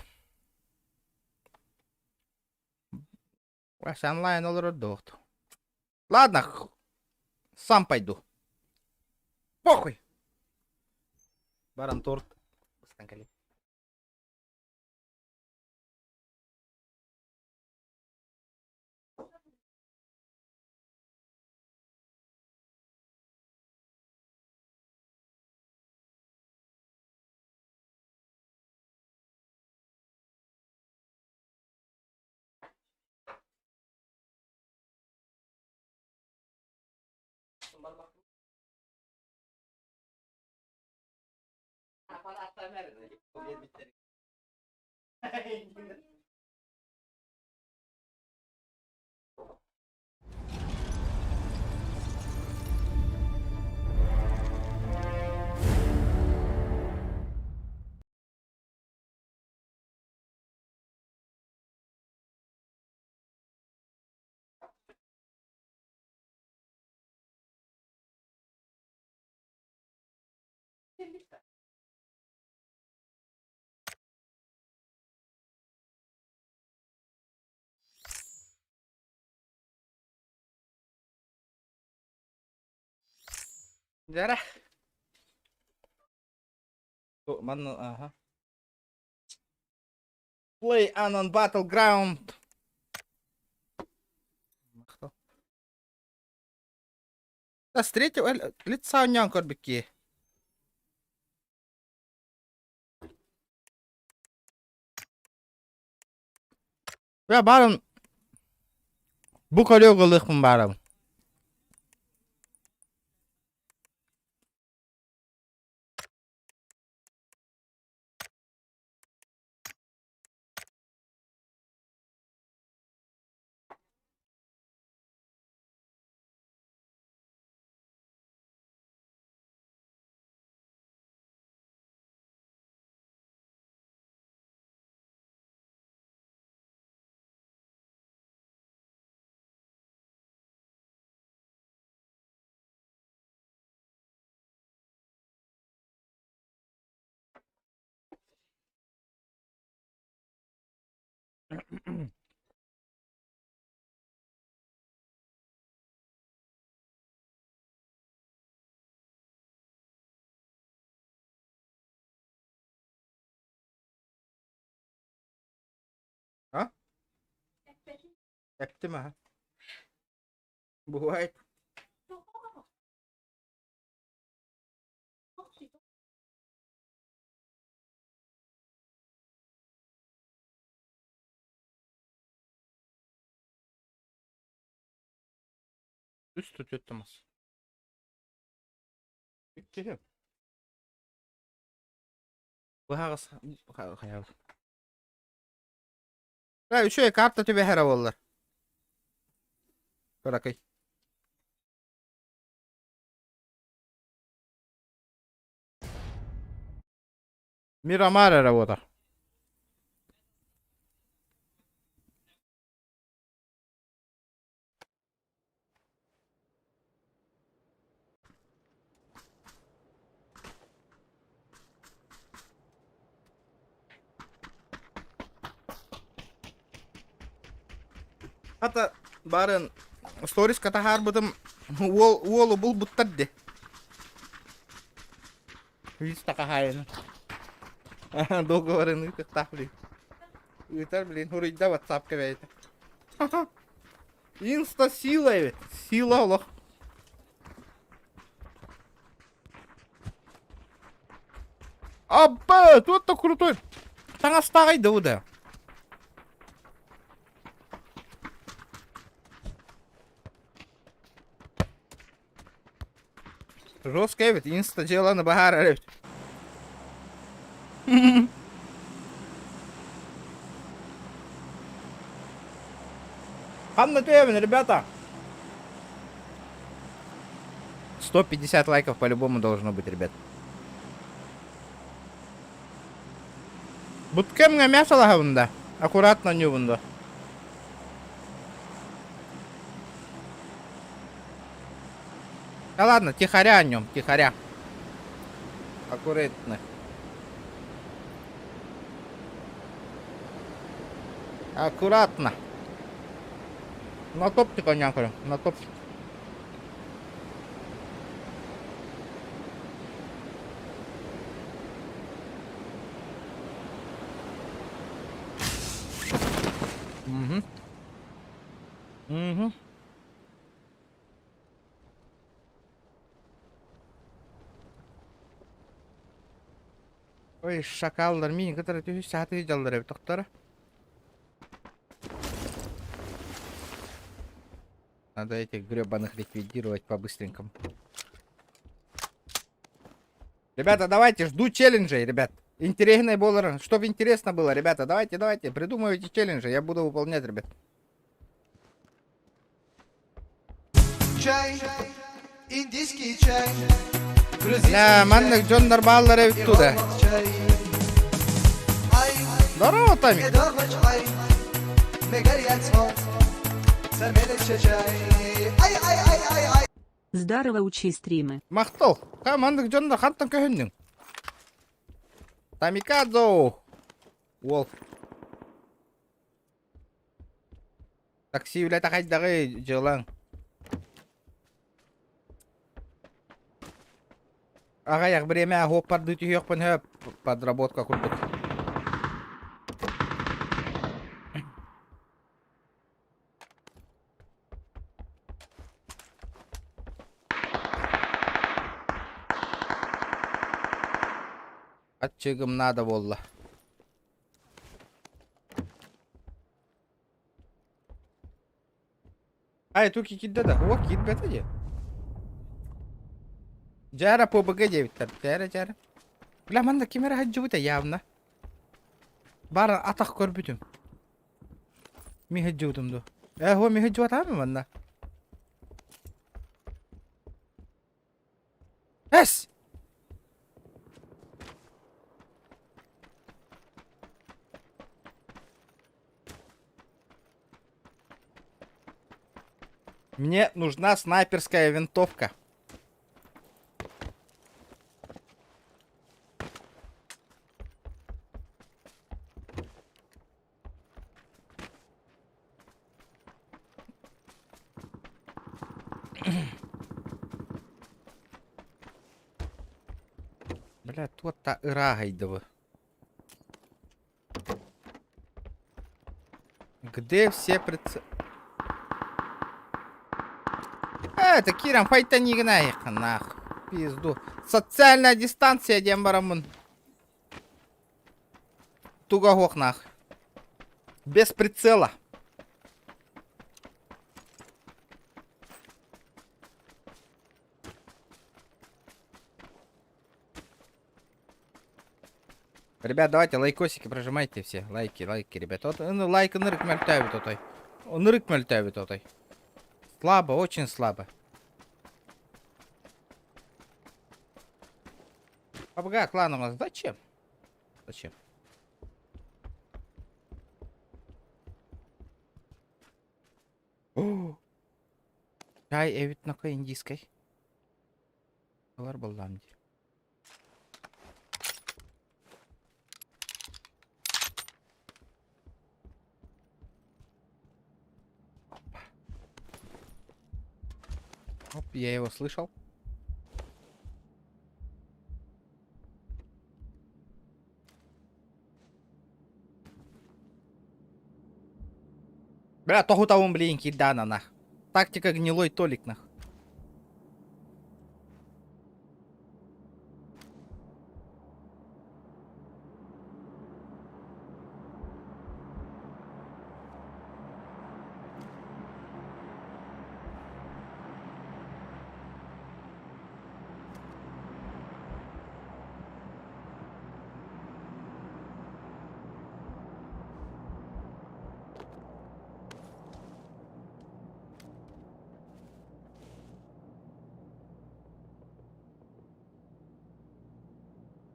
Ваш онлайн olur доқты. Ладно, сам пойду. Похуй. Баран торт. Jara. Tuh, mana, aha. Play Unknown Battleground. Да, с третьего лица у него корбики. Я барым. Bu kolyoğuluk barım. А? Як ти ма? Буває. Üstü tutmaz. Bitti. Bu havas hayal. Ya şu kartta tübe her havalar. Bırakay. Miramar работа. Hatta baren stories kata har bıdım wall bul buttadde. Hiç takahayan. Договоры их ставлю. Это, блин, урыйда WhatsApp кавайта. Инста сила ведь. Сила лох. Абба, тут то крутой. Таңа стағай да. Жестко ведь, инста дело на багара ведь. Хам на твоем, ребята. 150 лайков по-любому должно быть, ребят. Буткемге мясо лагабында. Аккуратно не бунда. Да ладно, тихоря о нем, тихоря. Аккуратно. Аккуратно. На топчик, коняка, на топчик. Угу. Угу. Ой, шакалдар, мини, которые ты сяты видел, доктора. Надо этих гребаных ликвидировать по-быстренькому. Ребята, давайте, жду челленджей, ребят. Интересный было, чтобы интересно было, ребята. Давайте, придумывайте челленджи, я буду выполнять, ребят. Чай, индийский чай. Бля, манных Джон Баллары туда. Здорово, Томик. Здорово, учи стримы. Мақтал. Манных Джон хаттан көһүннүң. Тамикадзо. Волк. Такси билет кайдагы жылаң. Ага, як время хоппарды түйөкпүн хөп подработка курдук. Отчигым надо болла. Ай, туки кидде да. О, кидбете же. Жара ПБГ 9 жара. Бля, манда кемера хаджыбыта явно. Бара атак көрбүтүм. Ми хаджыбытымды. Хо ми хаджыбатамы манда? Эс! Мне нужна снайперская винтовка. Бля, тут-то ирагайдовы. Где все прицелы? Это Кирам, файта не гнай их, нах. Пизду. Социальная дистанция, дембарамун. Тугогох, нах. Без прицела. Ребят, давайте лайкосики прожимайте все. Лайки, ребят. Вот, ну, лайк нырк мельтавит отой. Нырк мельтавит отой. Слабо, очень слабо. Побга, клан у нас. Зачем? Зачем? О! Чай эвит на индийской. Алар балламди. Оп, я его слышал. Бля, тоху того блин, кидана нах. Тактика гнилой Толик нах.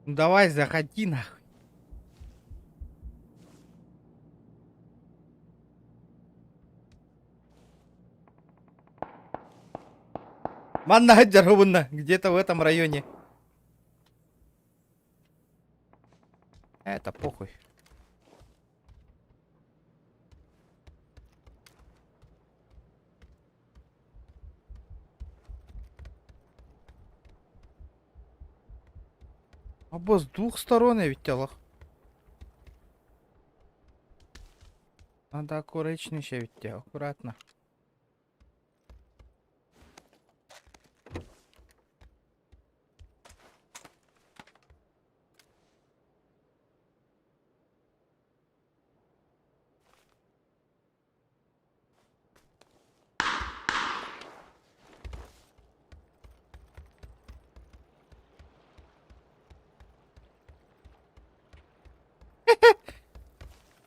Ну давай, заходи нахуй. Манна Хаджаровна, где-то в этом районе. Это похуй. Або с двух сторон я відтяла. Надо акуратніше відтягати, акуратно.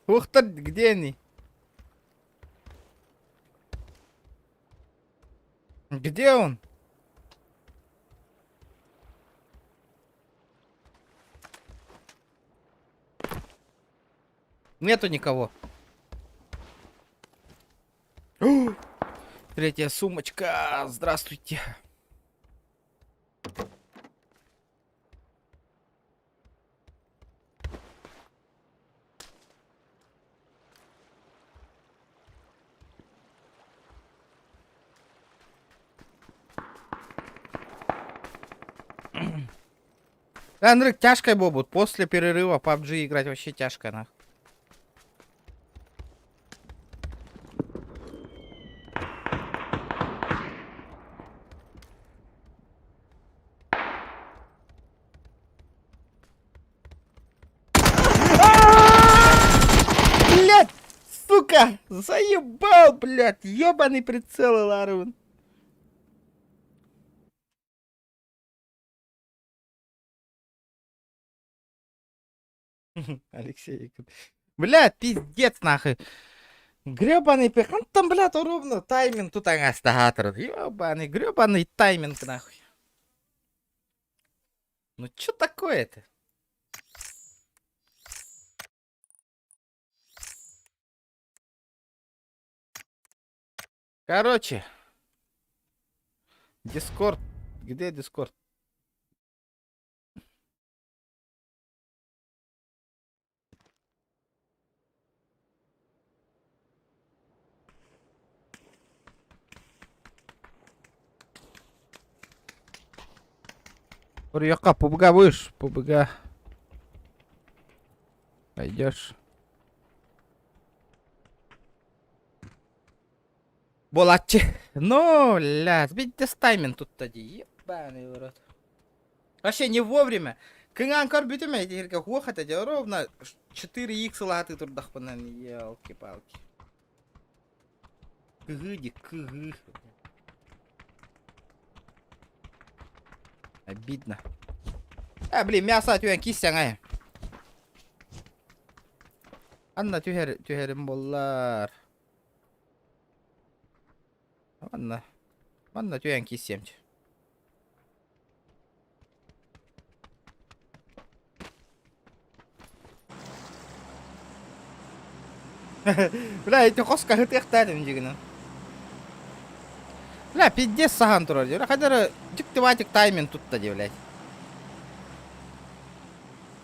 Ух ты, где они? Где он? Нету никого. Третья сумочка. Здравствуйте. Андрей, тяжко будет. После перерыва PUBG играть вообще тяжко, нах. Блять, сука, заебал, блять, ебаный прицел, Ларун. Алексей. Блядь, пиздец нахуй. Гребаный пихан там, блядь, ровно тайминг тут ангастагатор. Ебаный, гребаный тайминг нахуй. Ну чё такое-то? Короче. Дискорд. Где Дискорд? Приехал, пубга будешь? Пубга. Пойдешь. Болатчи. Ну, ля, сбить тайминг тут тоді. Ебаный в рот. Вообще не вовремя. Кынган битіме, ерге хуахат эти ровно 4х латы тут дахпанан. Елки-палки. Кыгыди, кыгы. Обидно. Блин, мясо тюен кисяңай. Анна тюхерим боллар. Анна тюен кисемч. Бля, эти хоска хытыхтадым жигина. Бля, пиздец саган турар. Хотя тик-тиватик тайминг тут-то, блядь.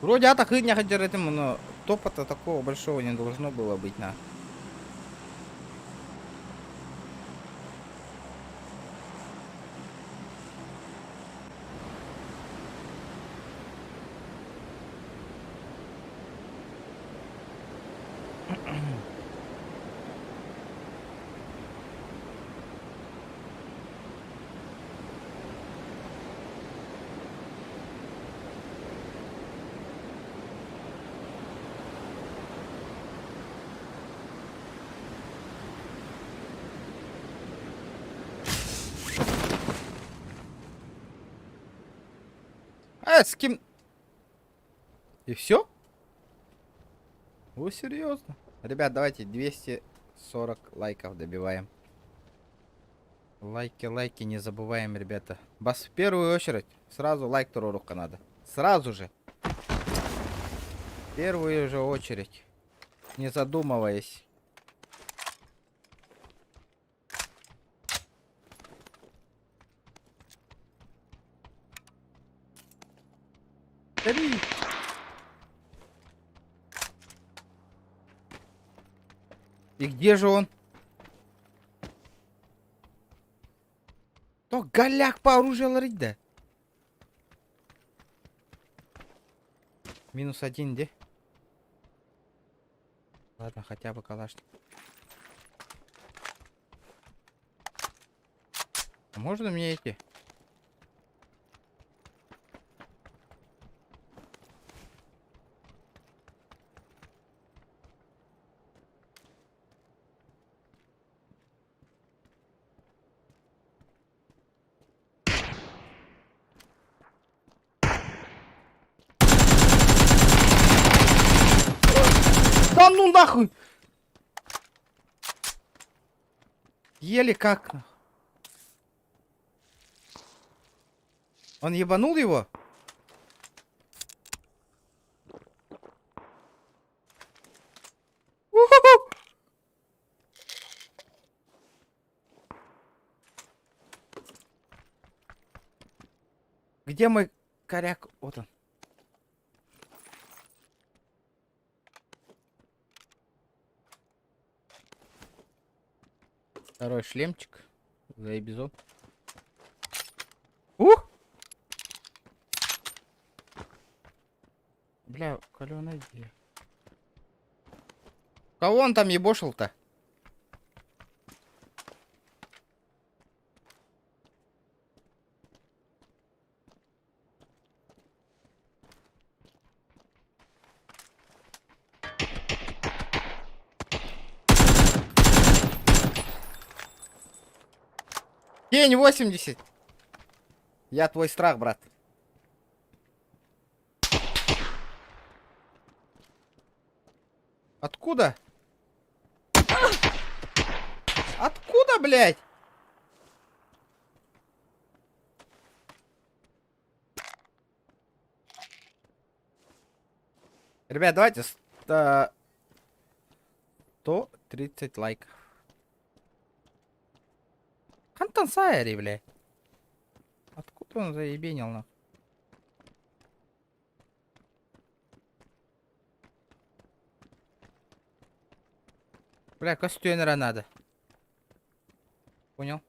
Вроде атак и не хотел этому, но топота такого большого не должно было быть, на. С кем? И все? Вы серьезно? Ребят, давайте 240 лайков добиваем. Лайки не забываем, ребята. Бас, в первую очередь, сразу лайк Турурука надо. Сразу же. В первую же очередь. Не задумываясь. 3. И где же он? То голяк по оружию ларить, да? -1, где? Ладно, хотя бы калашник. А можно мне идти? Да ну нахуй! Еле как. Он ебанул его? У-ху-ху! Где мой коряк? Вот он. Второй шлемчик. Заебизон. Ух! Бля, калёная идея. Кого он там ебошил-то? Тень 80. Я твой страх, брат. Откуда? Откуда, блядь? Ребят, давайте 130 лайков. Хантан Сайери, блядь. Откуда он заебенил, нахуй? Бля, костюнера надо. Понял?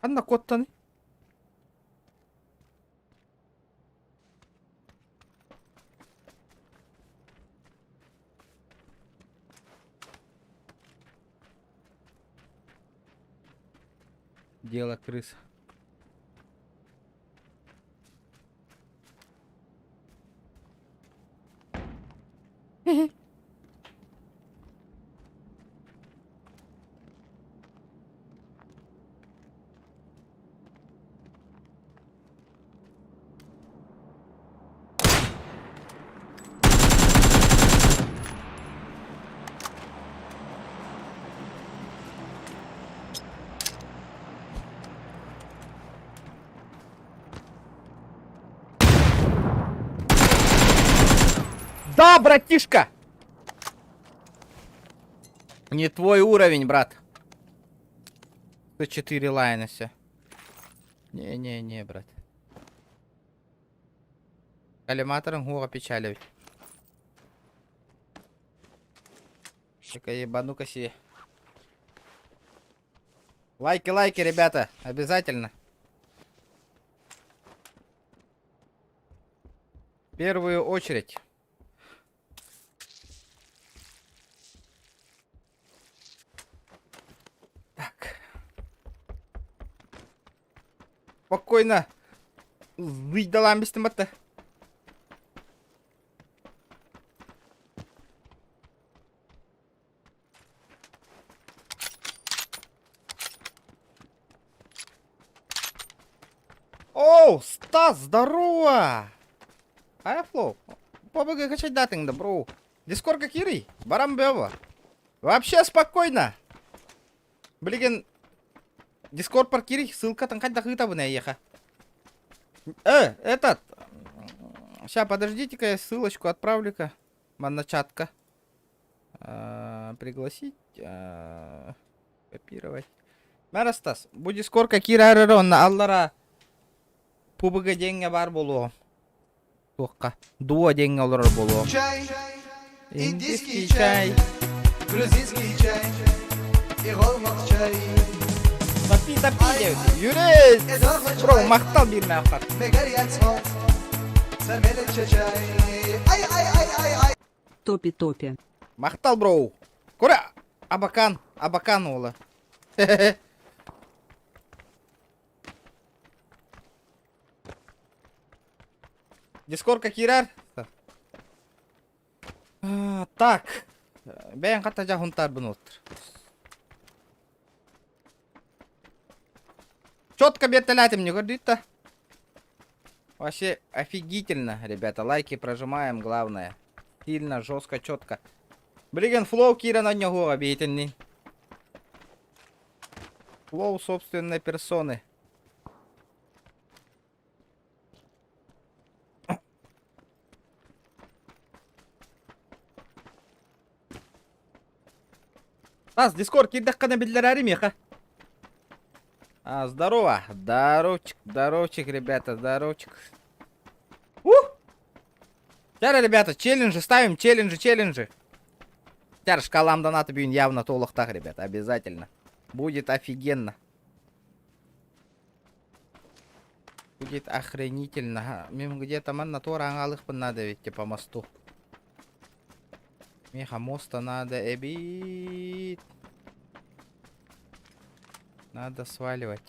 Анна Коттон. Дело крыс. Да, братишка! Не твой уровень, брат. 104 лайнеса. Не, брат. Коллиматором гуга печалить. Только ебану-ка себе. Лайки, ребята, обязательно. В первую очередь. Так. Спокойно. Выдала мистер. Оу, Стас, здорово! Айфлоу, побыгай качать датинг, бро. Дискорка Кири, барам бева. Вообще спокойно. Блин, Дискорд пар Кири, ссылка там хоть дохыта бы наеха. Этот. Сейчас, подождите-ка, я ссылочку отправлю-ка. Манначатка. Пригласить. Копировать. Марастас, bu Discord'ka kirar onna allara pubuga jenga бар болу. Тоққа. Дуо jenga олар болу. Чай, Индийский чай. грузинский чай и голмак чай. Топи, деп. Юрей! Бро, мақтал берме ақар. Топи-топи. Мақтал, бро. Кура! Абакан олы. Дискордка кирар. Так. Бәйін қатта жағынтар бұны отыр. Четко бертолятим не гордит-то. Вообще офигительно, ребята. Лайки прожимаем, главное. Сильно, жестко, четко. Блин, флоу Кира на него объединенный. Флоу собственной персоны. Дискорд, кирдакка на бедлерари меха. Здорово. Здоровчик, ребята, здоровчик. Сейчас, ребята, челленджи ставим, челленджи. Сейчас шкалам доната бьюн явно толықтақ, ребята, обязательно. Будет офигенно. Будет охренительно. Мим где-то man на то аңалықпын надо ведь по мосту. Меха моста надо эбит. Надо сваливать.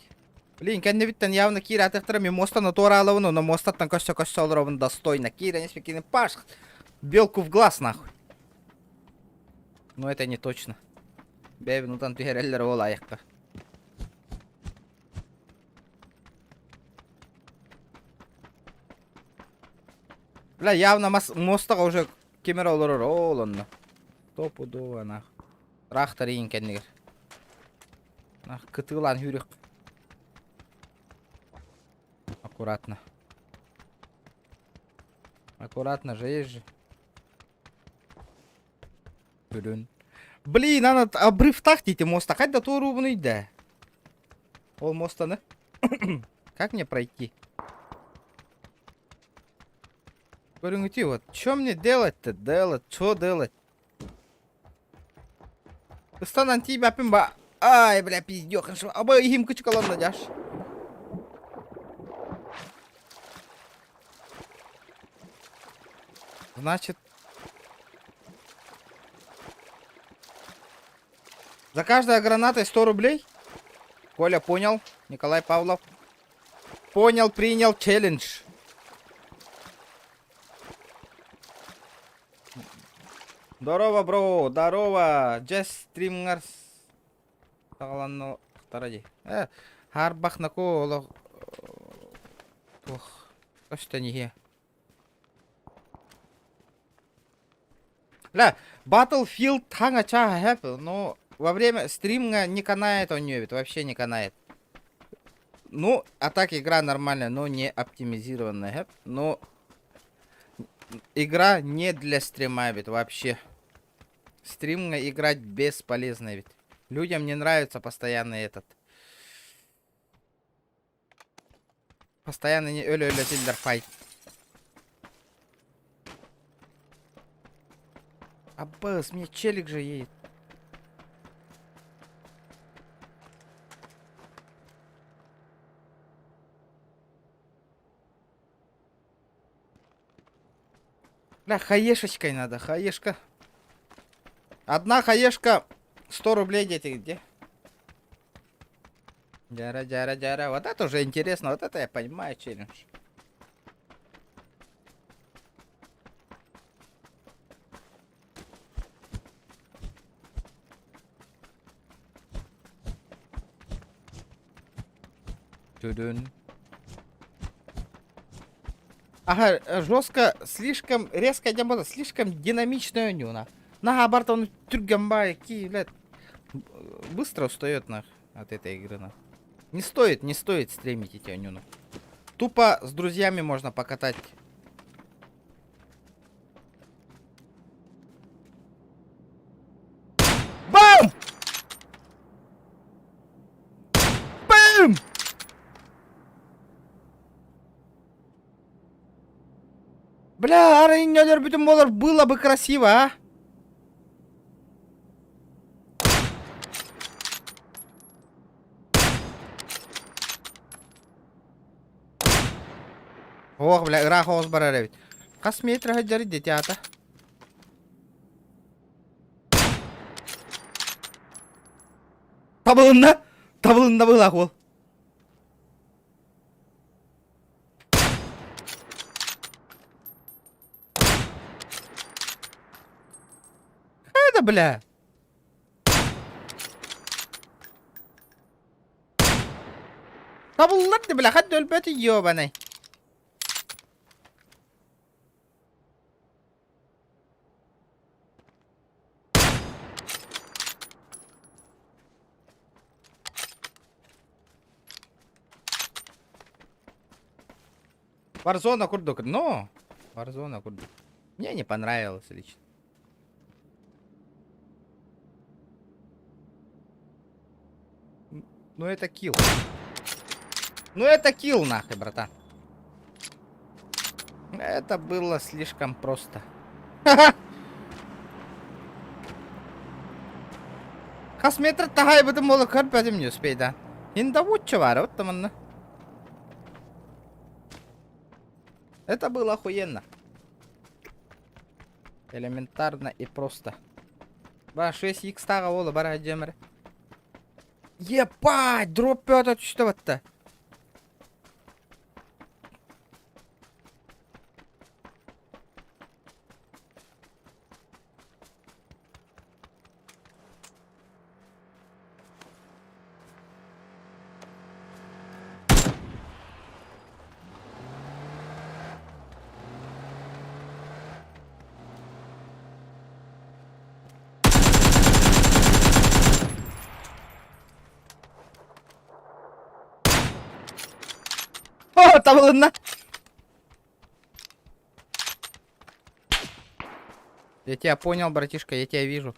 Блин, кәнне биттен явно Кира атықтыры мен моста на то аралауыны, но мостаттан көшсе олырауын достойно. Кира не спекины паш. Белку в глаз нахуй. Но это не точно. Бэби, ну там түйерелер ол аяққа. Бля, явно мостаға уже кемер олырыр ол онна. Топудова нах. Рақтар ең кәннегер. Нах, кытылан хүрек. Аккуратно. Аккуратно же есть же. Блин, надо обрыв тахтите моста. Хоть до того рубный, да. Ол моста, да? Как мне пройти? Говорю, вот, что мне делать-то? Что делать? Станан тебя пимба. Ай, бля, пиздёхан, что? Аба, им кучкалом надяшь. Значит... За каждая граната 100 рублей? Коля, понял. Николай Павлов. Понял, принял челлендж. Здорово, бро. Здорово. Джес стримерс. Сағаланно таради. Харбах на коло. Ох. Что не. Ля, Battlefield хангача хэп, но во время стрима не канает он не вообще не канает. Ну, а так игра нормальная, но не оптимизированная хэп, но игра не для стрима ведь вообще. Стримно играть бесполезно ведь. Людям не нравится постоянно этот. Постоянно не ölü тильдерфайт. Аббас, мне челик же едет. Бля, хаешечкой надо, хаешка. Одна хаешка 100 рублей, дети, где? Джара. Вот это уже интересно, вот это я понимаю челлендж. Тудун. Ага, жестко, слишком резкая демона, слишком динамичная нюна. На Барта он тюргамбай, блядь, быстро устает от этой игры. Не стоит стримить эти нюну. Тупо с друзьями можно покатать. Бам! Бам! Бля, аренадер бүтін болар, было бы красиво, а? Ох, бля, ырах оғыз бар әрі бит. Қас метр ғаджары деті ата. Табылында был ақ ол. Это, бля. Табылды, бля, хатты өлпөті ебаный. Warzone курдук, но Warzone курдук. Мне не понравилось лично. Ну это килл. Ну это килл нахуй, братан. Это было слишком просто. Хасметр тахай бутым болу көрпөдүм не успей, да. Инда вучча бар, вот там. Это было охуенно. Элементарно и просто. Ба, 6х тага болу, бара жемір. Ебать, дроп пёта түшті бітті. О, табылында. Я тебя понял, братишка, я тебя вижу.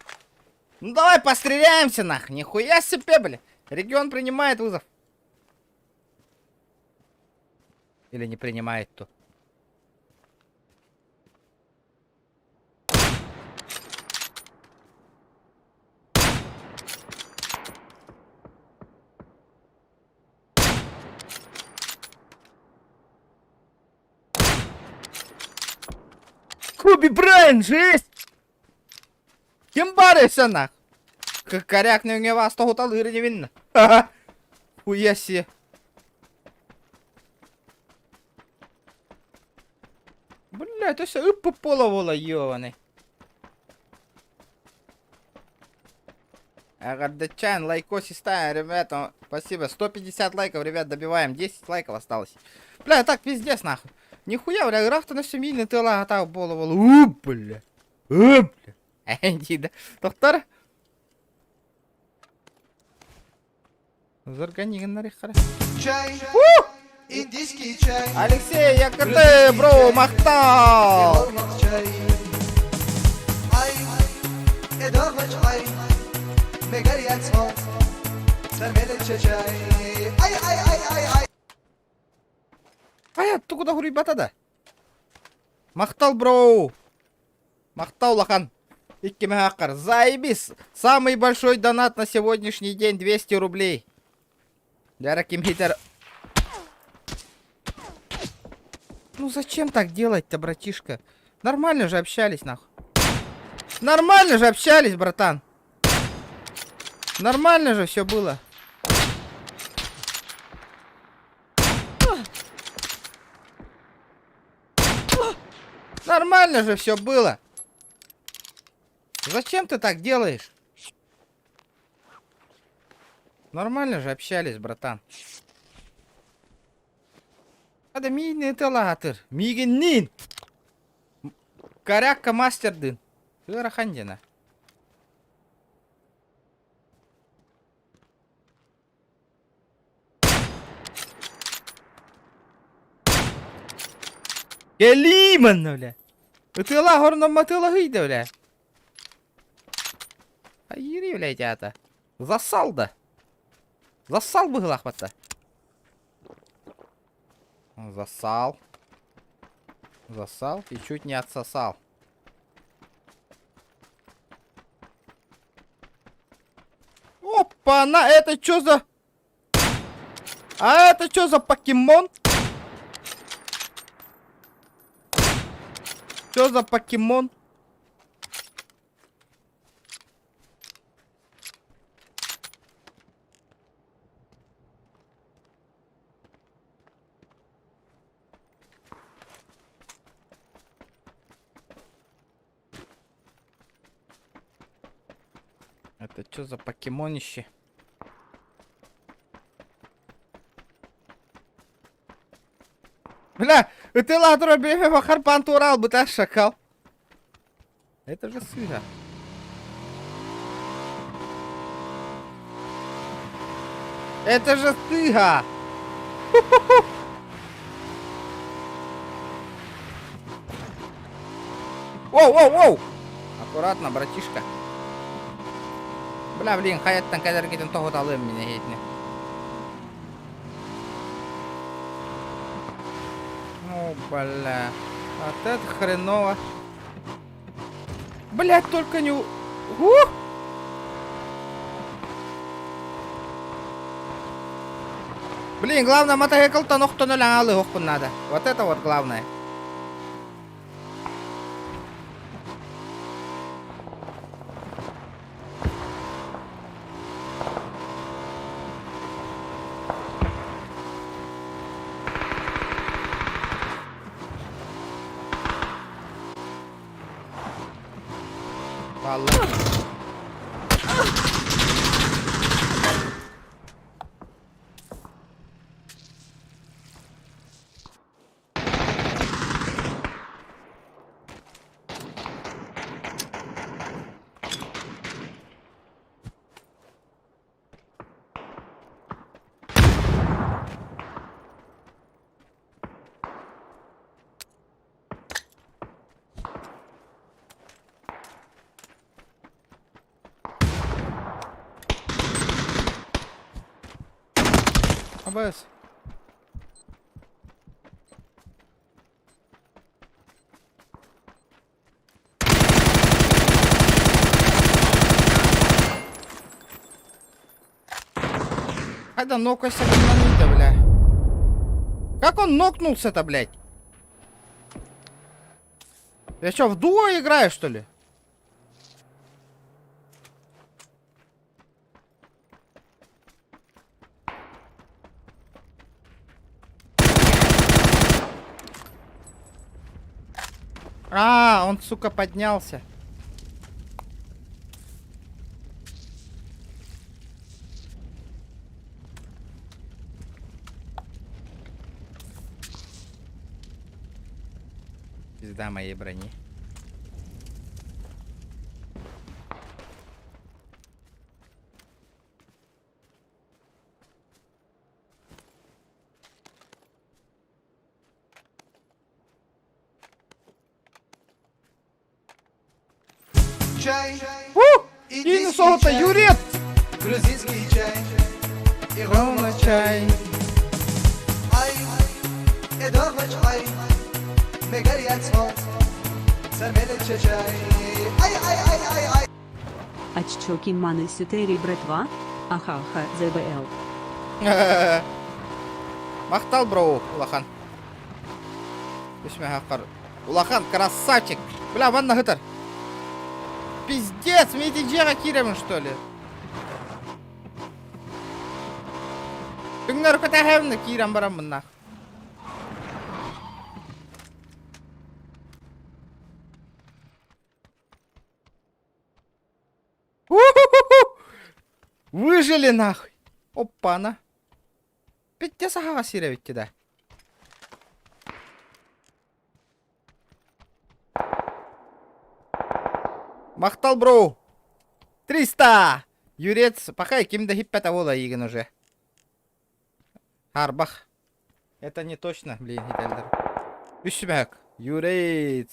Ну давай постреляемся, нах. Нихуя себе, бля. Регион принимает вызов. Или не принимает то. Коби Брайан, жесть! Кем баришься, нах? Коряк не вас того талыры не видно. Ха-ха. Хуя себе. Бля, это все по половола, ёваный. Агардачан, лайкоси ставим, ребята. Спасибо. 150 лайков, ребят, добиваем. 10 лайков осталось. Бля, так пиздец, нахуй. Нихуя, бля, играх-то на все мины ты лагатал половола. Бля. Бля. Энди, доктор? Зарганиган на рихара. Индийский чай. Алексей, я КТ, бро, махтал. Ай, ты куда хури батада? Махтал, бро. Махтал, лахан. Иккимахакар. Заебись. Самый большой донат на сегодняшний день 200 рублей. Яраким хитер. Ну зачем так делать-то, братишка? Нормально же общались, нахуй. Нормально же общались, братан. Нормально же все было. Нормально же все было. Зачем ты так делаешь? Нормально же общались, братан. Hadi mini tılatır. Miginin. Karякka мастердын. Hıra хандина. Geleyim öyle. Itıla horna matıla hıydı öyle. Hayır öyle cata. Засал. Засал бы лахматта. Засал. Засал и чуть не отсосал. Опа, на это что за... А это что за покемон? Что за покемон? Это что за покемонище? Бля, ты ладно, бля, махар пантурал бы, так шакал. Это же сыра. Это же стыга. Воу, воу, воу. Аккуратно, братишка. Бля, блин, хаяттан кадер кетен тохот алым меня хейтне. Ну, бля. Вот это хреново. Блять, только не... Блин, главное, мотоцикл-то нохто нуля надо. Вот это вот главное. АБС. Айда нокайся, гуманита, бля. Как он нокнулся-то, блядь? Я что, в дуо играю, что ли? А, он, сука, поднялся. Пизда моей брони. Иди солото, Юрет! Грузинский чай и Ровно чай. Ай, эдохлыч ай, мегарьяц мол, самелече чай. Ай. Оччоки маны сютери братва. Ахаха, ЗБЛ. Мақтал, бро, Улахан. Улахан, красавчик. Бля, ванна гытар. Пиздец, мне эти джера киремын, что ли? Түңнөр көтәһәмне кирем барам мына. Выжили нахуй. Опа-на. Петте сахага сиревитти да. Мақтал, бро. 300. Юрец, пахай, кимда хиппета вола иген уже. Харбах. Это не точно, блин, хителдер. Üşümek. Юрец.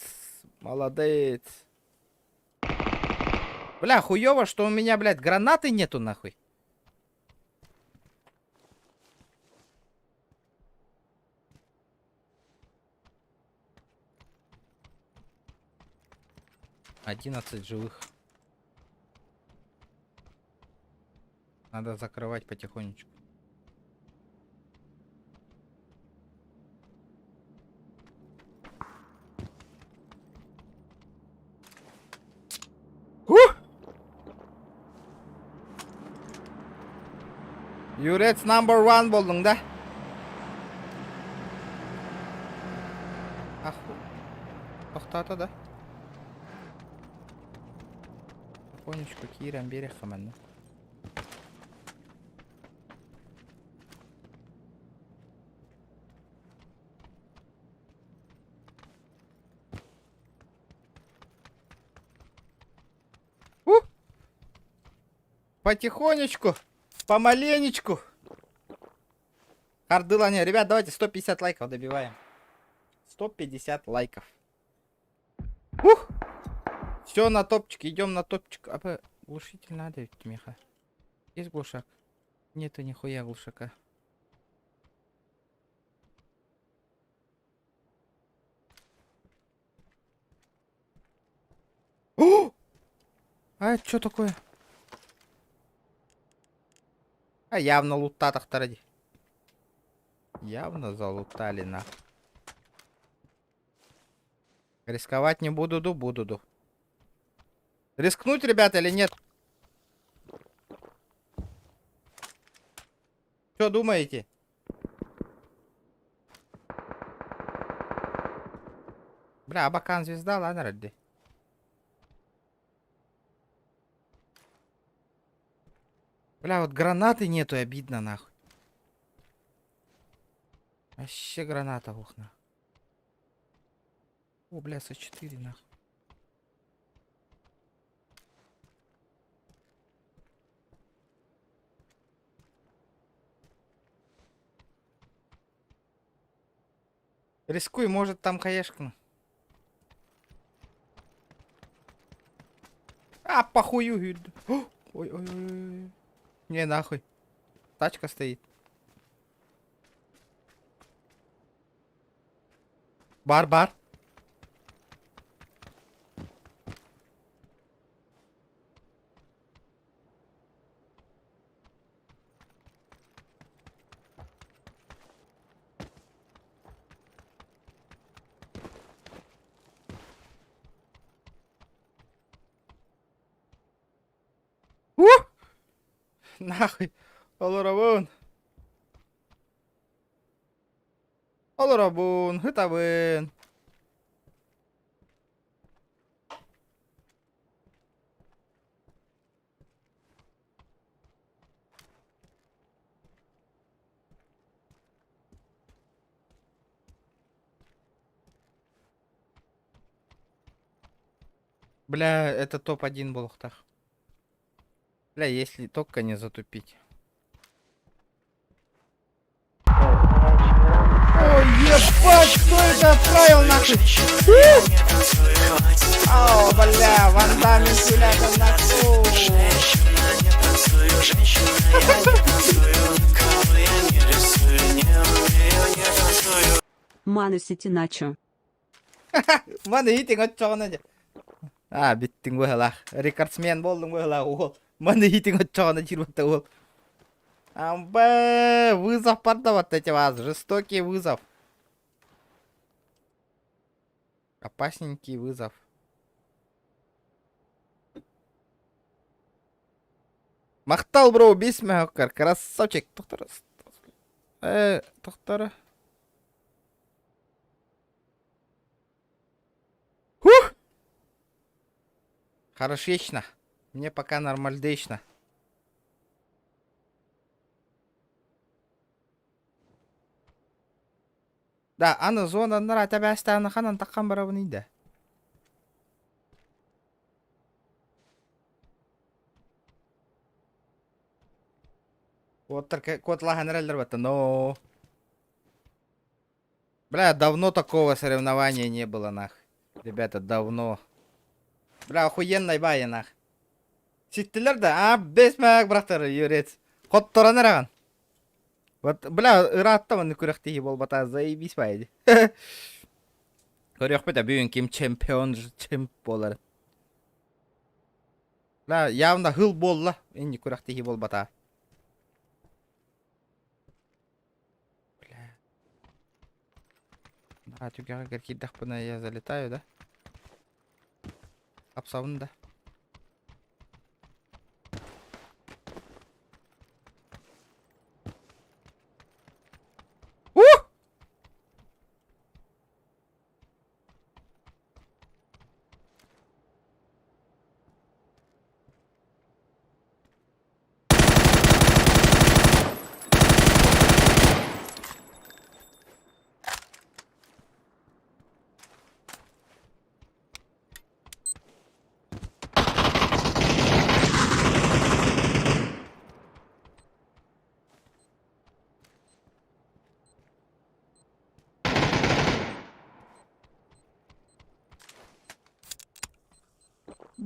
Молодец. Бля, хуёво, что у меня, блядь, гранаты нету, нахуй. Одиннадцать живых. Надо закрывать потихонечку. Юрец number one болдың да? Аху. Тоқтаты да? Потихонечку киірен берек қаманды. Потихонечку, помаленечку. Хардылане, ребят, давайте 150 лайков добиваем. 150 лайков. Все на топчик, идем на топчик. А глушитель надо ведь, Миха. Есть глушак? Нету нихуя глушака. О! А это что такое? А явно лутатах ради. Явно залутали на. Рисковать не буду. Рискнуть, ребята, или нет? Что думаете? Бля, Абакан звезда, ладно, ради. Бля, вот гранаты нету, обидно, нахуй. Вообще граната, ух, нахуй. О, бля, С4, нахуй. Рискуй, может там хаешка. А, похую. Ой. Не, нахуй. Тачка стоит. Бар. Нахуй. Олорабун, хытабын. Бля, это топ-1 был Ухтах. Бля, если только не затупить. Ой, ебать, кто это отправил нахуй? О, бля, Ван Дамм вентилятор нахуй. Маны сети начо. Маны хитинг от чоғына. А, биттің бұғылақ. Рекордсмен болдың бұғылақ ол. Маны хитинг от чоғына jirбатта ол. Амбе, вызов порта вот эти вас. Жестокий вызов. Опасненький вызов. Мақтал, бро, бесме хоккар. Красавчик. Тоқтары. Тоқтары. Хух! Хорошечно. Мне пока нормальдечно. Да, аны зонадан ата бәстәне ханан таққан барабын иде. Котла генераль бата, но... Бля, давно такого соревнования не было, нах. Ребята, давно. Бля, охуенный бай, нах. Ситтилер да, бесмәк брақтар, юрец. Котторан араған. Вот, бля, ыраттамын күрәктегі болбата, заебись байды. Көрек бета, бүйін кем чемпион болар. Бля, явно хыл болла, енді күрәктегі болбата. А, тюгяға кіркейдақ бұна я залетаю, да? Апсауын да.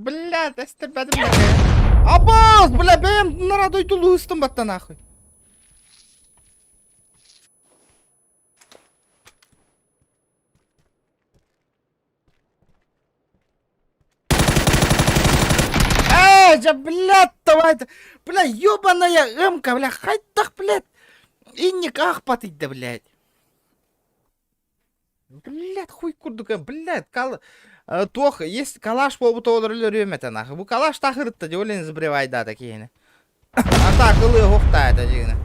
Бля, да стебәдім бәке. Абаз, бля, бәйім нарадой тулу ұстым бәтті нахуй. Жа, блядь, давай-то. Бля, ёбаная эмка, бля, хайттақ, блядь. Инник ақпат иді, блядь. Блядь, хуй курдука, блядь, Тох, есть калаш по бутолрылы рөмет нахуй. Бу калаш тахырытты деп ойлайсыз біреу айда такие. Ата кылы хоқтайды дегені.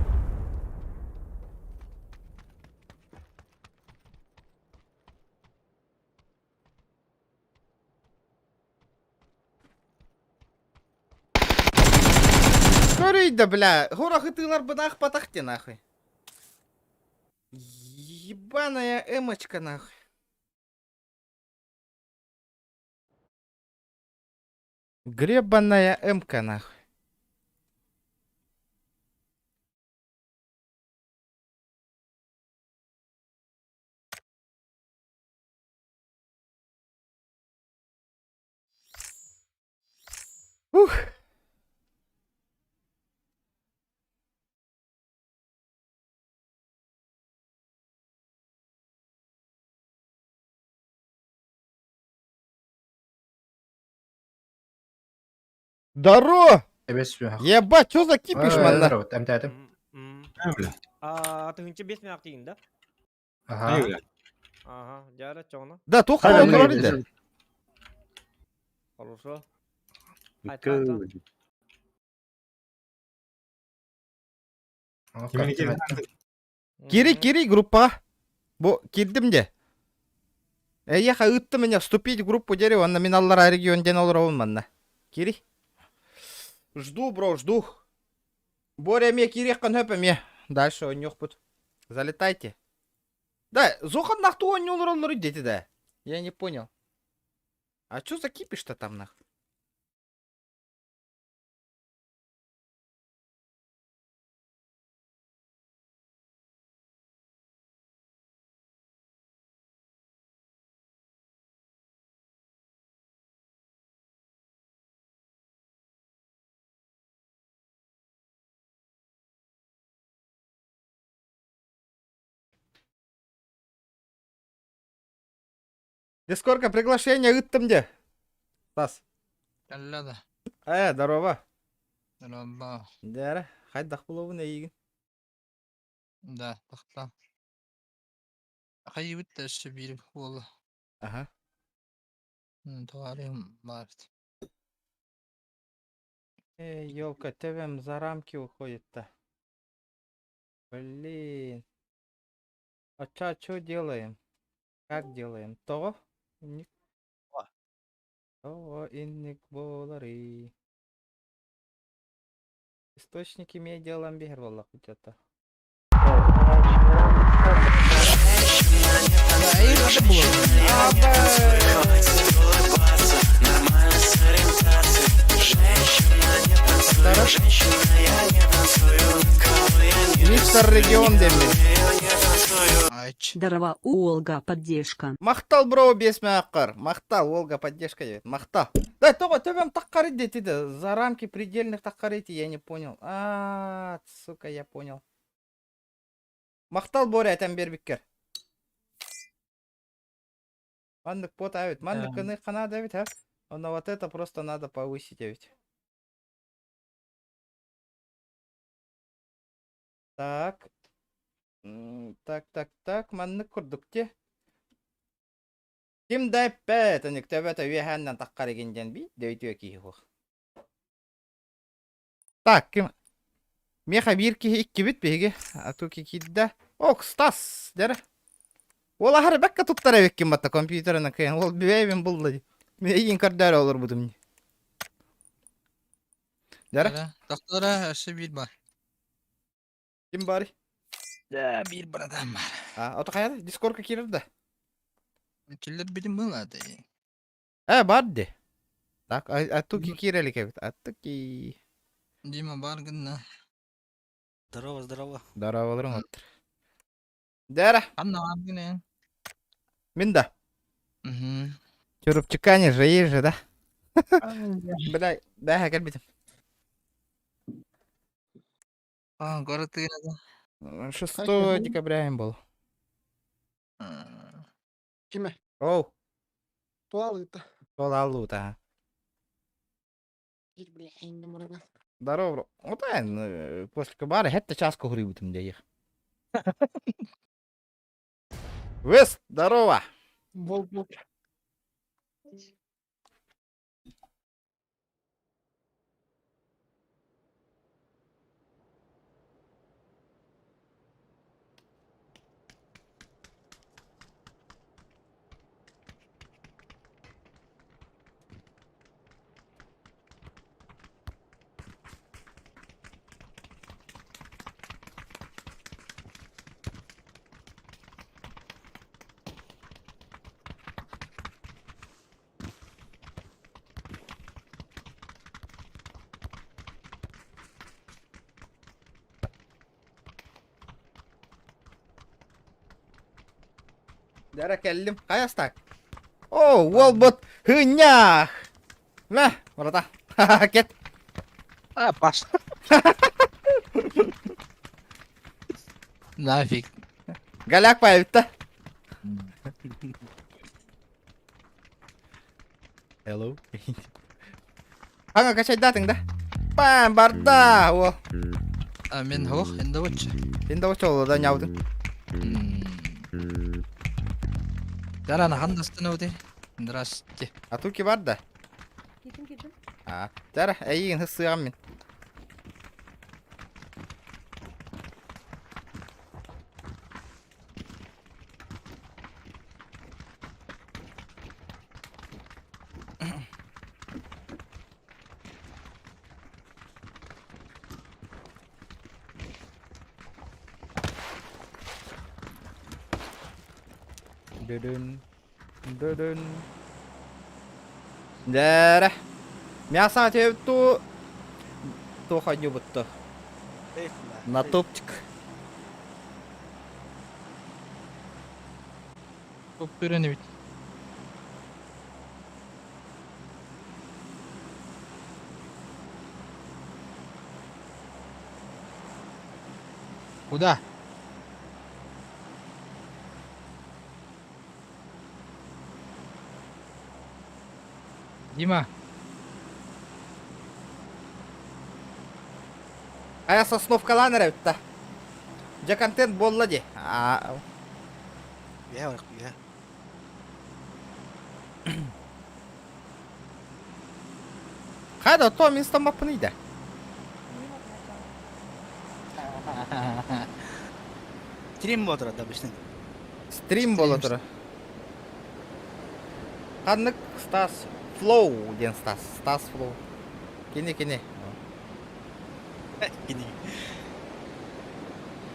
Көрейді, бля. Хорақы тылар бұнақ патақты нахуй. Ебаная эмочка нахуй. Гребаная эмка нахуй. Ух. Здорово! Ебать, что за кипиш, манна? Атыңчы бесмәк дейін, да? Ага. Ага, жара чоңна. Да, тоқ қалар еді. Хорошо. Кири, группа. Бо, кирдім де. Яха үтті мене вступить в группу дерева, на миналлар регион ден олар оғын манна. Кири. Жду, бро, жду. Боря, мне кирехкан höpä мне. Дальше он нёхпут. Залетайте. Да, зохан нахту он не улроллар идете, да. Я не понял. А чё за кипиш-то там нах? Дискорка, приглашение ыттым де. Стас. Әлләді. Здорово. Здорово. Дәрі, қайдақ болуын әйген. Да, тақта. Қай өтті іші беріп болды. Ага. Товарим бар. Ёлка, ТВМ за рамки уходит-то. Блин. А чё делаем? Как делаем? То? Инник. То инник болары. Источники медиа ламбер валлах где-то. Мистер Регион демей. Дарова Олга поддержка. Мақтал, бро, 5 маққар. Мақтал, Волга, поддержка дебет. Мақтал. Да, тоға, төбем таққар еді, за рамки предельных таққар еді, я не понял. Сука, я понял. Мақтал, Боря, айтам бербеккер. Мандык пот, авет. Мандык кыны қана, давид, а? Но вот это просто надо повысить, ведь. Так. Так. Манны курдук те. Ким дайппет, аник төбөтө веханнан таққар егенден би, дөйтө ки хух. Так, ким? Меха бир ки икки бит беге. Ату ки кидда. Ок, Стас, дер. Ол ахары бакка туттар эбеккин батта компьютерына кыйын. Ол бибейбин булды. Мейин кардар olur budum. Дер. Тақтара әші бір бар. Ким бар? Да, бір адам бар. Ото каяда? Дискордка кирди. Келер білім болады. Барды. Так, ату ки кирелик эбит. Ату ки. Дима бар гынна. Здорово. Здорово олорун оттур. Дер. Анна бар гыне. Мен да. Чуруп чыкане же же, да? Бля, да, как битим. Город да. 6 декабря им был. Киме? Оу, Туалыта. Алута. Здорово, бро. Вот после кабара, это час кухри бутим для их. Вес, здорово. Волк. Дара келдим. Каястак. О, волбот хынях. Ма, брата. Кет. Паш. Нафиг. Галяк появится. Hello. Качать датың да? Бам, барда. О. Мен хоқ, енді өтші. Енді өтші олы да няудың. Дарана хандастын өте. Здрасте. Атуки бар да? Дара, әйін хысыған мен. Дудун. Дара. Мясо тебе ту ходню будто. На топчик. Топ öğrenebit. Куда? Дима. Ая сосновка ланер өтті. Же контент болла де. Я. Қайда то мен стамапын еді. Стрим отырады обычно. Стрим болы тұры. Қанық Стас Флоу ден Стас. Стас Флоу. Кене.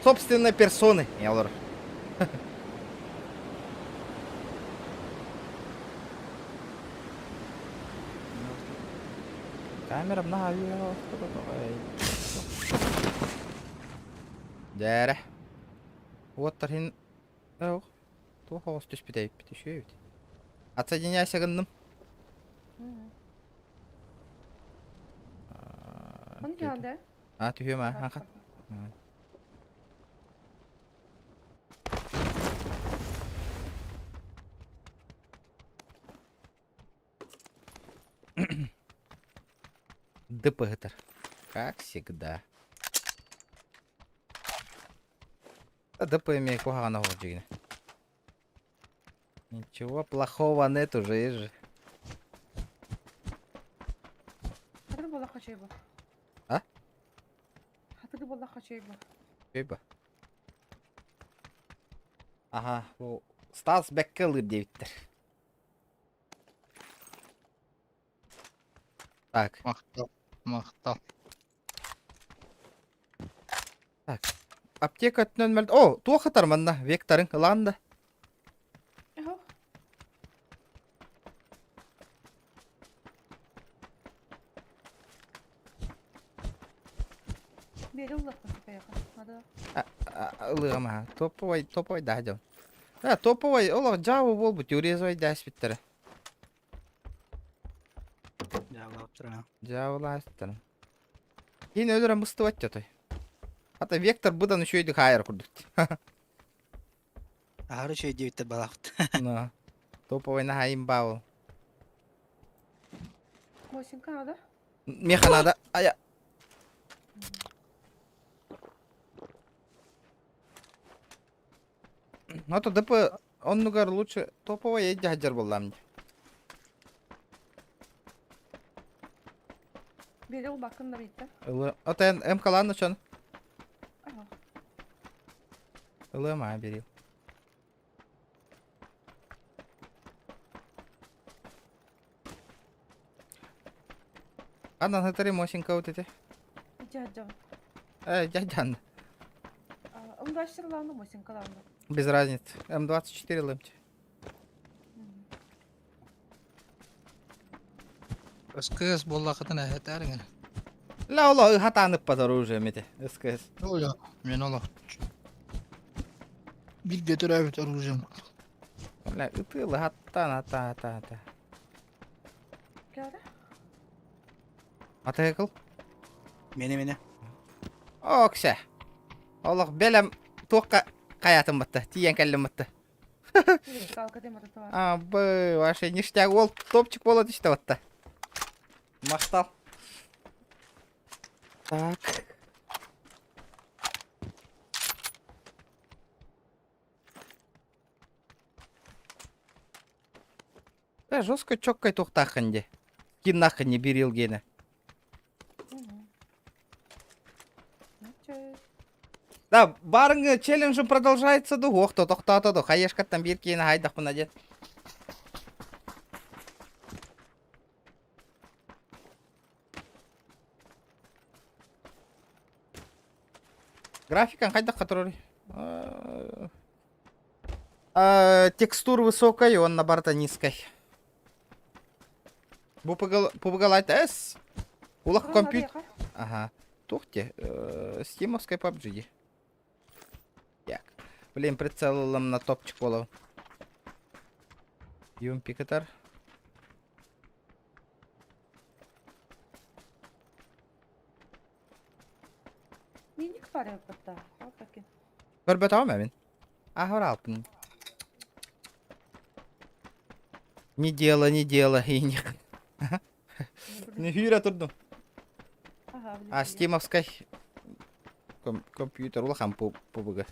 Собственной персоны, я лор. Камера на авиа. Дәрі. Оттар хин... Ау. Тух оғыз түс бітейіп бітеші өйт. Отсоединяйся гынным. Он geldi. А, түйем а, анқат. ДПГТР. Как всегда. ДП имеет кухана уже. Ничего плохого нету же. Hatırı bolla kaçayım bu. Ha? Hatırı bolla kaçayım bu. Köybü. Aha, bu Stas Bekkeler deyiptir. Так. Мақтал. Так. Аптека нөлмәлді. О, туақы тарманна. Векторың ыланды. Yok. Beri uzaklaşıp yakın. Hadi. Ылығама. Топовой да, жау. Топовой, олақ жауы бол бұт. Үрезой дәс біттірі. Жауыла әсіттірі. Кейін өлірі мұсты бәтті той. Hatta Vector бұдан үші өйді қайыр құрдық. Ағыры шөй деуітті балақты. Топовой на хайым бауыл. Мосинка надо. Механада. Ая. Ну то ДП, он нугар лучше топовой ейді хаджар болам. Beri ul bakın da bitti. Ota М каланы чон. Ага. Ылыма берил. Анан хатары мосинка өтете. Cacım. Жаджан. Ыңғаштырыланды мосинкаланды. Без разницы. М24 лымче. СКС боллақытын әтәріңін. Ла ола хатанып под оружием эти. СКС. Оля, мен олақ. Bir getir evet оружием. Ла ытылы хаттан ата. Geldi. Ата кыл. Mene. О, кше. Олақ белем тоққа қаятым бітті. Тиен кәлім бітті. Biri kalka demedi var. Абы, ваше ништяк ол топчик болады işte бітті. Мақтал. Так. Жестко чоккай тоқтақынде. Киннақыне берілгені. Да, барың челленджі продолжается ду. Оқты тоқтаты ду. Хаешкаттан бір кейіні хайдақ бұна дед. Графикан хайдақ который. Текстур высокой, он наоборот низкой. Побыгалайт эс. Улақ компьютер. Ага. Тухте. Стимовской PUBG. Так. Блин, прицелом на топчик полов. Юмпикатор. Minik var ya burada. Al bakayım. Көрбөт ау мәмін? Ахыр алпын. Не дело, и не... Не хүйрә тұрдым. Aha, А стимовской компьютер улахам побыга.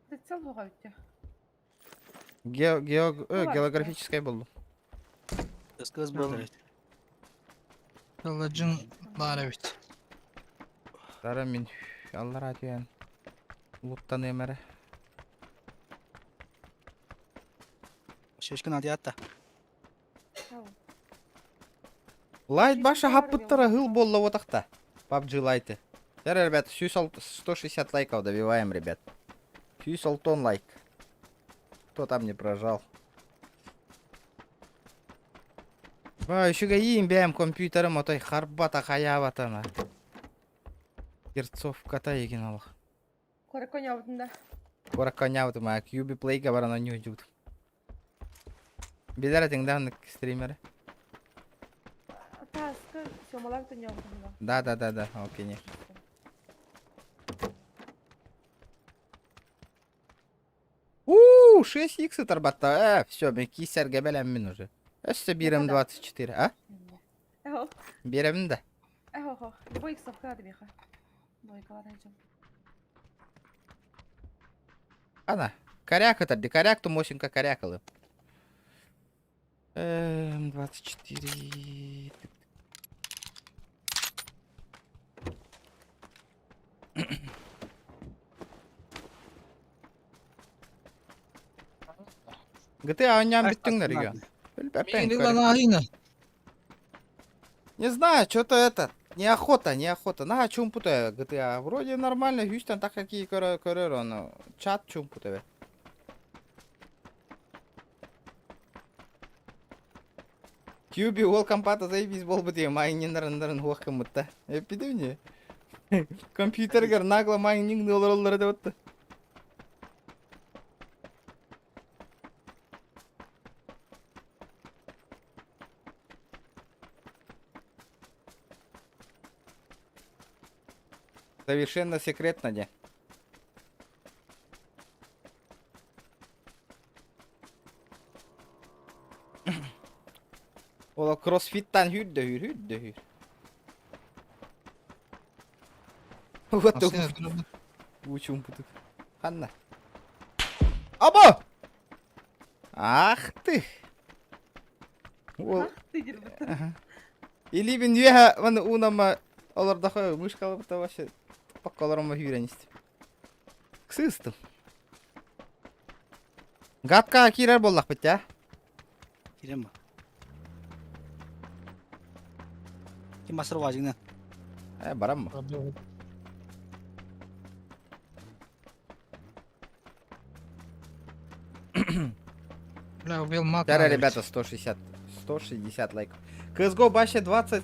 Прицел hoğa bitti. Географической был. Kız bulur. Kılıcın var evet. Дара мен аллар атуян. Луттан емәрі. Şaşkın hadi hatta. Al. Лайт баша хаппыттара гыл болла отақта. PUBG лайты. Зараз, ребят, 160 лайков добиваем, ребят. 160 лайк. Кто там не прожал? Еще гаим бәм компьютерім отой харбата хаябатана. Перцовката еген алах. Коракон явдында. Кораконя вот ма QB Play барана не уйдет. Билер теңдән стримеры. Таскы сёмалар да явдында. Да, окей, не. 6х тарбатта. Все, мен кисәргә беләммен уже. Өсте бирем 24, а? Эхо. Берем да. Эхо. Любой иксовка да беха. Бойкалар айжам. Ана, коряк это, коряк то мощенько корякалы. 24. GTA ойнам биттиңдер еге. Не знаю, что-то это. Неохота. На, чум путаю GTA. Вроде нормально, Хьюстон так какие кореры, но чат чум путаю. Кьюби ол компата заебись бол бы дей, майнинларын хуаққа мұтта. Эпиде не? Компьютергер нагло майнинг долларлары деп отты. Совершенно секретно, не? Ола кроссфиттан hyr. Вот это. Учим путу. Ханна. Або! Ах ты! Ол. Или бен веха ван унама оларда хой мышкалы бута вообще паккаларыма hyrenist. Ксыстым. Гатка кирер боллак бит, а? Кирем ба. Ким басыр важыңна? Барам ба? Бля, убил мат. Дарья, ребята, 160 лайков. CSGO баще 20.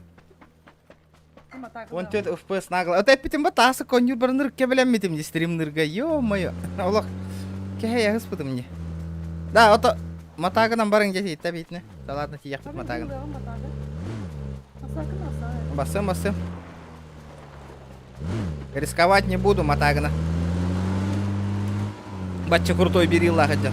Он тет FPS нагло. Вот опять им батасы конюр барныр кебелем метим не стримнырга. Ё-моё. Аллах. Кеге ягыз путым мне. Да, ото матагынан барың жете итте бейтіне. Да ладно, тияқ тут матагын. Басым. Рисковать не буду, матагына. Батча крутой берилла хотя.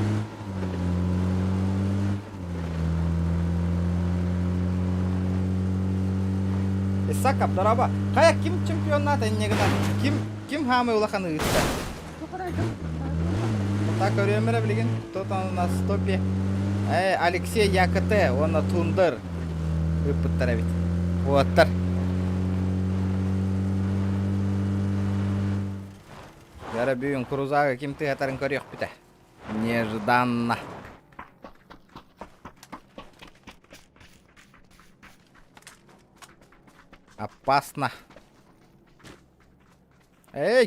Исакап дараба. Кая ким чемпионат негна? Ким хамы улаханы ыста? Так öğrenmere bilgin. Тот он на стопе. Алексей Якт, он на тундыр. Выпыттар бит. Оттар. Яра бүйін крузага ким ты атарын көрөк бите. Нежданно. Опасно.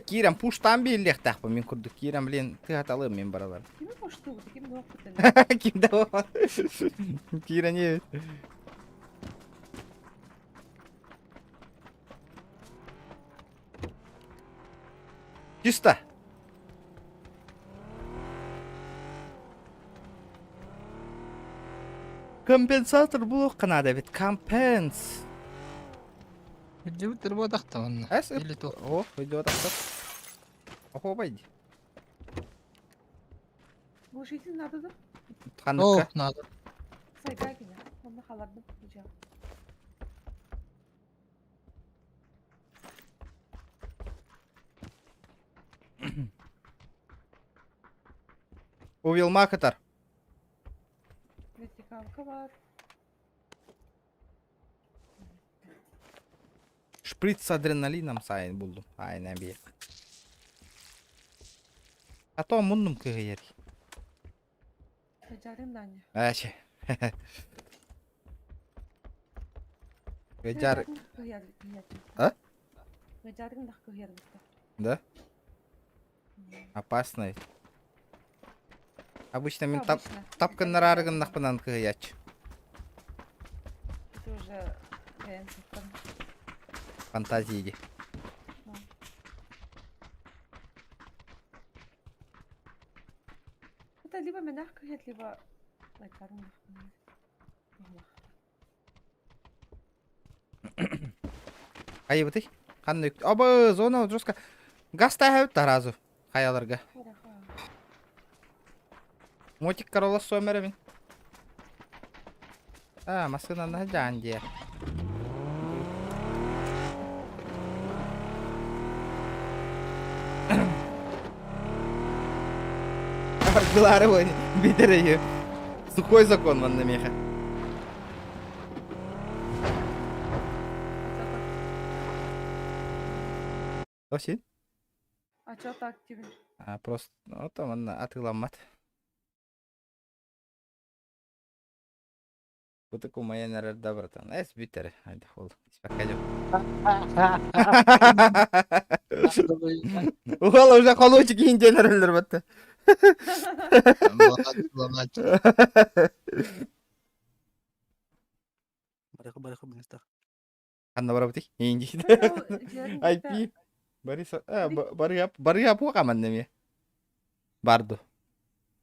Кирам пуштан биллех тахпа мен курдук. Кирам, блин, ты аталым мен баралар. Ким пошту, ким док бутен. Ким док. Кира не. Чисто. Компенсатор блок канада бит. Компенс. Идет работа там. Или то. О, идет так. Охо, пойди. Глушитель надо да? Ханка. Надо. Сайгай кине. Онда халарды бужа. Увил макатар. Вертикалка бар. Шприц с адреналином сайын булдум. Айна бие. А то мундум кыгыйер. Гажарын дanya. Аче. Гажар. А? Гажарын дах кыгыйер. Да? Опасный. Обычно мен тапканнар арыгын нахпанан кыгыяч. Это уже Фантазии. Манах кыгет либо... Лайкарым. Кайы быты? Қандай... Абы, зона жосқа. Газ тағайып таразу. Қаяларға. Мотик каролас сомері мен. Масынаны жан де. Аргылары ғой, бедірі. Сухой закон ванна меха. О, сен? А чё так активен? Просто, там ванна атыламат. Bu da kumayanlar da bıraktan. Es biter. Hadi ol. Bakalım. Valla уже колочек инженерлер бітті. Барыхы министр. Қанда бара бітей? Инжейді. Айпи. Бары япу қаман неме? Барды.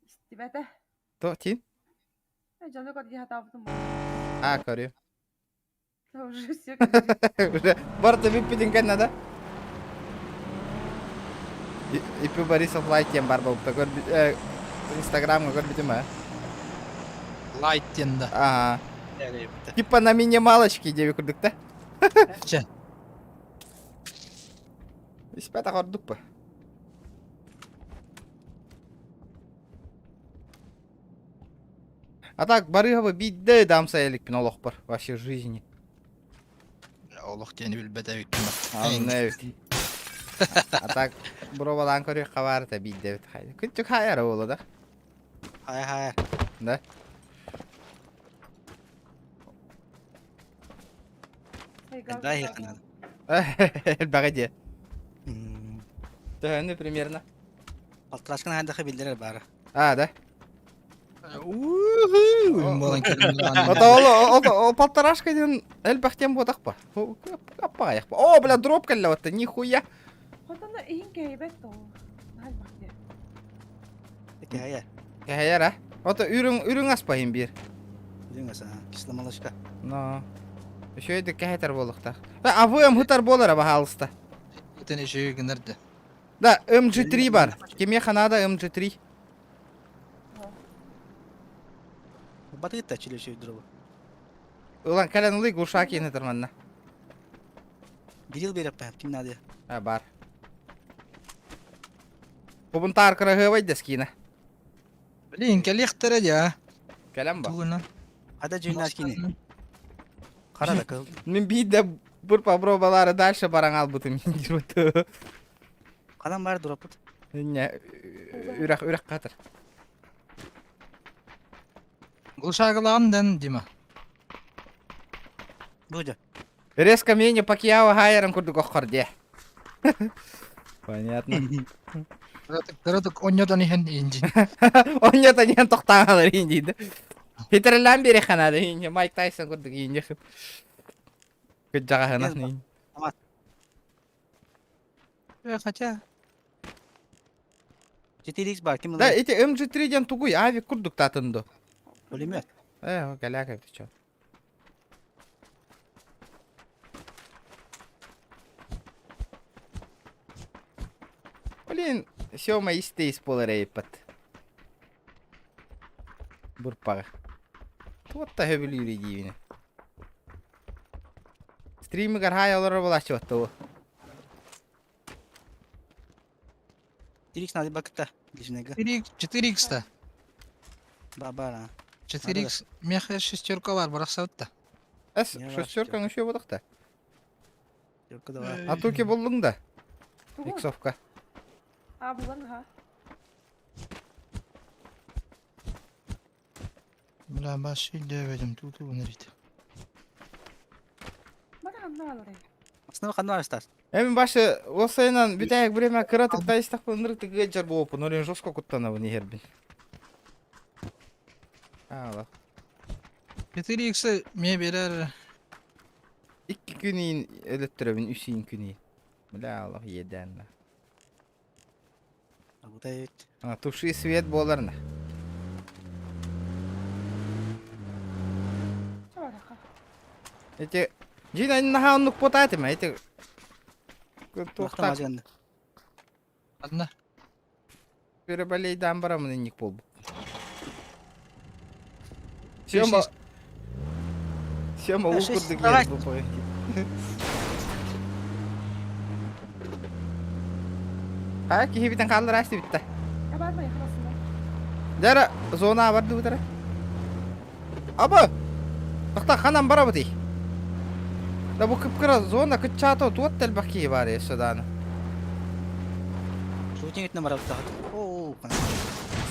Стибете. То, тин? Canı kadar ya taptım. Көрі. Уже все. Уже барды біппеден кәннада? Ипі Борисов лайттен бар болыпта. Инстаграмға көрбеді ма? Лайттен да. Ага. Типа на минималочке деп көрдік та? Че? Испәті қордық па? А так, барыгабы бидді дамса елікпен олық бар. Вообще в жизни. Олық дені білбеді өйттім. А так, бұробадан көрек қабарыта бидді өт. Күнтік хайар олы да. Хайр. Да? Да, яқынан. Әлбәғі де. Төхінді примерно. Алтырашқан ағандағы білдірер бары. Да? Болан келім. О, полторашка ден әлбәқтен бодақ ба? Қаппаға яқ ба? О, бля, дроп кәлі отты, нихуя. Хотанда иін кейбет ол. Әлбәқте. Кәйер. Кәйер, а? Ота үрің аспайын бір. Үйдің аса, кисламалашқа. Но. Еще еді кәйтер болықта. Авым хұтар болар аба халыста. Өтен ешеуі гінерді. Да, MG3 бар. Кеме қанада MG3. Батыгыт та чилешеуі дұрабы. Ulan kalen uli guşak yeni tırmanna. Bir yıl berip ben, kim nadı? Бар. Bubun tarkara hıvay deskine. Bilin, kelektere ya. Kalem ba. Tuğuna. Hadi cünnaz kini. Kara da kıl. Min bir de bu probaları дальше баран al butun. Kalan var durup. Ne ürek katır. Gulşagılandan dima. Буде. Резко менее Пакьяо хайером курдук охорде. Понятно. Кырдык оньодан ихен инжи. Оньодан ихен тоқтаңалар инжиді. Петреллан бері қанады инжи. Майк Тайсон курдук инжи. Көт жаға қанатын инжи. Хотя. 4x бар, кем Да, эти MG3-ден тугуй авик курдук татынды. Пулемет. Галяка это чё? Блин, Сёма истей из пола рейпат. Бурпага. Вот та хөвөл юридивine. Стримы гархай олар бола чотто. 4x надо бакта. 4x-та. Бабара. 4x. Меха шестерка бар, бірақ сауытта. Әс, шестеркаң үші бодықта. Yok da var. Атуке болдың да. Иксовка. Бұлан ға. Бля, баши дөбедім, туту өнерейді. Бара амна алыр. Аслында қандай арыстар? Эми башы осайынан битаяк время кыратык тайыстак пындырык геджер болупун. Олен жоско куттанабы нехербин. Алла. 4x ме берер. 2 күнін өлөттөрөбүн, 3 күнін. Бля, Аллах еден. Bu da evet. Туши свет боларна. Эти... Жина, наха оннук потатым, эти... Туқтак, Ладно. переболейдан барамын инник болбу. Сема... Сема укурдук ел бу пой. Ha, kihibiten kaldırastı bitti. Ya bakmayın kafasında. Jara, zona vardı bu tara. Aba! Bakta kanan bara bu değil. Da bu kıpkıra zona kıçato tuat tel bakki var ya şudan. Шутник на морозах. О,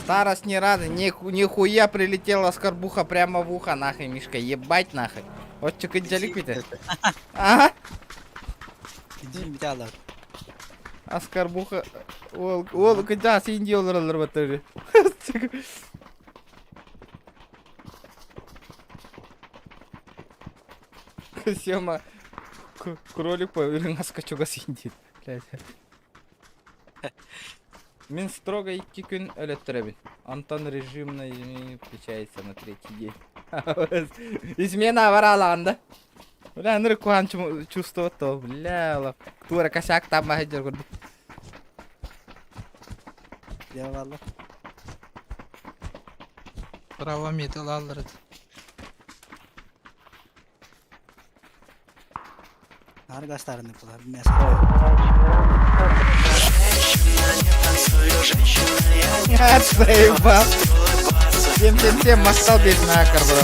Старость не рада, нихуя прилетела скорбуха прямо в ухо, нахуй, Мишка, ебать нахуй. Вот чё кыджалик бите. Ага. А скорбуха... Ол кыджа син диyorlar батыры. Сема... Кролик поверил нас качуга синдит. Мен строго 2 gün өлөттүрөбүн. Антон режимно включается на 3-й день. Измена вараланда. Бля, ныр куанч чувство то, бля, тура косяк там махаджер горду. Я валла. Право метал алырды. Аргастарны кулар. Заебал. Всем мастал без накар, бро.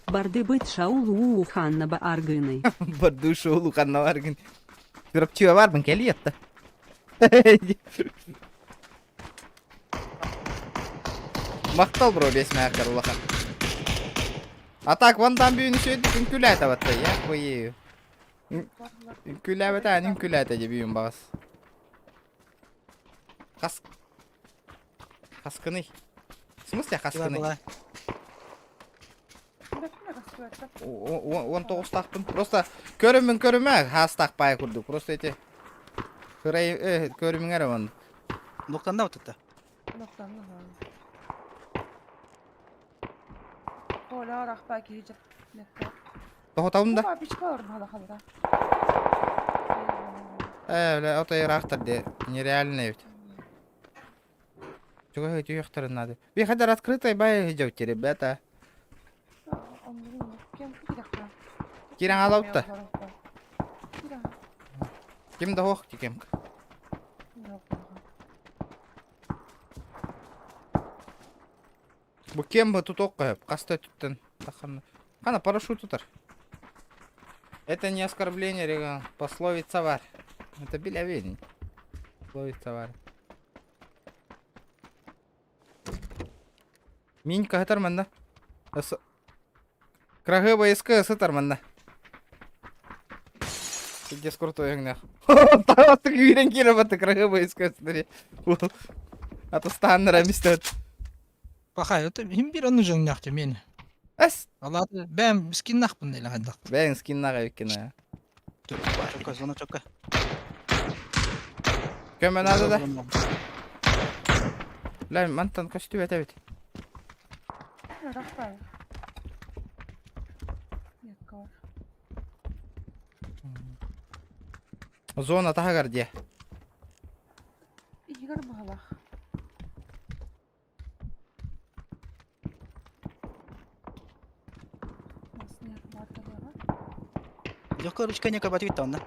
Барды быть шаулу уханнаба аргыны. Барды шаулу уханнаба аргыны. Кырапчыга барбын, келиетті. Мақтал, бро, без накар, улахан. А так, вон там бүйіні сөйді, күнкүләт аватты, я қойы. Күнкүләт әні күнкүләт әде бүйін бағыз. Қасқыны. В смысле қасқыны? 19 тақпын. Просто көрімін, хас тақпай күрді. Просто эти... Көрімін әрі оны. Ноқтанда өтті? Ноқтанда, ха. Оля, рахпа кирижіп. Тоғытауында? Оға, бичка орын хала қалыра. Бля, ота ирақтар де. Нереально ведь. Чего эти яхтары надо? Выхода открытый, бай, идёте, ребята. Киран алаута. Ким да хох тикем. Бу кем бы тут окоп, каста туттан. Хана парашют тутар. Это не оскорбление, реган. Пословица вар. Это белявень. Пословица вар. Минька хатарманда. Крагы войска сатарманда. Где с крутой огня? Там ты вирен кироваты крагы войска, смотри. А то станнера мистер. Бақай, это имбир оны жыңнақты мен. Әс. Алады, бәм скиннақпын дейлі қандақ. Бәң скиннаға өккені. Чока, зона чока. Көмін ады да. Бля, мантан костюм әті бет. Рахпа. Метка бар. Зона тағар де. Игар мағалақ. Легкая ручка не кабать вид да?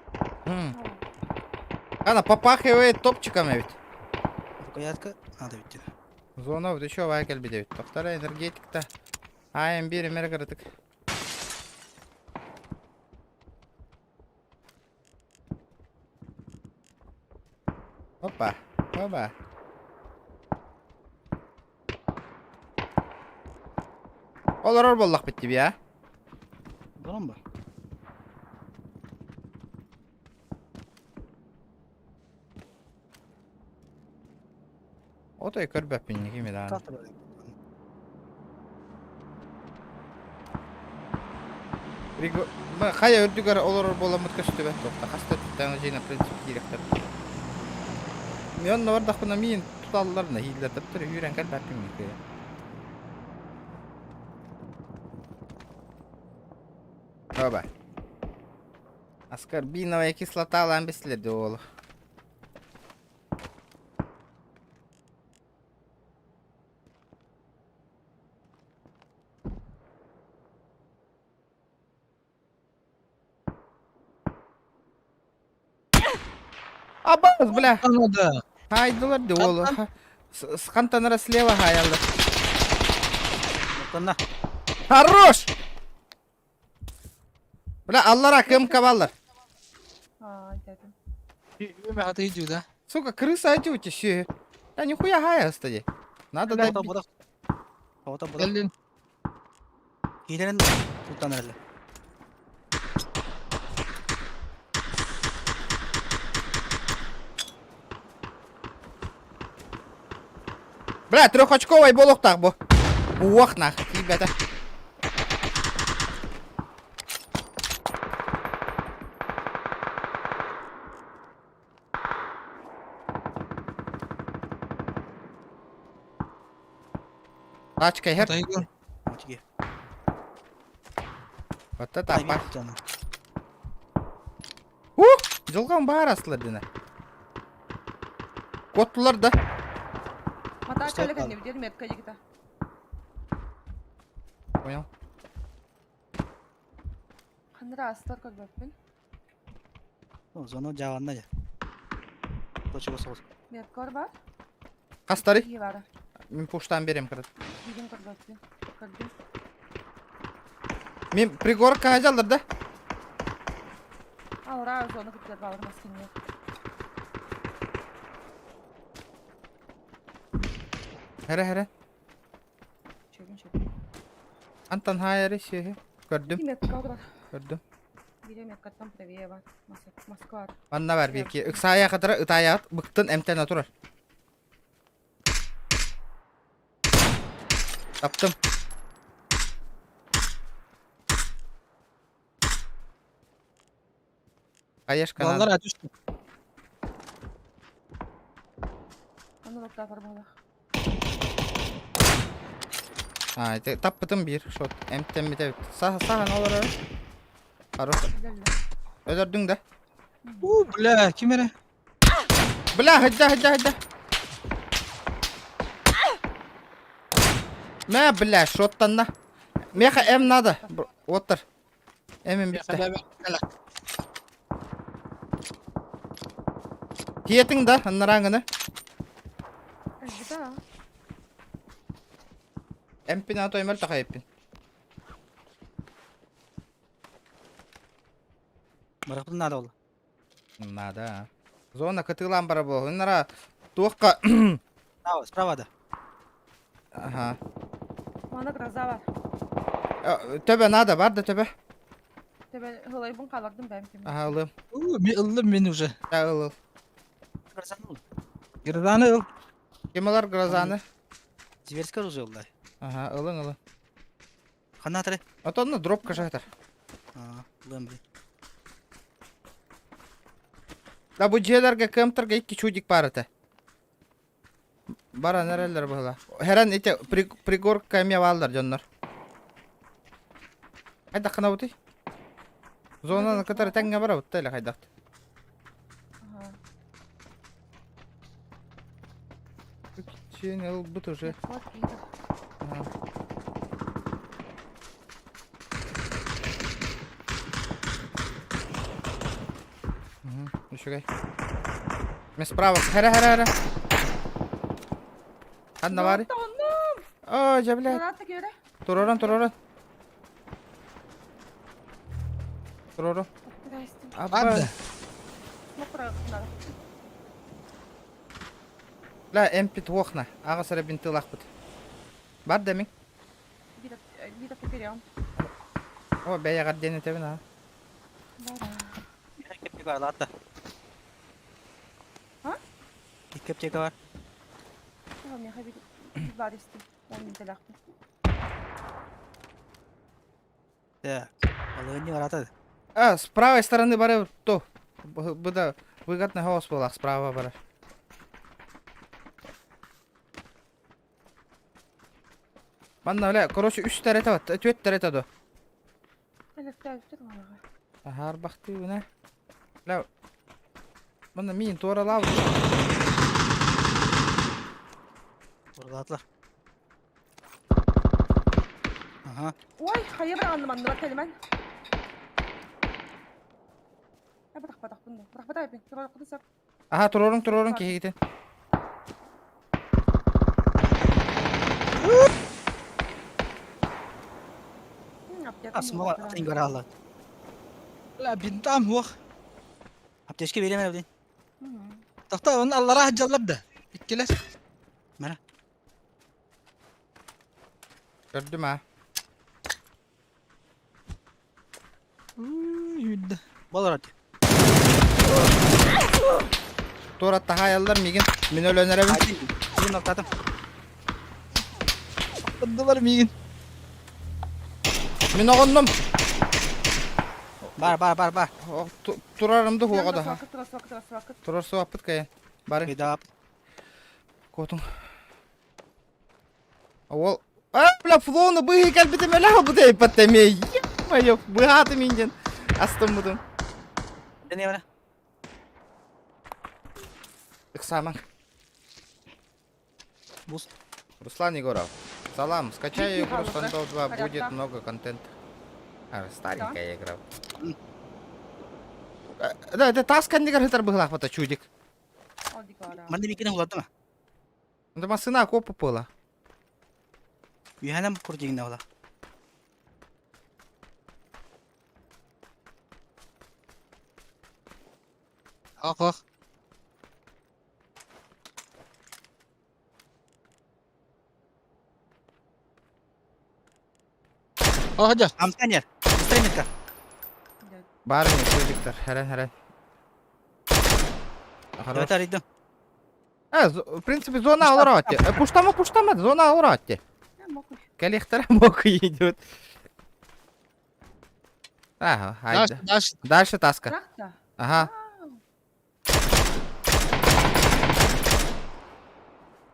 Она попахивает топчиками ведь. Рукоятка надо ведь. Зона вот еще вайкель бедет. Вторая энергетик-то. АМ бири мергородок. Опа, опа. Олар боллақ бітті бе, а? Болам ба? Отой көрбәппін неге ме да. Қая үрдігер олар боламыд көсті бәтті оқта. Қасты түттәңі жейна принцип директор. Мен ордақпына мен dallarına hilletip dur yüren kal bakayım yıkaya. Оба. Аскорбиновая кислота ламбиследол. Абаз, бля. Надо. Хайдылар диолу. Скантанара слева хаялды. Вот она. Хорош! Бля, аллара кем каваллар. Dedim. Üme hadi gidiyor da. Сука, крыса идет еще. Да нихуя хая стоит. Надо Вот добить. burada. Вот burada. Geldin. Hilenin tutan herhalde. Бля, трехочковый болок так бо. Ух, нахуй, ребята. Тачка, хер. Hadi gidiyor. Öteki. Вот это Ay, опасно. bir tane. Жылган бар асылар дина. Коттулар да. Мата Что коллега там? не видел метка егита. Понял. Хандра астар как баппин. Ну, зону жабанда же. Точка соғыс. Меткор бар. Кастары. İyi var. Мен пуштан берем кырат. Видим как баппин. Кырдым. Мен пригорка жалдар да. Аура зону күтер бауыр маскине. Хере. Çögün. Антон хайери шехе. Көрдүм, Метка бар. көрдүм. Бире меткаттан правее бар. Москва бар. Анна бар бирки. Ыксая катара ытаят быктын эмтен турар. Таптым. Каешка Vallahi надо. hadi üstü. Аны бакта бар бала. Таптым бир шот. Эмтен бите. Сахан олар. Хорош. Öldürdün de. Bля, kim ere? Бля, hıcca. Me bля, şottan da. Meha em надо. Otur. Emin bitti. Tiyetin da hınlarangını. Эгита. Empin ato emel taka epin. Барақтың нада ол. Надо. Зона катылан бара бол. Хыннара туаққа. Справа да. Ага. Мана гроза бар. Töbe надо, бар да töbe. Тебе хылайбын калардым бәмкем. Aha ılım. Ildım beni уже. Ya ıl. Gerdanı ıl. Kim alır grazanı? Зверское оружие олдай. Aha ılın. Қана тірі? Отонны дропка жатыр. Ылым бі. Да bu cihelerge kımtırga iki çocuk бар ete. Bara nereler böyle? Heran ite prigorka emye varlar canlar. Hayda kına buti. Zonanın kadar tenge bara buti ile hayda. Ага. Çin ıl but уже. Вот видно. Ага. Еще гай. Мен справа. Хера. Одна вари. О, жа блядь. Граната кере. Туроран. Туроран. Здрасте. Hadi. Смотри, надо. لا MP توخنا. Ağasıra binti lakbıt. Бар демин. Вида поперем. О, бәйе гаддені тебін ha. Бара. Кепчек var atla. Ha? İlk kepçek var. Tamam ya hadi. Var istim. Ben de laktım. Так. Алын не var atladı. С правой стороны бары то. Бұда выгодный хаос был, справа бары. Манна бля, короче, 3 тарета бат, 4 тарета до. Электер үстер баага. Ахар бахты бuna. Бля. Манна мин туаралав. Oradalar. Aha. Ой, хайя бір аңды манды бар кәлемен. Батақ бұнды. Батақ әпен. Тұрар құды сап. Aha turorun ki gidin. Asma atayım gara Allah. La bintam huwa. Apteşke veremem evden. Tahta onu Allah rahat callab da. İkkiler. Mera. Gördüm ha. Yudda. Balar hadi. Turat daha hayallar migin. Min ölenere bin. Hadi. Bizim noktadım. Dolar migin. Min oğundum. Бар. Turarımdı huğa da ha. Vakıt. Turar su apıt kayan. Bari. Bedap. Kotun. Ol. Bля, флоуны быги кәлбітім әлі bu da ипаттамей. Ё-моё, быгатым инген. Астым бұдым. Ne var? Иксаман. Бус. Руслан Егоров. Салам, скачай игру Михайлов, Standoff 2, порядка. будет много контента. Старенькая игра. Да, это таскан не говорит, арбыглах, это чудик. Алди кара. Manda bir kere ulaştı mı? Это масына копы пыла. Yuhanam kuracağın ne ola? Ak. Hadi. Amcan yer. İstemiyor ka. Барыня, чудиктар, херен. Хорош. Evet araydım. В принципе, зона алрати. Пуштама, зона алрати. Коллектор мог идет. Ага, хайде. Дальше таска. Тракта. Ага.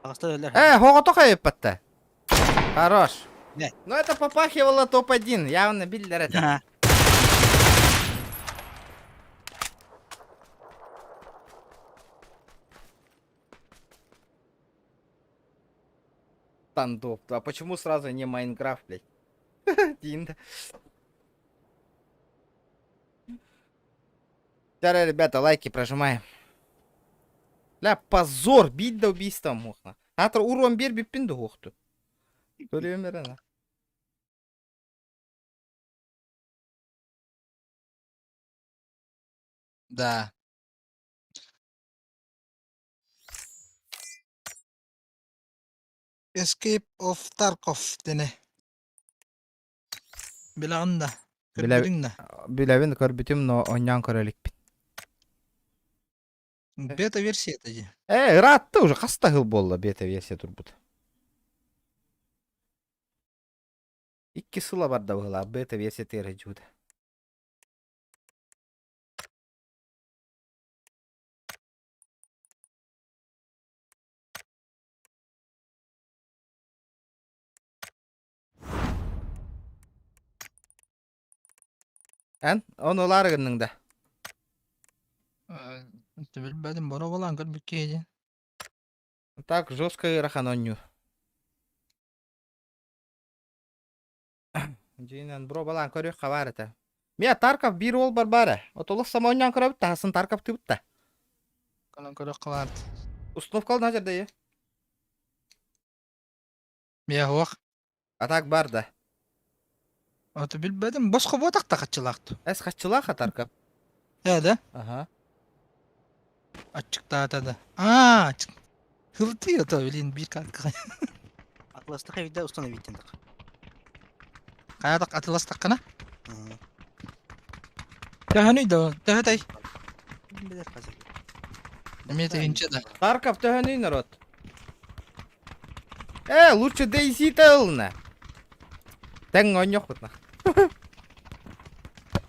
Ağustos öldüler. Хого тока епатта. Хорош. Не. Ну это попахивало топ-1, явно биллер это. Ha. Standoff. А почему сразу не Майнкрафт, блядь? Динда. Давай, ребята, лайки прожимаем. Ля, позор, бить до убийства мохна. Атыр урон бер биппин до хохту. Төлөмер. Да. Escape of Tarkov dene. Bilağında. Kırpırında. Билебин көрбүтүм, но оннян көрөлүк бит. Бета-версия это же. Ыраатты уже каста хыл болду бета-версия турбут. 2 сыла бар да была бета-версия тережууда. Onu largınında. Bilmedim bana olan kırpıkıydı. Так, жестко ырахан онню. Жинен бро балан көрөк кабар эте. Мен Тарков бир ол бар бары. Отолус самоннян көрөп та, хасын Тарков түбүт та. Kalan kırık kılardı. Установкал на жерде е. Ya hoş. Атак бар да. Аты bilmedim. Босқа ботақта қатчылақты. Эс каччылаха Тарков. Да. Ага. Açıkta atada. Aa, açık. Hıltı ya da öyle bir kalk. Atlas'ta evde ustanabilirdik. Kayadak atlas takkana. Tahani da, tahatay. Bilir kazı. Demete ince da. Тарков төгөнүй народ. Лучше Дейзи тылна. Тең оньёк бутна.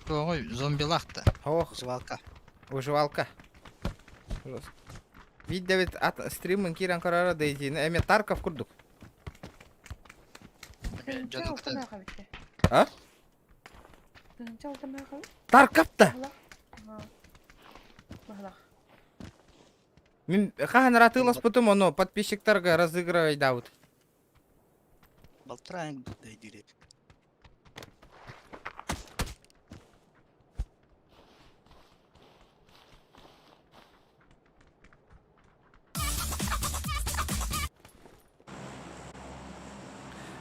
Ой, зомбилахта. Ох, Звалка. выживалка. Видео ведь от стримын кирен карара Дейзи. Эме Тарков курдук. Тыгынча алтын аға бітті. А? Тыгынча алтын аға. Таркапта. Бағлақ. Мен қаған ратылас бұтым оны подписчиктарға разыгрывай Дауд. Балтырайын дайдырет.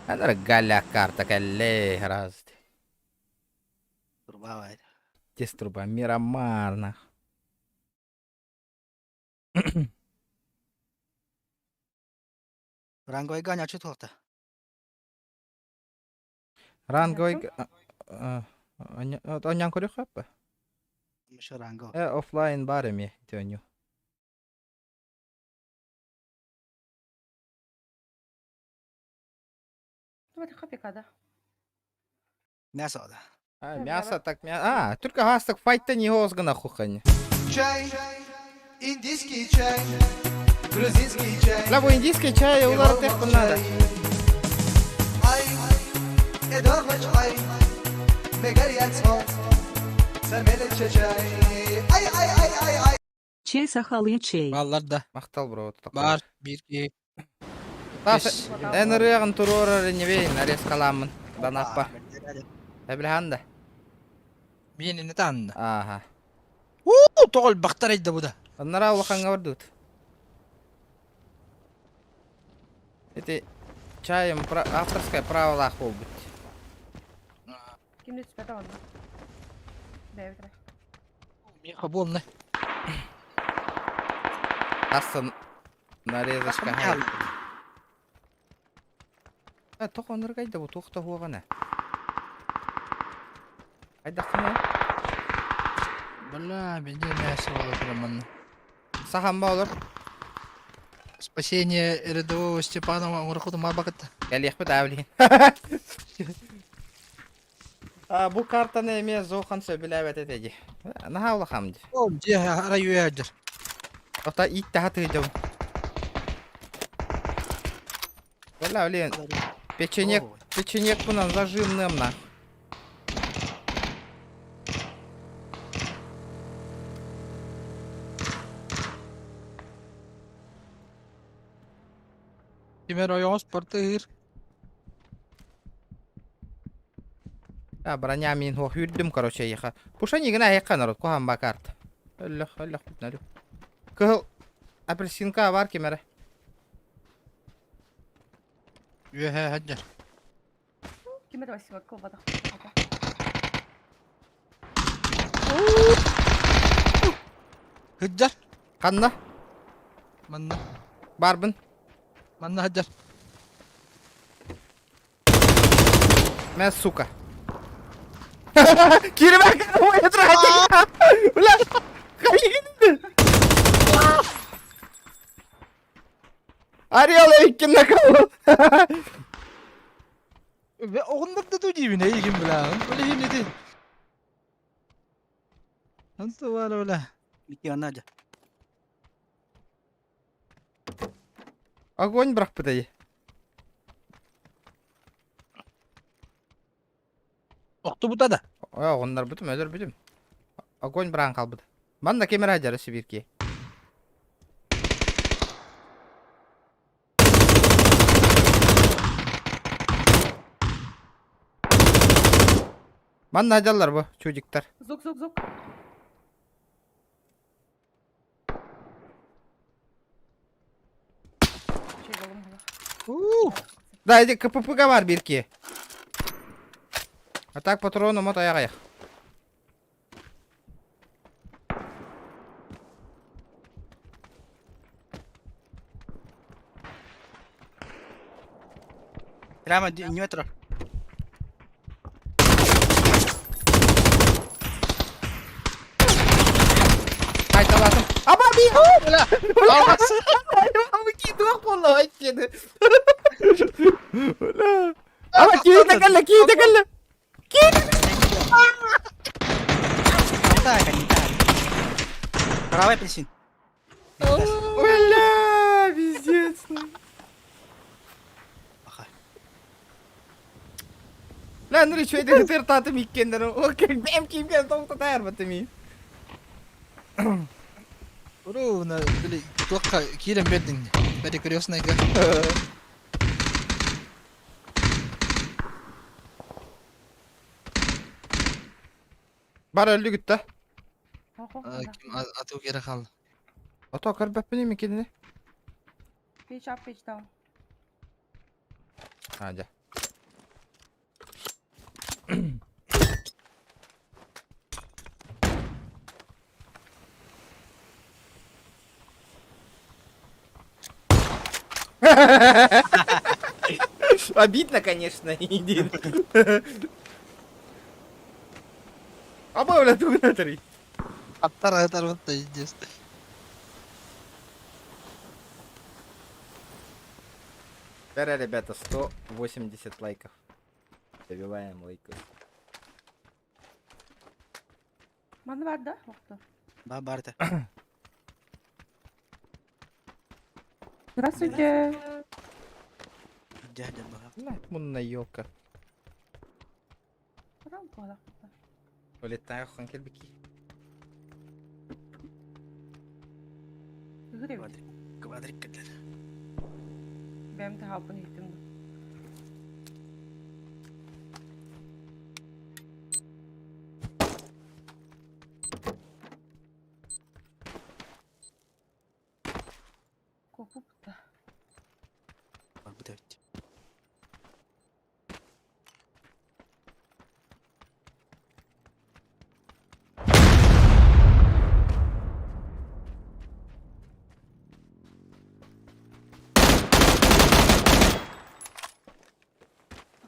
Она галя карта калле раз. Турбавайд. Тес труба Мирамарна. Ранговый ганя чуть хлопта. Ранговый... Онян көрі қаппы? Мышы ранго. Офлайн бар еме, төню. Тума ты хапикада. Мясо да. Мясо так мясо. Только гасток файтта не озгана хухань. Чай, индийский чай, грузинский чай. Лабо индийский чай улар тех надо. Ай, эдорма чай, мегарияц хот, сармелет чай. Ай, ай, ай, ай, ай. Чей сахалы чей. Балларда. Мақтал бро. Бар, bir, iki. Тас, энергиян турора небей нарез каламын. Данаппа. Эблханда. Мен не танды. Ага. Тоғыл бақтар еді бұда. Оннара улаханга вардут. Эти чаем авторское право лахол быть. Ким не спета он. Бәвітірі. Меха болны. Астан нарезашка. Тоқ оныр қайда бұл тоқта хуағана. Қайда қына? Бля, менде мясо olur бұрамын. Сахан ба olur? Спасение рядового Степанова Мурахута Мабаката. Кәлек бі дәвлейін. Бұл картаны еме зоқан сөбіләвет етеді. Наға олақамды. О, де араю әдір. Ота итті хатыйды. Бля, олейін. Печенек бұнан зажимным на. Кемер ойоңыз портыр. Броня мен хоқ үрдім, короче, еқа. Пуша негіна еқа народ, коған ба карта. Өллөх бұтналю. Кығыл апельсинка бар кемері. Үйе әдір. Ким это васима колбада. Хыджар. Қанна? Манна. Барбын. Манна хыджар. Мен сука. Кирime karımı yatıracak. Ulan. Kayın. Arıyorlar ikimde kalın. Ve oğunlar da duyduğu ne ilgin bila. Öyle yine de. Nasıl var öyle? Bir yana aja. Огонь брақ бұдай. Оқты бұта да. Onlar bütün ölür bütün. Огонь бұран қалбыды. Манда кемер ажары Сибирке. Manda ajarlar bu çocuklar. Зук. Şey balım hala. Да, иди КПП var bir ki. А так патроны мот аяқ. Прямо не метро. Қайталатым. Аба би! Алмас. Аба киді қолы айткені. Аба киді кәлі. Правый апельсин. Бля, пиздец. Lan nuri şöyle de hıtır tatım ilk kendini. O benim kim geldi tavukta tayar batım iyi. Bro, na bili توقع كيلو مبدن بدي كريوس نيجا. Bar öldü gitti. Kim atıyor geri kaldı. Ata akar beppeni mi kendini? Page up, page down. Hadi. Обидно, конечно, иди. А бля, ты внутри. Атар вот здесь. Теперь, ребята, 180 лайков. Добиваем лайков. Bana ver de. Yoktu. Барта. Здравствуйте. Дядя Бага. Мунна елка. Buram kola. Улетаю, ханкельбики. Yürü. Квадрик кадлер. Benim de hapını yıktım. Kopup da. Bak bu da bitti.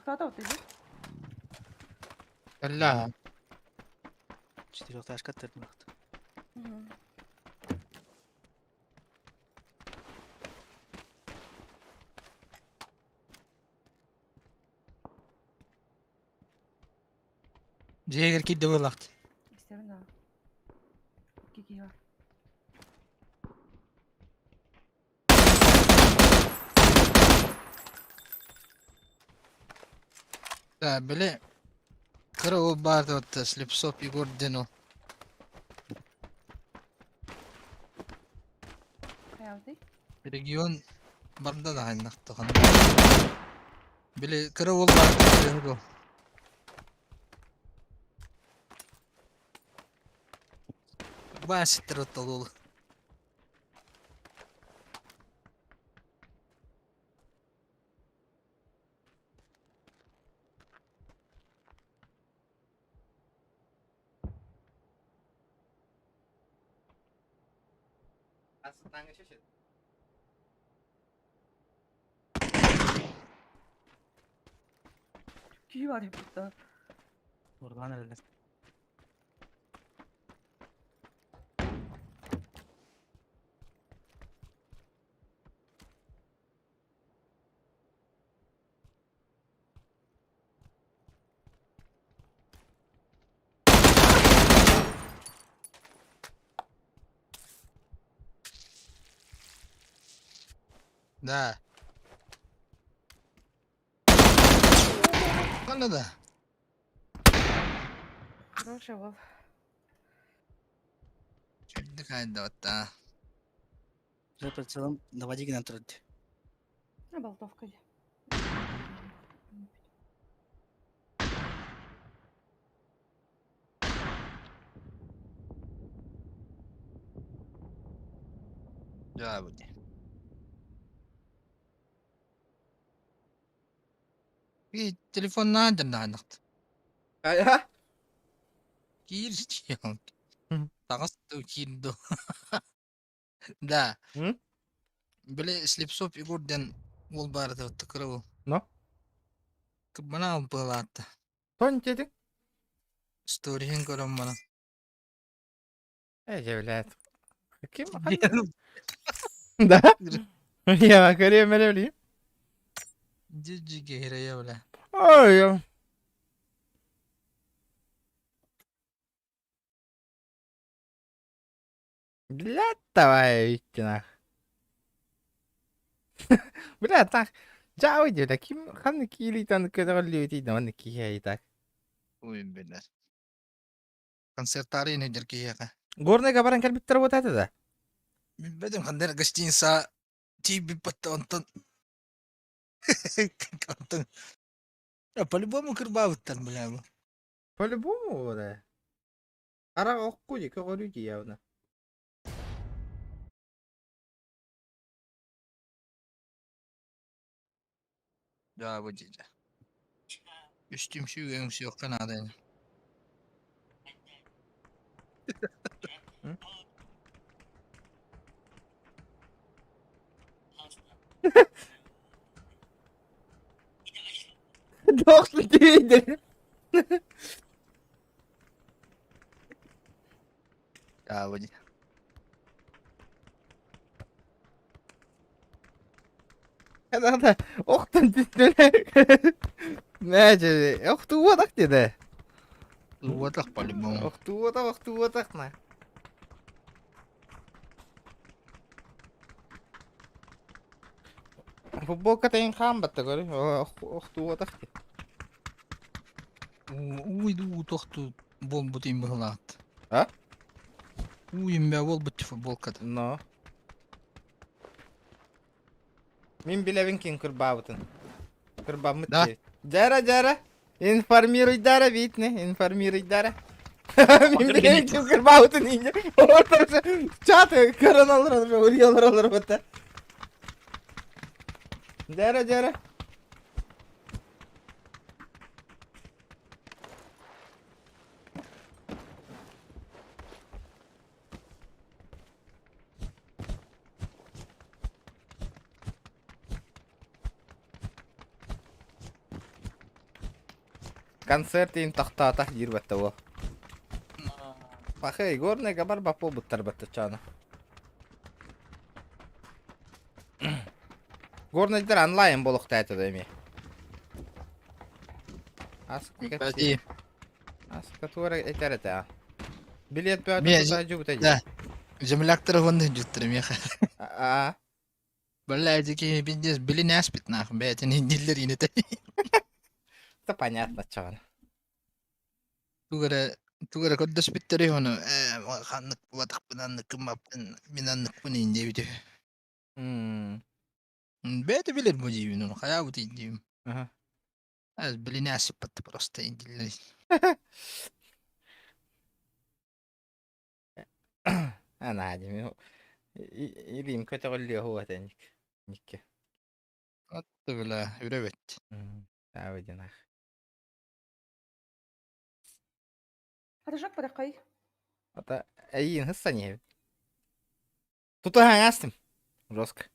Кто-то вот идет. لا 14 كتر الوقت. جيجر كيد دول وقت. İsterim daha. Kiki var. لا بلي كرو بارد تسليب صوب يقول دينو. Hayaldi. ريجيون بردا ده هاي نختخن. بلي كرو بارد دينو. Basit dolu. Kiki var ya burada. Oradan öyle. Да. Ладно, да. Хороший был. Отдыхай, да, вот, да. Уже по целом на воде на труд. На болтовка. Да, вот. И телефон надо на Ага. Кирчион. Тагасту киндо. Да. Бля, слепсоп и горден волбарда вот такого. No? Кабана балата. Кто деди? Сторихин коромана. Блядь. Каким? Джиджиги Да? Я Корея Меревли. херая, бля. Ой. Блядь, давай, идти нах. Бля, так. Жау деді, кім қаны кейлейтін көдіғілі өтейді, оны кейі так. Oyun beyler. Konser tarihi nedir ki ya? Горныйға баран кәлбіттер өтеді да. Bilmedim kandır gıştıysa tibi battı ondan. Ondan. Ya по-любому кырбабыттан бля bu. По-любому, да. Арақ оққу де, көғыру де явно. Ya bu cici. Üstüm şu yönümüzü yok kanadayım. Доқты дейді. Ya bu cici. Қанағда оқтын түттілі. Мәжі, оқты одақ деді. Вот так по-любому. Оқты одақ на. Футболка тайын қам бәтті көрі, оқты одақ де. Uydu tohtu bol butayım bıhlat. Ha? Uyum be bol butu futbolkada. No. Мен білевін кен күрбабытын. Күрбабымыт Да. де. Жара. Информируй дара, бейтіне. Информируй дара. Мен білевін кен күрбабытын инде. Отыршы. Чаты короналар, ұриялар бұтта. Жара. Концерт ин тахта дирбәтте о. Пахай, горныйға бар бапо бұттар бәтті чаны. Горныйдар онлайн болуқта әтеді әме. Пәти. Асқатуара әтер әті. Билет бәді Мен- бұта жүбіт әді. Да. Земляктары вон жүттірім я. А, Бля, таки пиздец, были не аспит нахуй, блядь, они не для ринета. это понятно, чаны. Тугара кодда спиттери хоно, ханнык ватак пынаннык кымаптын, минаннык пынын дейбіде. Бәді билер bu дейбін, оны қая бұт дейбін. Ага. Аз были не аспит патты просто индилер. Ана әдемі. Илим көті ғылли хуа тәнік. Никке. Атты бля, үрәбет. Әуеден ақ. هتشك برقي Ата әйін хысса не? Тұтаң астым. Жоск.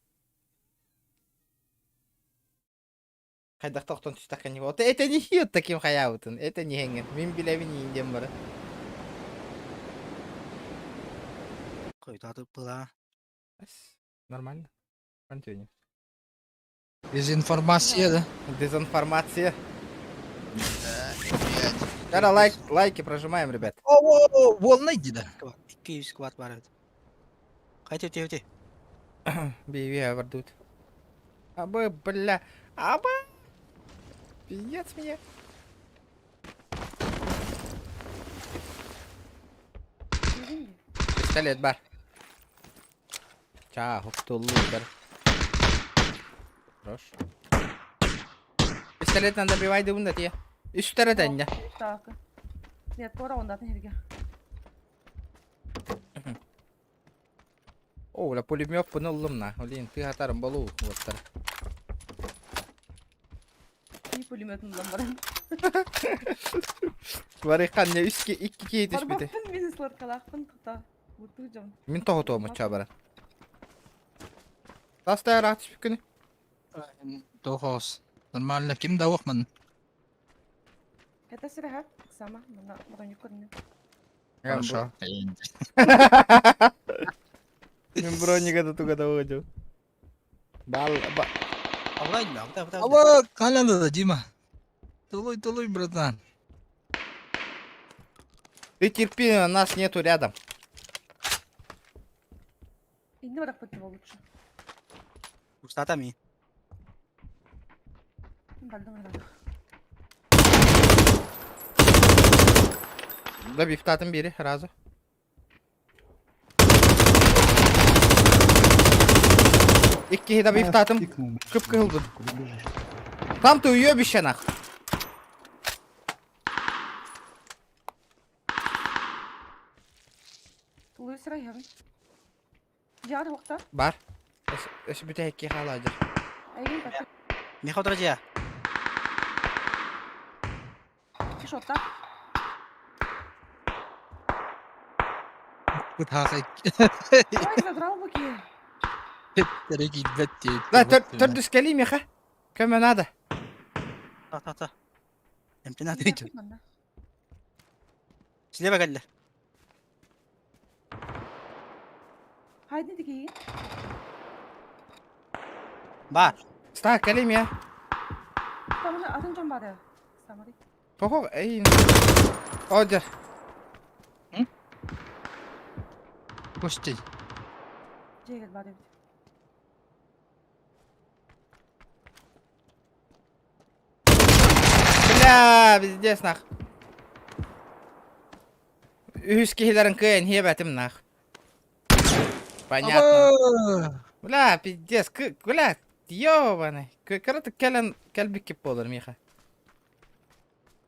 Қайдақ тоқтан түстаққан не болды? Это не хиот таким хаяутын. Это не хенген. Мен біләвін енден бары. Қой татып бұла. Нормально. Континю. Дезинформация, да? Дезинформация. Кара лайки прожимаем, ребят. О, волна иди, да. 200 квад бар еді. Қайт өте. Бейве авардут. Абы, бля. Абы. Пиздец мне. Пистолет бар. Ча, хуктулу бар. Хорош. Пистолет надо добивай да унда тия. Üst taraftan ya. Так. Нет, пора он датный herge. О, la пулемет пынулым на. Олин, ты хатарым болу. Вот тар. İyi pulümetini lan bana. Варыхан не үске икки кейтиш бите. Барбақпын мен слар қалақпын қыта. Бұтты жам. Мен тоғы тоғы чабара. Тастай ратыш бікіні. Тоғыз. Нормально, кім да оқман? Это сыраға. Сама. Бұған юкорны. Хорошо. Мен броника да туга да өдю. Бал, ба. Ава, қалады да, Дима. Толой, братан. Ты терпи, нас нету рядом. İndi barak pıttı lучше. Устатами. Бардым herhalde. Da bir iftatın biri razı. İki hida bir iftatım kıpkırıldı. Tam da uyuyor bir şenak. Tuluyu sıra yarın. Cihat vakta. Var. Eş bir tek haladır. Ayın kaçı. Не ход раджа. Çıkış otta. Bu tarzı. Ay zadral bakayım. Tereki betti. La tır geleyim ya. Kemen hadi. Ta. Emtina diyeceğim. Size bak elle. Haydi dikey. Var. Sta geleyim ya. Tamam atın can bari. Samari. Ho ey. Odur. Koştu. Cegel bari. Bля, пиздец нах. Üsküdar'ın kıyın hebetim нах. Понятно. Бля, пиздец, бля, ёбаный. Короче, kelbik gibi olur Miha.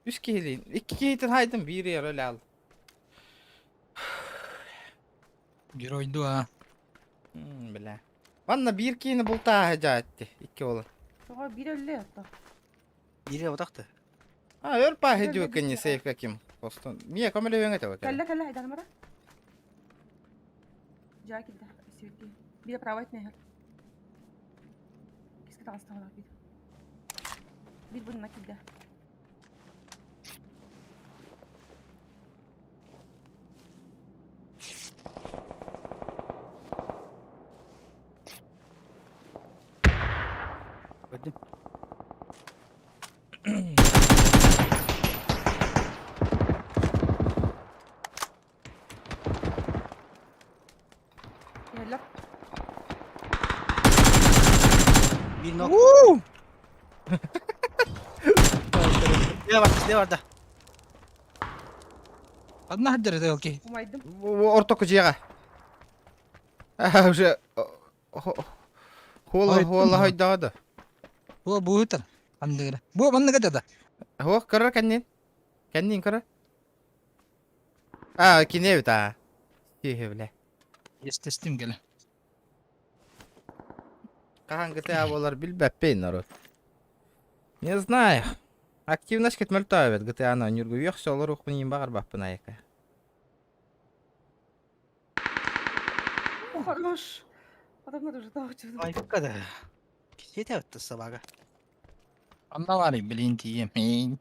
Üsküdar'ın. İki keytin haydım bir yer öyle al. Bir oydu ha. Bля. Bana bir keyini bulta haca etti. İki olur. Sonra bir öyle yattı. Biri odaktı. Ha, örpa hediyor kıyını seyf kakim. Postun. Miye kamera yöne tabi. Kalla haydan mara. Cihat kilde. Sivitli. Bir de prava etmeye hal. Keski dağısta var bir. Bir bununla kilde. Gördüm. Yerler. Bir nok. Size var da. Adına haddere de okey. Umaydım. Orta kucağa. Ha, уже. Хула haydadı. Bu buhtar. Andıgıra. Bu bana kadar da. Ho, kırır kendin. Kendin kırır. А, кине та. Тихо, бля. Testim gele. Kahan GTA болар билбеппейн народ. Не знаю. Активность кетмөлтөө бет GTA-ны нюргу yok солор укмын багар баппын айка. Хорош. Adamlar уже dağıtıyordu. Ay bu kadar. Yeter attı sabaha. Anna var ya bilin diyeyim.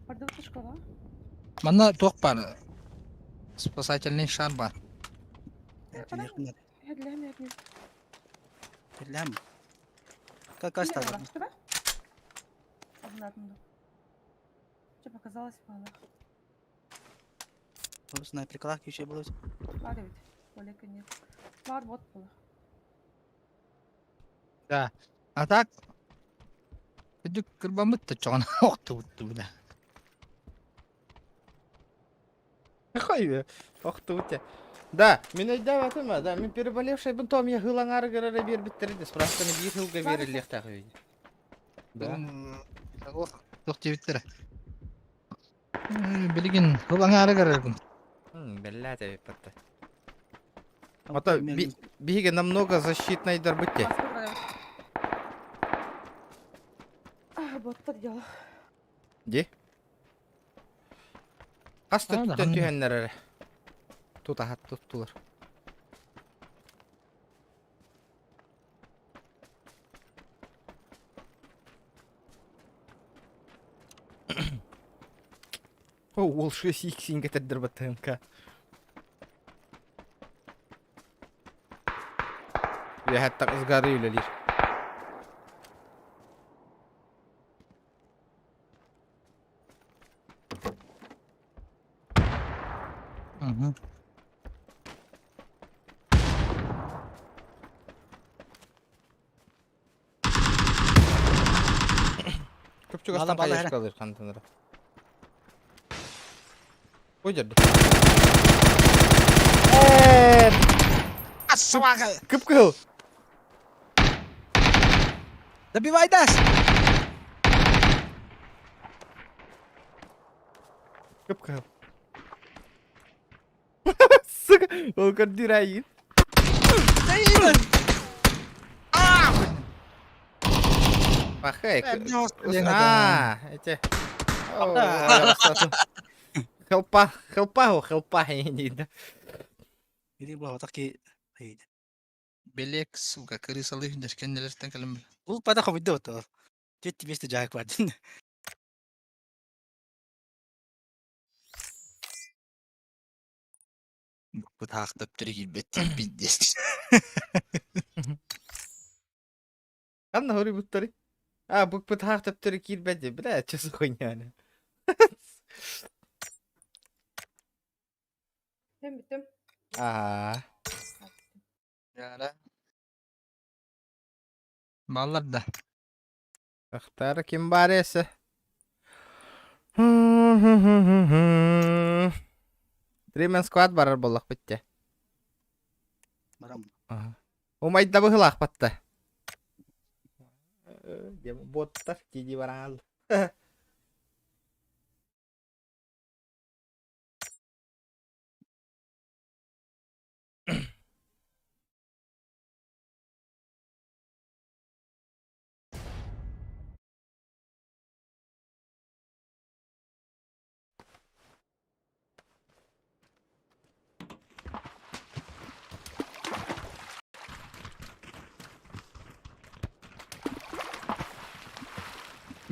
Orada bir школа. Bana tok var. Спасательный шар var. Headlem. Bilmem. Kaç tane? Что показалось, мало. Bu снайперка еще было. Ладно ведь, полека нет. Ладно, вот было. Да. А так? Иди кырбамыт-то чоғана оқты бұтты бұда. Хой бе. Оқты өте. Да, мен айдап атыма, да, мен переболевший бун том я хылаң ары гырары бер биттерди. Справканы бир хылга берилек тагы. Да. Тоқ дебиттері. Білген хылаң ары гырары. Белла тебе патта. Ото биге намного защитной дарбыте. Боттар дело. Ди? Касты түттен түйеннер. Тут ахат туттулар. О, ол 6x кетердер БТМК. Я хатта ызгары үлелер. Küçük Bala, aslan bala, kayış hele. kalır kantanlara. O жерде. Собака! Кып-кыл. Добивай, Дас! Кып-кыл. Сука, ол көрдүрайын. Пахай. Эти. Хелпа дейді. Или было вот такие... Белек, сука, крысалы, дашкен нелерден калым. Ул пада хобидде отор. Жетти бесте жайык бар. Bu tahtap türü betti biddes. Anna hori buttari. Bu tahta türü kirbedi. Bile çözün yani. Ben bittim. Yani. Mallar da. Akhtar kim baresi. Dream Squad barar bollak bitti. Baram. Umay da bıhılak battı. Botta gidi varal.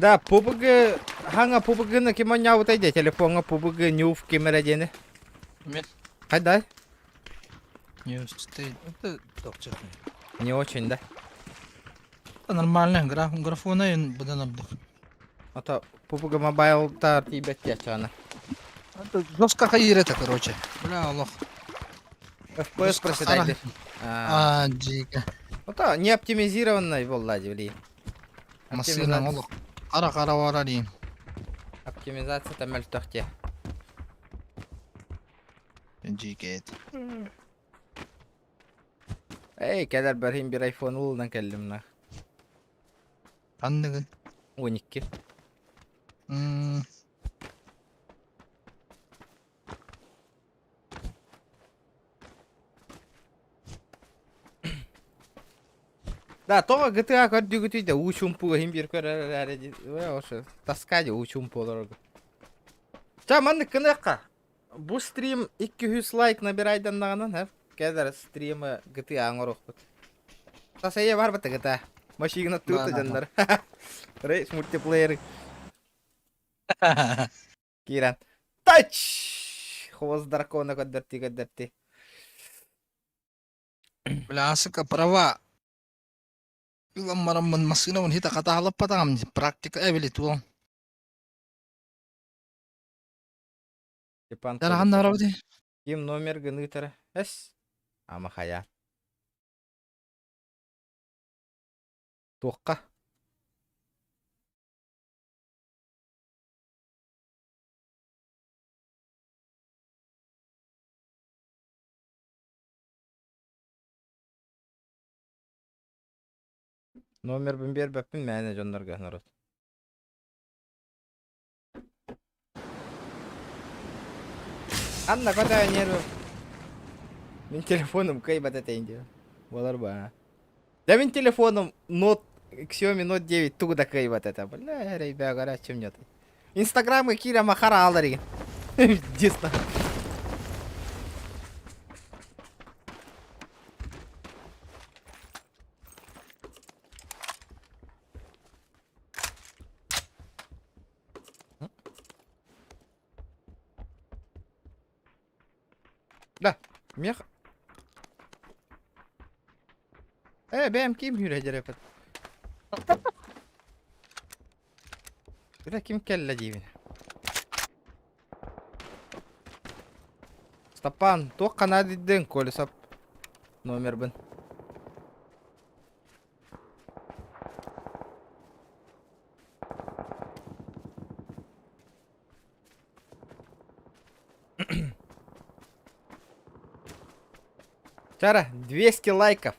Да, PUBG hanga PUBG na kimo nhau tay de телефон nga PUBG new в камера дене. Нет. Дай. Не стоит. Это топчик. Не очень, да? Это нормально. Графона и будан обдых. А то PUBG Mobile та тебе течана. Это жестко это, короче. Бля, лох. FPS проседай. Дико. Это не оптимизированный воллади, блин. Массивно, лох. Ара варали. Оптимизация там мельтохте. Дико. Эй, kadar barhim bir iPhone улдан kellimna. Andı. 12. Да, то GTA көрдүгүтүй да учумпу хим бир көрөрөреди. Ошо таскади учумпу олорго. Жа маны кынакка. Бу стрим 200 лайк набирайдан дагынан, ха? Кедер стримы GTA аңорокпут. Тасая бар бата GTA. Машина тут жандар. Рейс мультиплеер. Киран. Тач! Хвост дракона коддерти. Бля, сука, права. Илам марамман масына он хита ката алып патам практика эвели тул. Дараган нарабди. Ким номер гынытара? Эс. Амахая. Тоққа. Номер бер бәппін мәне жондарға народ. Анна қада нерві. Мен телефоным кайбат етейін де. Болар ба. Да мен телефоном Xiaomi Note 9 тугда кайбат ета. Бля, рейбя гара чем нет. Инстаграмы Кира Махара алдари. Дисно. Да, мех. Benim kim hürecek repet? Bira kim kelle diyeyim. Стапан, то канадиден колесап номер бен. Чара, 200 лайков.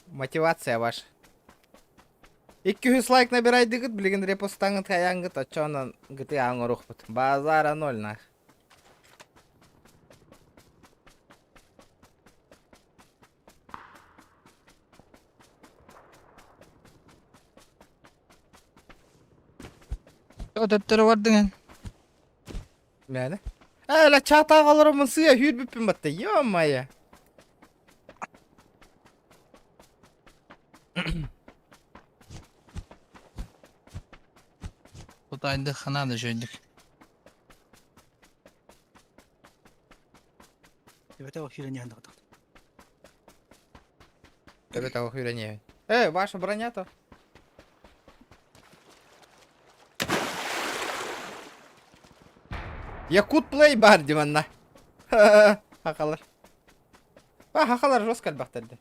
Мотивация ваша. 200 лайк набирай дигит, билген репостаңы таяңгыт, очонан гыты аңырухпут. Базара 0 нах. Ödöptörü var деген. Мәні? Әлі чата қалырымын сыя хүйір бүппін бітті, ё-майя. Kutaydı xanada жөйдік. Evet, o hülen yandı. Тебе того хүйрі не. Ваша броня-то. Якут плей бар диманна. Хақалар. Хақалар жос кәлбақтарды.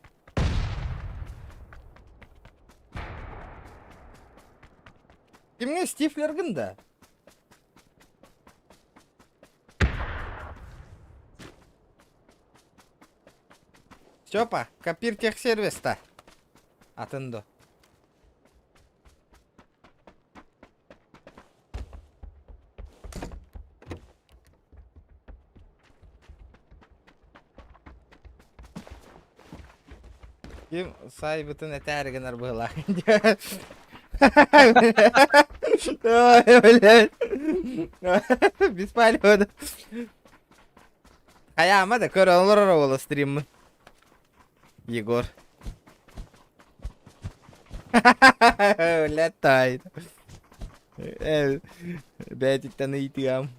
Кімге стифлергін да? Степа, копир техсервиста. Атынды. Ким сай бүтін әтәрігін арбыла. Ой, блядь. Беспалевно. Аяма да көрі олы стриммін. Егор. Летает. Бәтиттен үйтігам.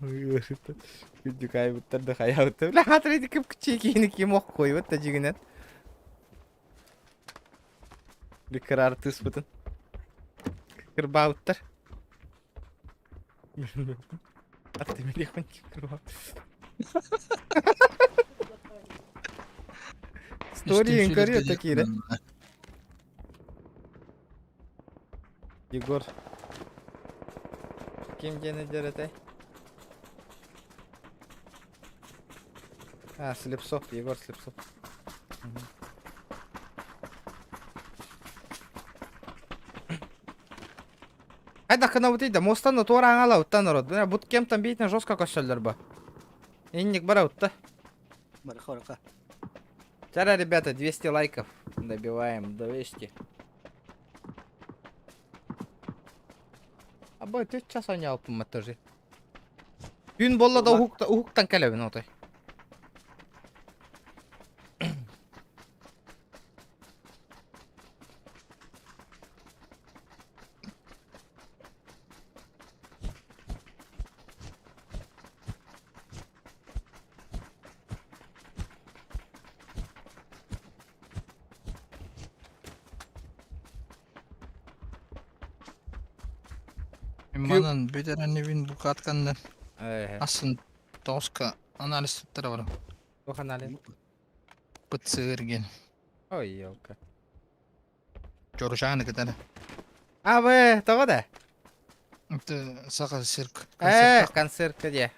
Күдікай бұттарды қая бұтты. Бля, қатырайды кім күчекейіні кем оқ қой бұтты жігінен. Бекір артыс бұтын. Кірба бұттыр. Атты мелехон кірба. Сториен көрі такие, да? Егор. Кем дені дәрі Слепсов, Егор Слепсов. Айда қына бұтейді, мостанды туар аңала ұттан ұрады. Бұт кемптан бейтіне жосқа көшелдер ба. Еннік бара ұтты. Барха. Чара, ребята, 200 лайков. Добиваем 200. Абай, 4 часа не алпым матажи. Күн болла да ухуктан кәлебін отай. Манан бедерен evin bu katkandan. Aslında toska analiz tutları var. Ох, анализ. Пыцырген. Ой, елка. Чорушаны kadar. Вы, того да? Это саха цирк. Концерт де.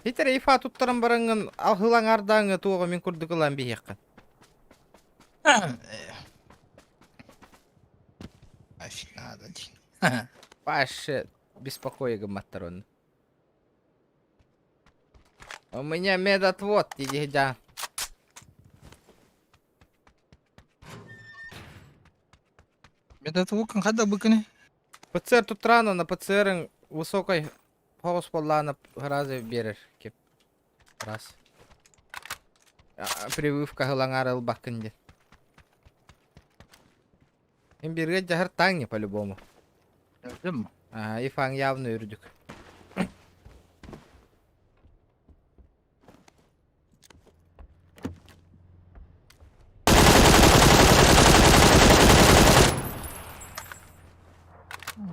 Питер ифа туттарым барыңын алхылаң ардаңы туғы мен күрдік ұлан бейекқан. Афинада дейін. Паше, беспокой гамматрон. У меня медотвод, иди да. Медотвод когда быканы? ПЦР тут рано, на ПЦР высокой фокус полана гораздо берешь. Раз. Прививка галангара лбаканде. Им берет жахар таңне по-любому. И фан явно юрдик.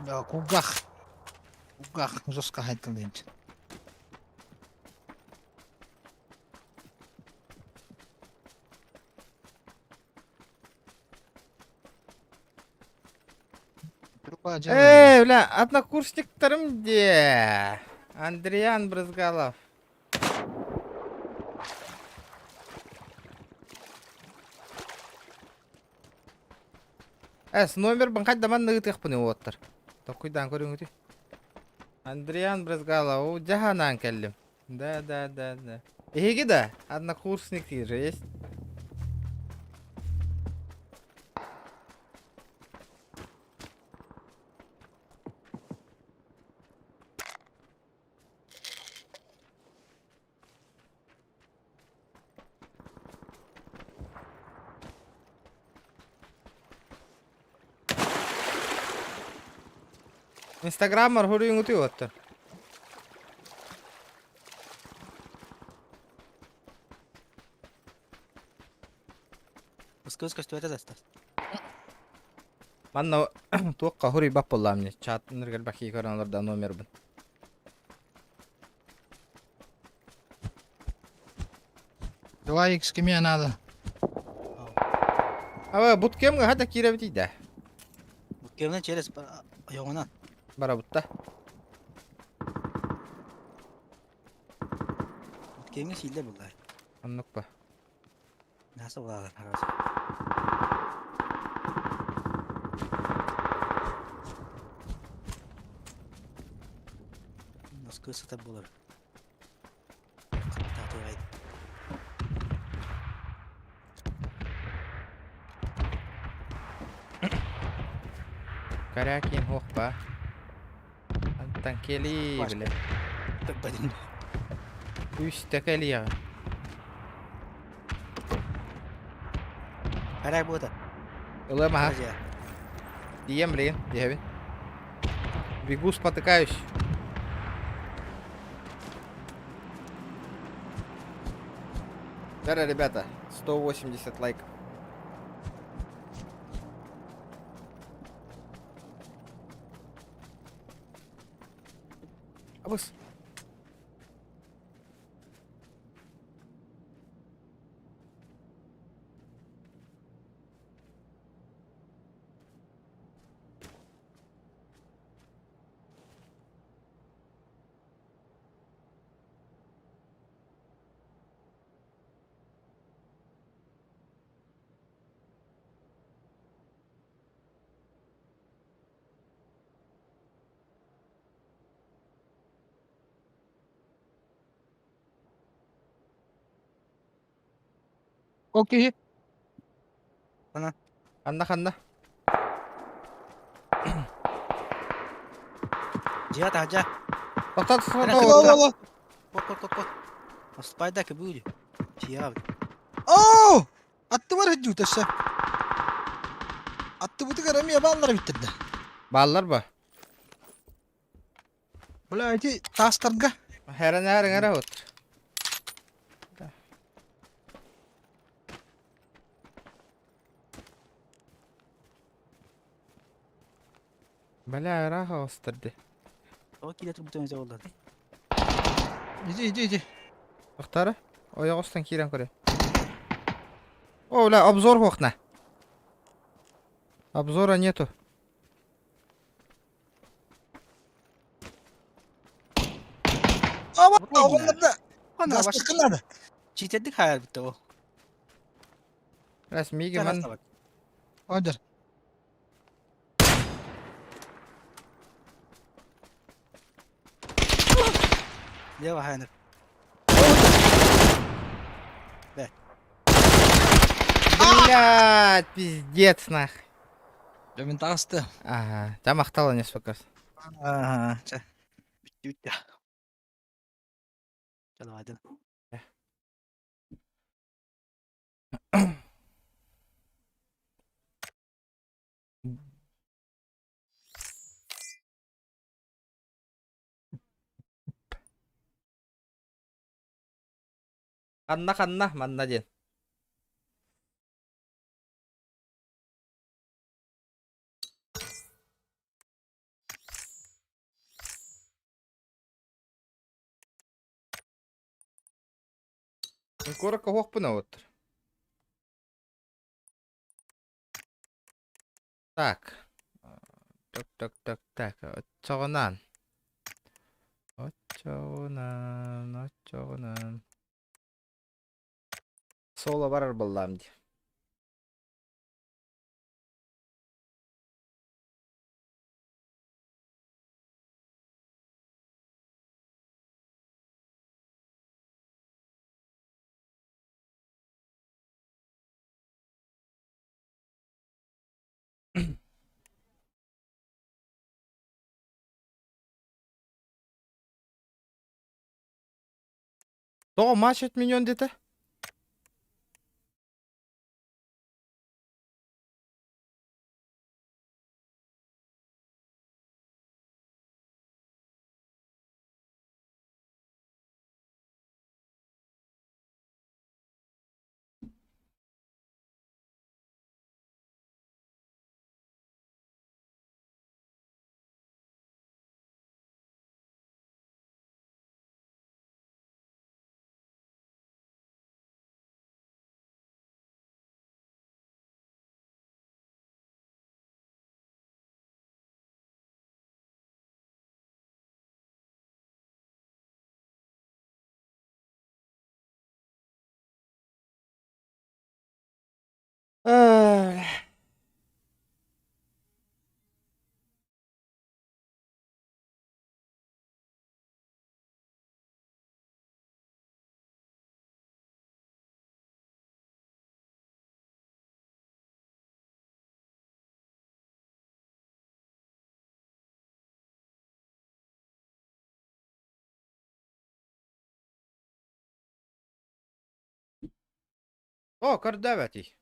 Да, кугах. Кугах, жестко айтылды. Бля, однокурсниктарым де. Андриан Брызгалов. Әс номер бан қайда ман нығыт еқпіне оғаттыр. Тоққойдан көрің өте. Андриан Брызгала, о жаханан кәлім. Да. Еге да, однокурсник же есть. Инстаграммар хөрүң өте оғаттыр. Сколько стоит это? Манна туаққа хөрі бап болам не. Чат нұргел бақи көранларда номер бұн. Давай с кем надо. Ава буткемге хата кире бітейді. Кем через йоңынан. Бара бұтта. Кемге силде бұлай. Аннық ба. Nasıl var? Nasıl kısa bulur? Карякин хоқ ба. Антан кели біле. Үсті кели яға. Карак буде. Ылы маға. Дием блин, дебин. Бегу, спотыкаюсь. Здорово, ребята. 180 лайков. Абыс. Окей. Қанда. Жия тажа. Тоқтат. Кот. Спайда ке буде. Жия. Оо! Атты бар жүтәшә. Атты бутык арам я баллар биттерде. Баллар ба? Була әти тастарга. Әрін отыр. Бәлі араға остырды. О, келетір бұтын өзе олады. Иди. Тоқтары? Ояқ остан кейрен көре. О, бля, обзор хоқна. Обзора нету. Оғылырда. Басқы надо. Читердік хайыр бітті о. Рәсмейге мен... Одыр. Лева хайныр. Блядь, пиздец нах. Комментарсты. Ага, там ақтала не спокойно. Ага, ча. Бітті. Чалу айдын. Қанна, манна ден. Коротко хоқпына отыр. Так. Отчоғынан. Сола барар болам де. Что матч отменен где-то? Ай. О, 49.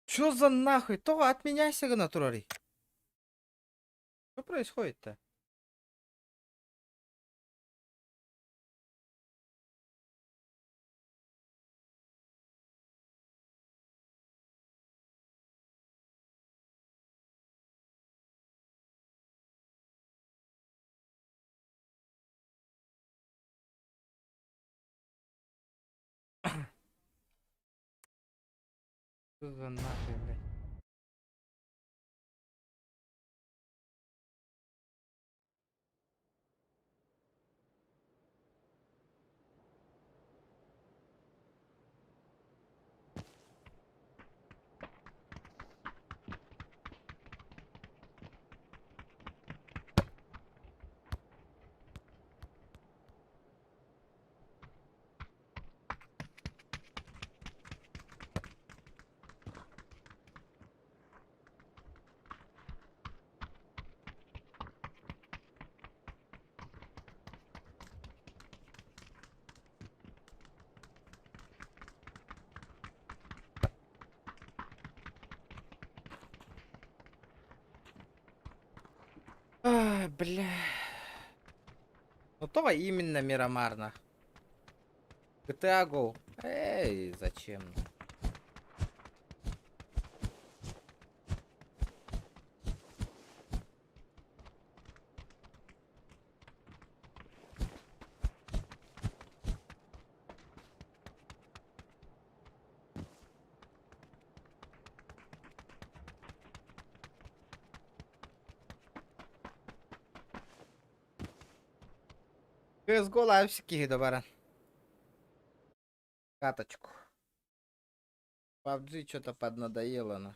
Чё за нахуй? То отменяйся, натурали. Что происходит-то? Что за нахуй, блядь? Ай, бля. Ну то именно Мирамарна. GTA Go. Эй, зачем? CSGO лайвсики добара. Каточку. PUBG что-то поднадоело, на.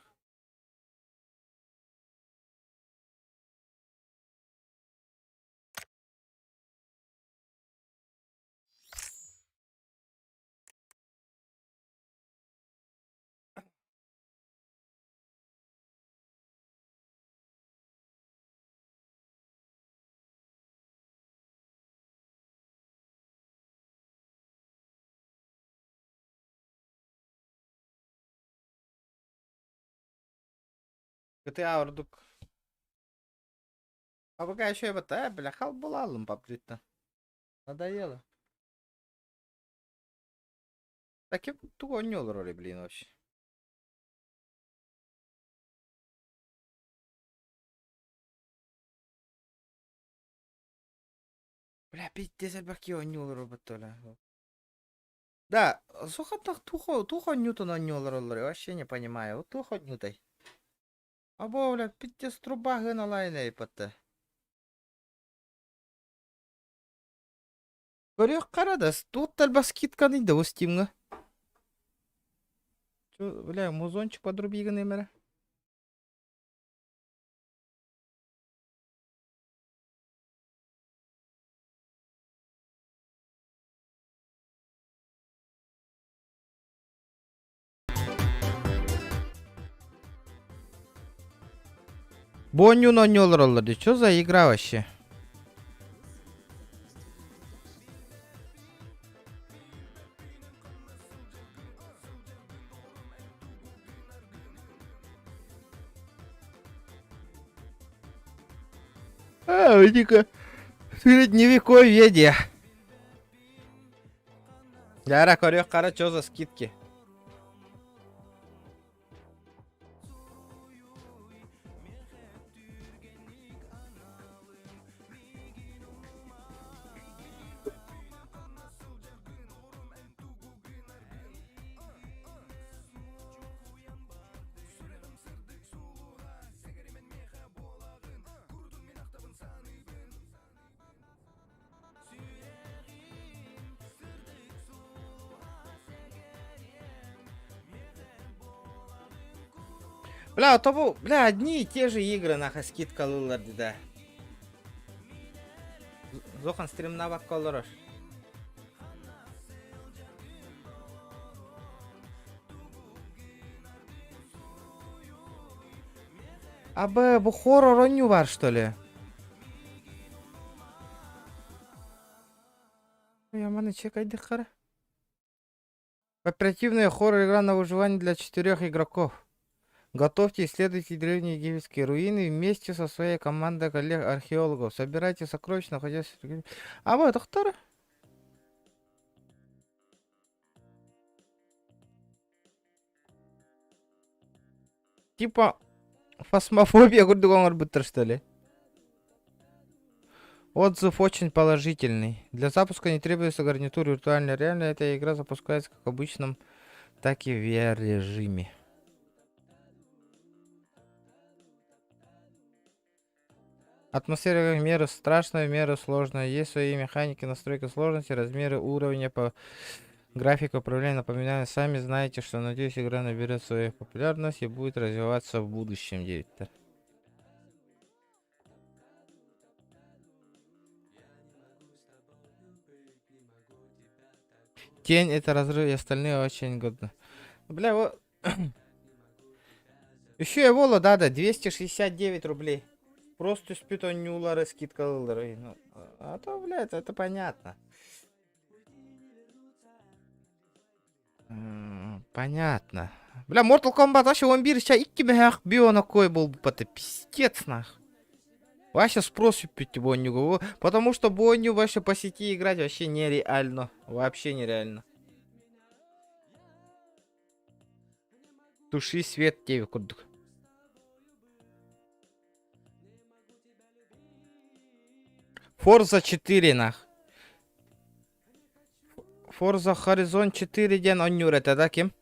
GTA Ордук. А пока еще я бля, хал булалым PUBG-то. Надоело. Таким туго не роли, блин, вообще. Бля, 50 баки ойнуyor робот öyle. Да, сухо так тухо ньютон ойнуyor, вообще не понимаю. Вот тухо ньютай. Або, блядь, питтес труба гыналайын эйпатты. Көрек қарады, туттал бас скидканы иде о стимға. Чё, бля, музончик подруби гынемері. Боню на нёлроллады. Чё за игра вообще? Вадика. Средневековье. Яра, корёк қара, чё за скидки? Бля, то был, бля, одни и те же игры, нахуй, скидка лыларды, да. Зохан стримна бак колорож. Абы, bu хоррор ойну бар, что ли? Яманы чекайды қара. Оперативная хоррор игра на выживание для 4 игроков. Готовьте исследовать древние египетские руины вместе со своей командой коллег-археологов. Собирайте сокровища, находясь... А вот, кто? Типа... Фасмофобия, гурдугомор бытер, что ли? Отзыв очень положительный. Для запуска не требуется гарнитур виртуальной реальности. Эта игра запускается как в обычном, так и в VR-режиме. Атмосфера в меру страшная, в меру сложная. Есть свои механики, настройка сложности, размеры уровня по графику управления. Напоминаю, сами знаете, что, надеюсь, игра наберет свою популярность и будет развиваться в будущем. 9. Тень это разрыв, и остальные очень годно. Бля, вот... Еще и Вола, да, 269 рублей. Просто спит он нюлары, скидка лылары. Ну, а то, блядь, это понятно. Понятно. Бля, Mortal Kombat вообще 11 сейчас 2 мегах биона кой был, это пиздец нах. Вообще спрос пить Бонню, потому что Бонню вообще по сети играть вообще нереально. Вообще нереально. Туши свет тебе курдук. Forza 4 нах. Forza Horizon 4 ден оннюр это ким?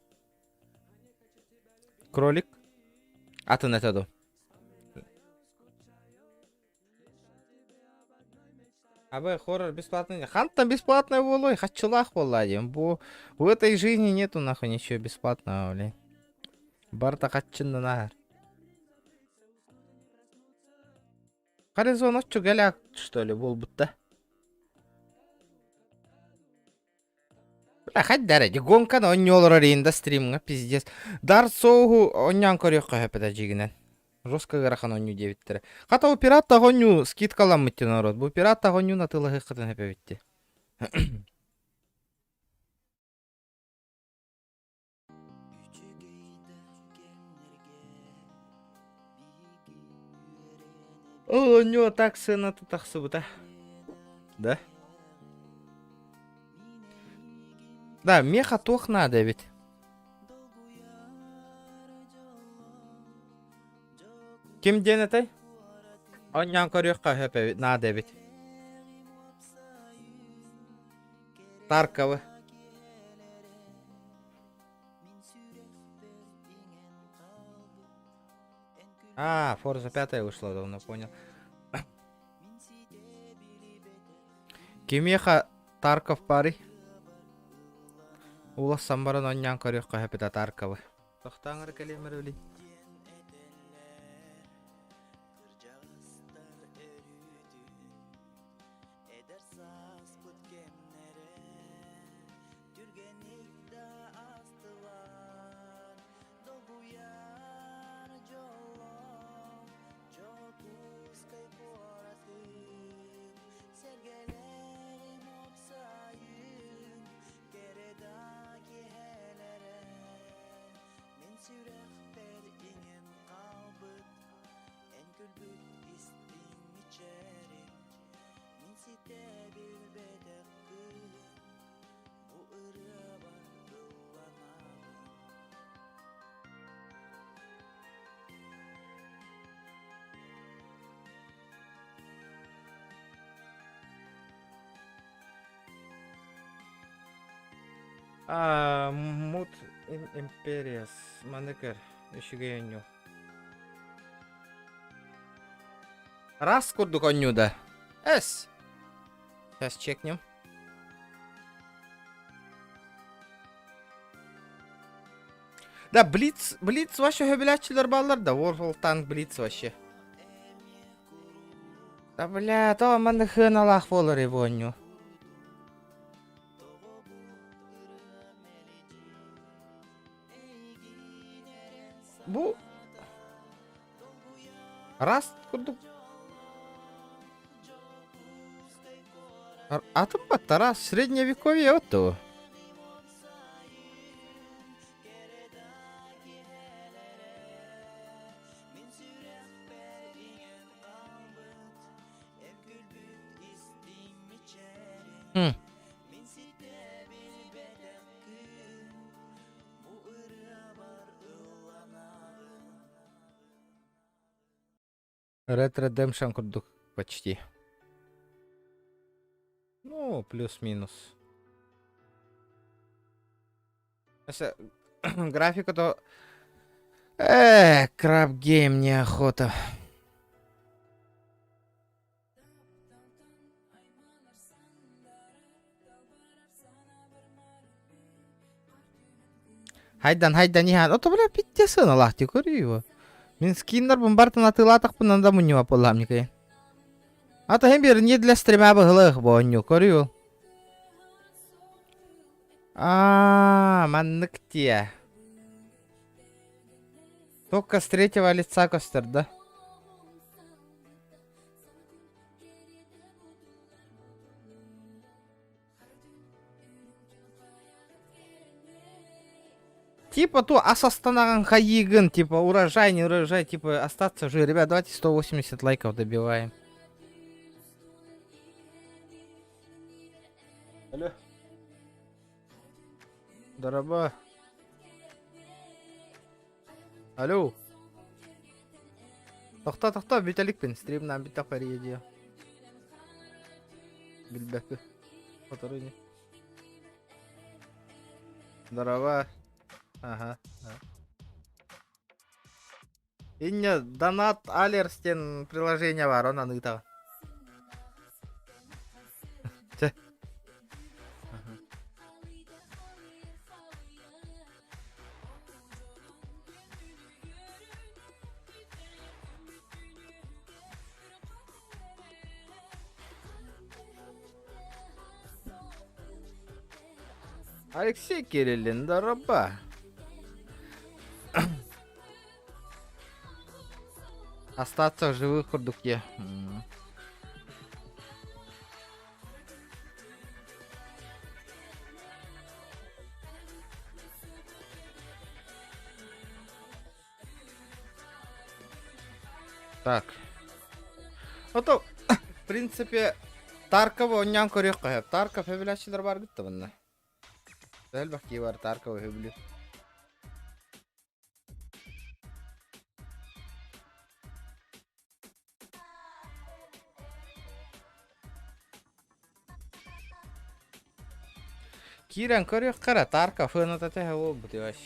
Кролик. Атын этаду. Абы хоррор бесплатный. Хантам бесплатный волой. Хачулах волладим. В этой жизни нету нахуй ничего бесплатного, блин. Барта хатчинна нахар. Horizon очу галяк, что ли, был будто. Бля, хоть даради. Гонка на оннёлора рейнда стримга, пиздец. Дарт соугу оннян корёкка хэпэда жигинен. Жестко гарахан онню 9 тире. Хата у пиратта гоню скидкалам мытти народ. Бу пиратта гоню на тылы хэккатын хэпэ битти. О, у него так сына тут ахсыбыта. Да? Да, меха тох надо ведь. Ким ден это? Оннян корёкка хэпэ надо ведь. Тарковы. А, Forza 5 вышла давно, понял. Кимеха Тарков пари. Улас самбаран оннян көрөк кахапита Тарковы. Тохтаңыр келемер өли. Мут Империас. Манекер. Ишиге оню. Раз курдук оню да. Эс. Сейчас чекнем. Да, Блиц вообще хөбелячилер баллар да. Warhol Tank Блиц вообще. Да, бля, то маны хыналах болар его оню. Бу раз курдук. Атым батта раз средневековье отто. Red Redemption курдук почти. Ну, плюс-минус. Если графика, то... Краб гейм неохота. Хайдан, Нихан. Ото, бля, питтесін алақты көрі его. Мен скиннер бомбартын атылатық бұнан да мұнева полламника. Ата hem bir не для стрима бұғылық бұню көрі ол. Маннык тия. Только с третьего лица костер, да? Типа то асастанаган хаигын, типа урожай, не урожай, типа остаться же. Ребят, давайте 180 лайков добиваем. Алло. Дараба. Алло. Тохта, биталикпен стримнан бита париедия. Билбекпи. Фоторыни. Дараба. Ага. Инне донат алерстен приложение бар, он аныта. Алексей Кириллин, дороба. Остаться в живых в продукте. Так. Вот, в принципе, Таркова оннян көрек қайып. Тарков өбіләшілер бар күтті бұнна. Дәл бақи бар Таркова өбілі. Кирен көрек қара Тарков өніті тәхе ол бұты өш.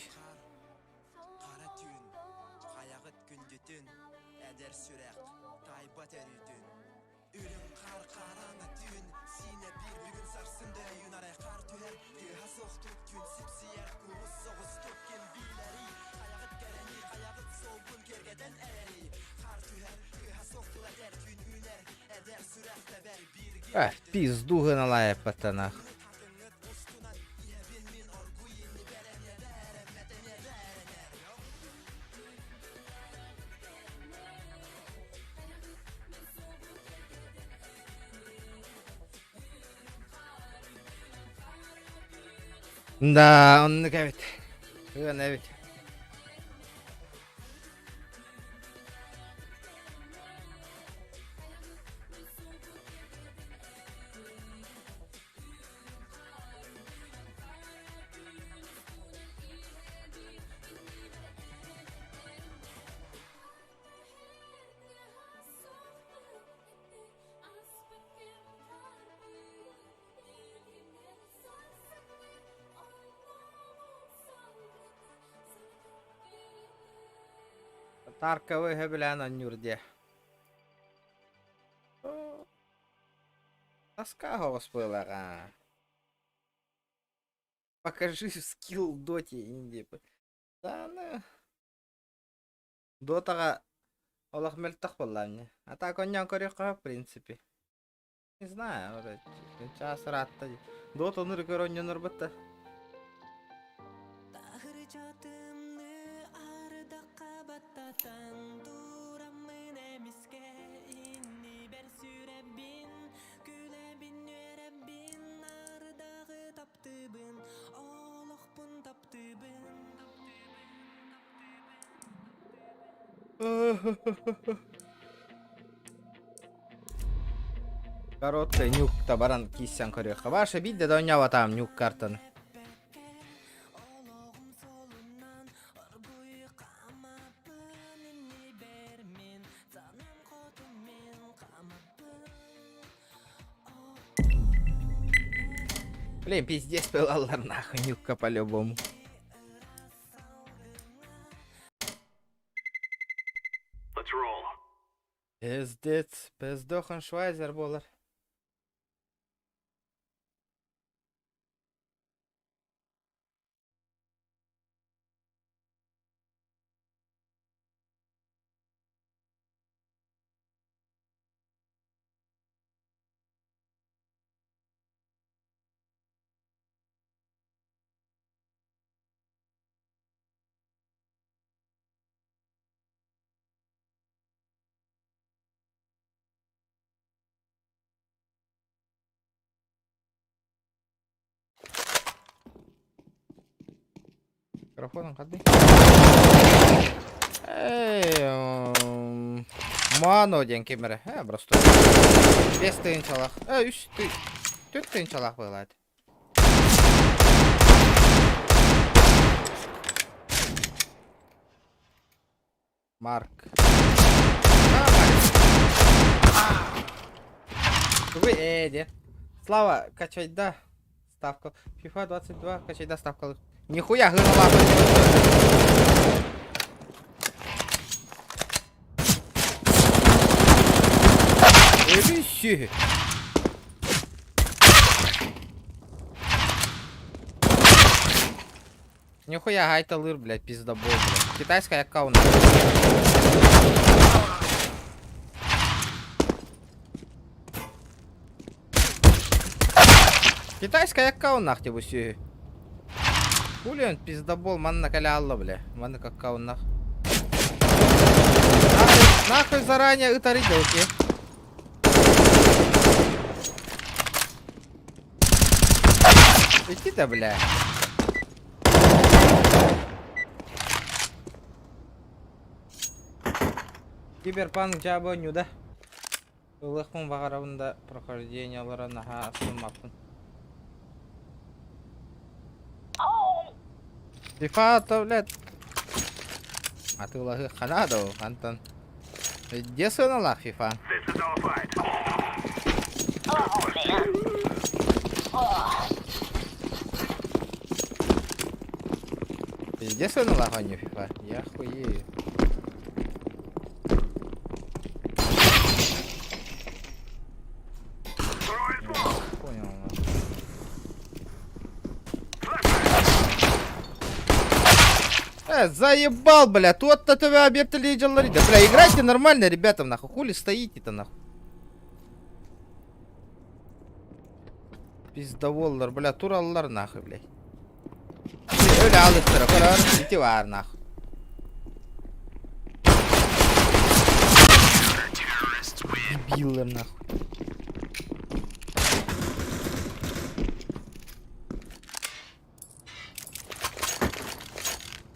Пизду гналая, пацанах. Да, он накавит. Навіть. Тарковый геблян на нюрде. Тоска господа. Покажи скилл доте инди. Да, ну. Дотага Олах мельтах мне. А так он не корека, в принципе. Не знаю, вроде. Сейчас рад-то. Дота ныргорон не нырбата. Короткая нюк табаран кисян корека. Ваша бидде да унява там нюк картан. Блин, пиздец пылалар нахуй нюкка по-любому. Пиздец, пиздохан Швайзер болар. Микрофоном ходи. Мано ден кемере. Просто. Без тынчалах. Үш ты. Төрт тынчалах болады. Марк. Вы Эди. Слава, качать да. Ставка. FIFA 22, качать да ставка. Нихуя гынала. Эбиси. Нихуя гайта лыр, блядь, пиздобол, блядь. Китайская аккаунт. Китайская аккаунт нахуй буси. Хули он пиздобол, манна каля алла, бля. Манна как аккаунт нах. Нахуй заранее ытаридоки. Иди-то, бля. Киберпанк жабоню, да? Улыхмын бағарауында прохождениялары наха сылмапын. FIFA-то, блядь. А ты лагы ханадо, Антон. Где сын лаг FIFA? Где сын лаг FIFA? Я хуею. Заебал, бля, тот-то тебя объектили джаллари. Да, бля, играйте нормально, ребята, нахуй. Хули стоите-то, нахуй. Пиздоволлар, бля, тураллар, нахуй, блядь. Öyle alıştırı, kadar biti var, nahуй. Дебилы, нахуй.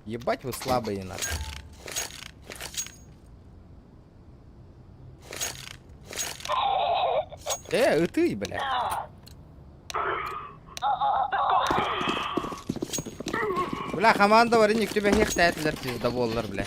Ебать вы слабые, нахуй. И ты, бля. Бля, команда var, ник тебе хех тәтлер пизда боллар, бля.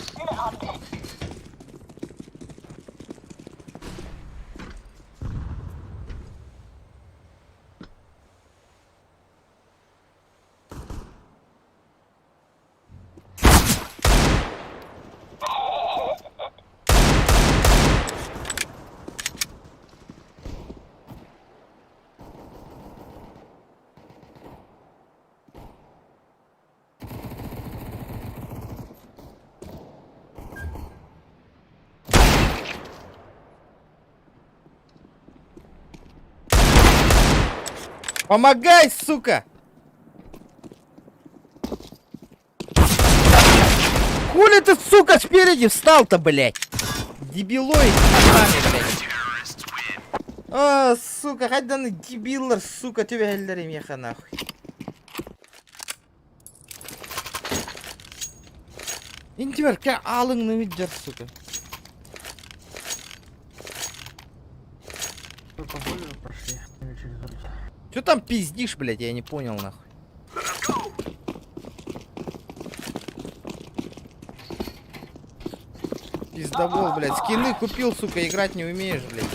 Помогай, сука! Хули ты, сука, спереди встал-то, блядь? Дебилой, блядь. А, сука, хайдан дебилар, сука, тебя эльдарим яха нахуй. Интимер, ка алыңны видер, сука. Чё там пиздишь, блядь, я не понял, нахуй. Пиздобол, блядь, скины купил, сука, играть не умеешь, блядь.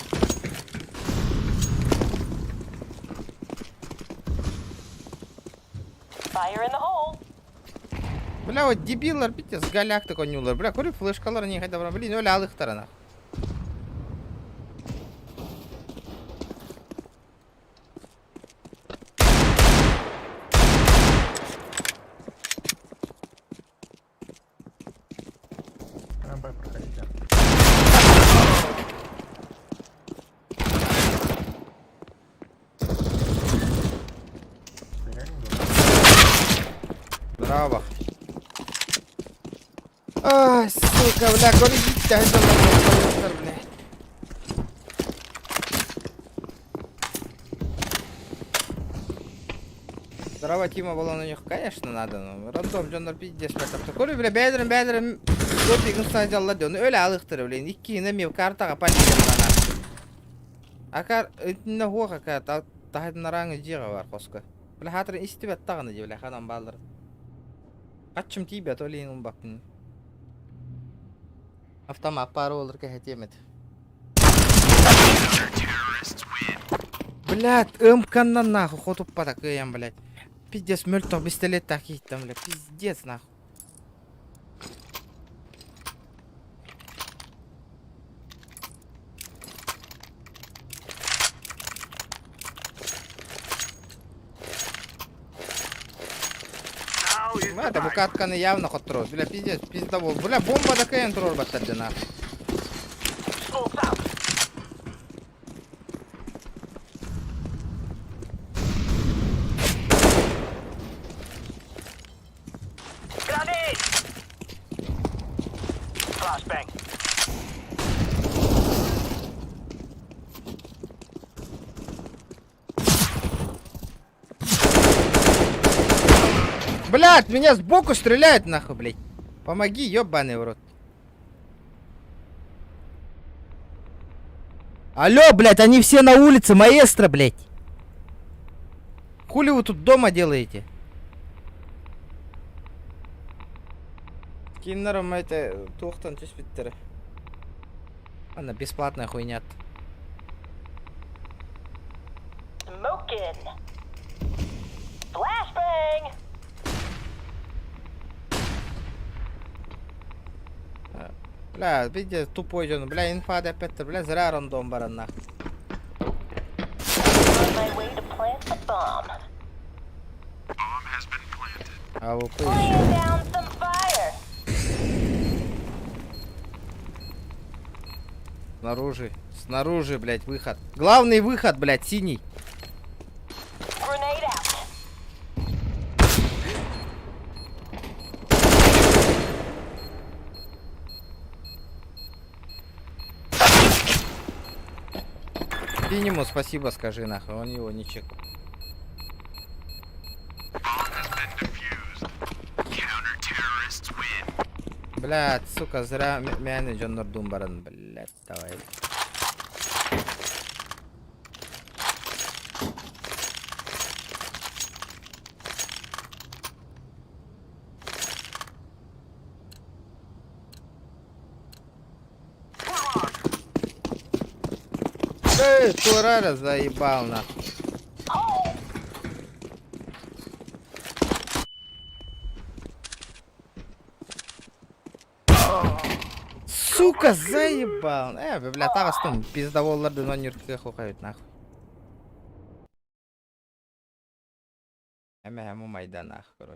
Бля, вот дебилар, бите, с голяк такой нюлар. Бля, курю флешкалар не хотя бы, блин, öyle алыктар, нахуй. Браво. Ай, сука, бля, коридите, это бля. Здорово, Тима было на них, конечно, надо, но рандом жондар пиздец метап. Такой, бля, бәдірім, допигін стадиялар ден, өлі алықтыры, блин, иккиіне мев картаға пачкердана. Акар, үтінне хоға кәт, тағайдың араңы жиға бар, қосқа. Бля, хатырын истібет тағыны же, бля, қадан балдыр. Қатшым тибет, олейін ұн бақын. Автомат пары олыр кәхет емет. Блядь, ымканнан нахуй, хотуп патак өйен, блядь. Пиздец, мөлток пистолет такие там, бля, пиздец, нахуй. Это букатканы явно ход трос, бля, пиздец, пиздовол. Бля, бомба такая трор баталья, нахуй. Блядь, меня сбоку стреляют, нахуй, блядь. Помоги, ёбаный в рот. Алло, блядь, они все на улице, маэстро, блядь. Хули вы тут дома делаете? Киннером это тухтан теспиттер. Она бесплатная хуйня. Smokin'. Flashbang. Бля, пиздец, тупой жон. Бля, инфа да петр, бля, зря рандом баран нахуй. А вы Снаружи. Снаружи, блядь, выход. Главный выход, блядь, синий. Grenade out. Синему спасибо скажи, нахуй. Он его не чекал. Блядь, сука, зря мяне Джоннор Думбаран, блядь, давай. Турара заебал, нахуй. Сука, заебал. Бля, тағыстым. Пиздаволларды нонюртке қоқайыт, нахуй. Әмі майдан, нахуй, короче.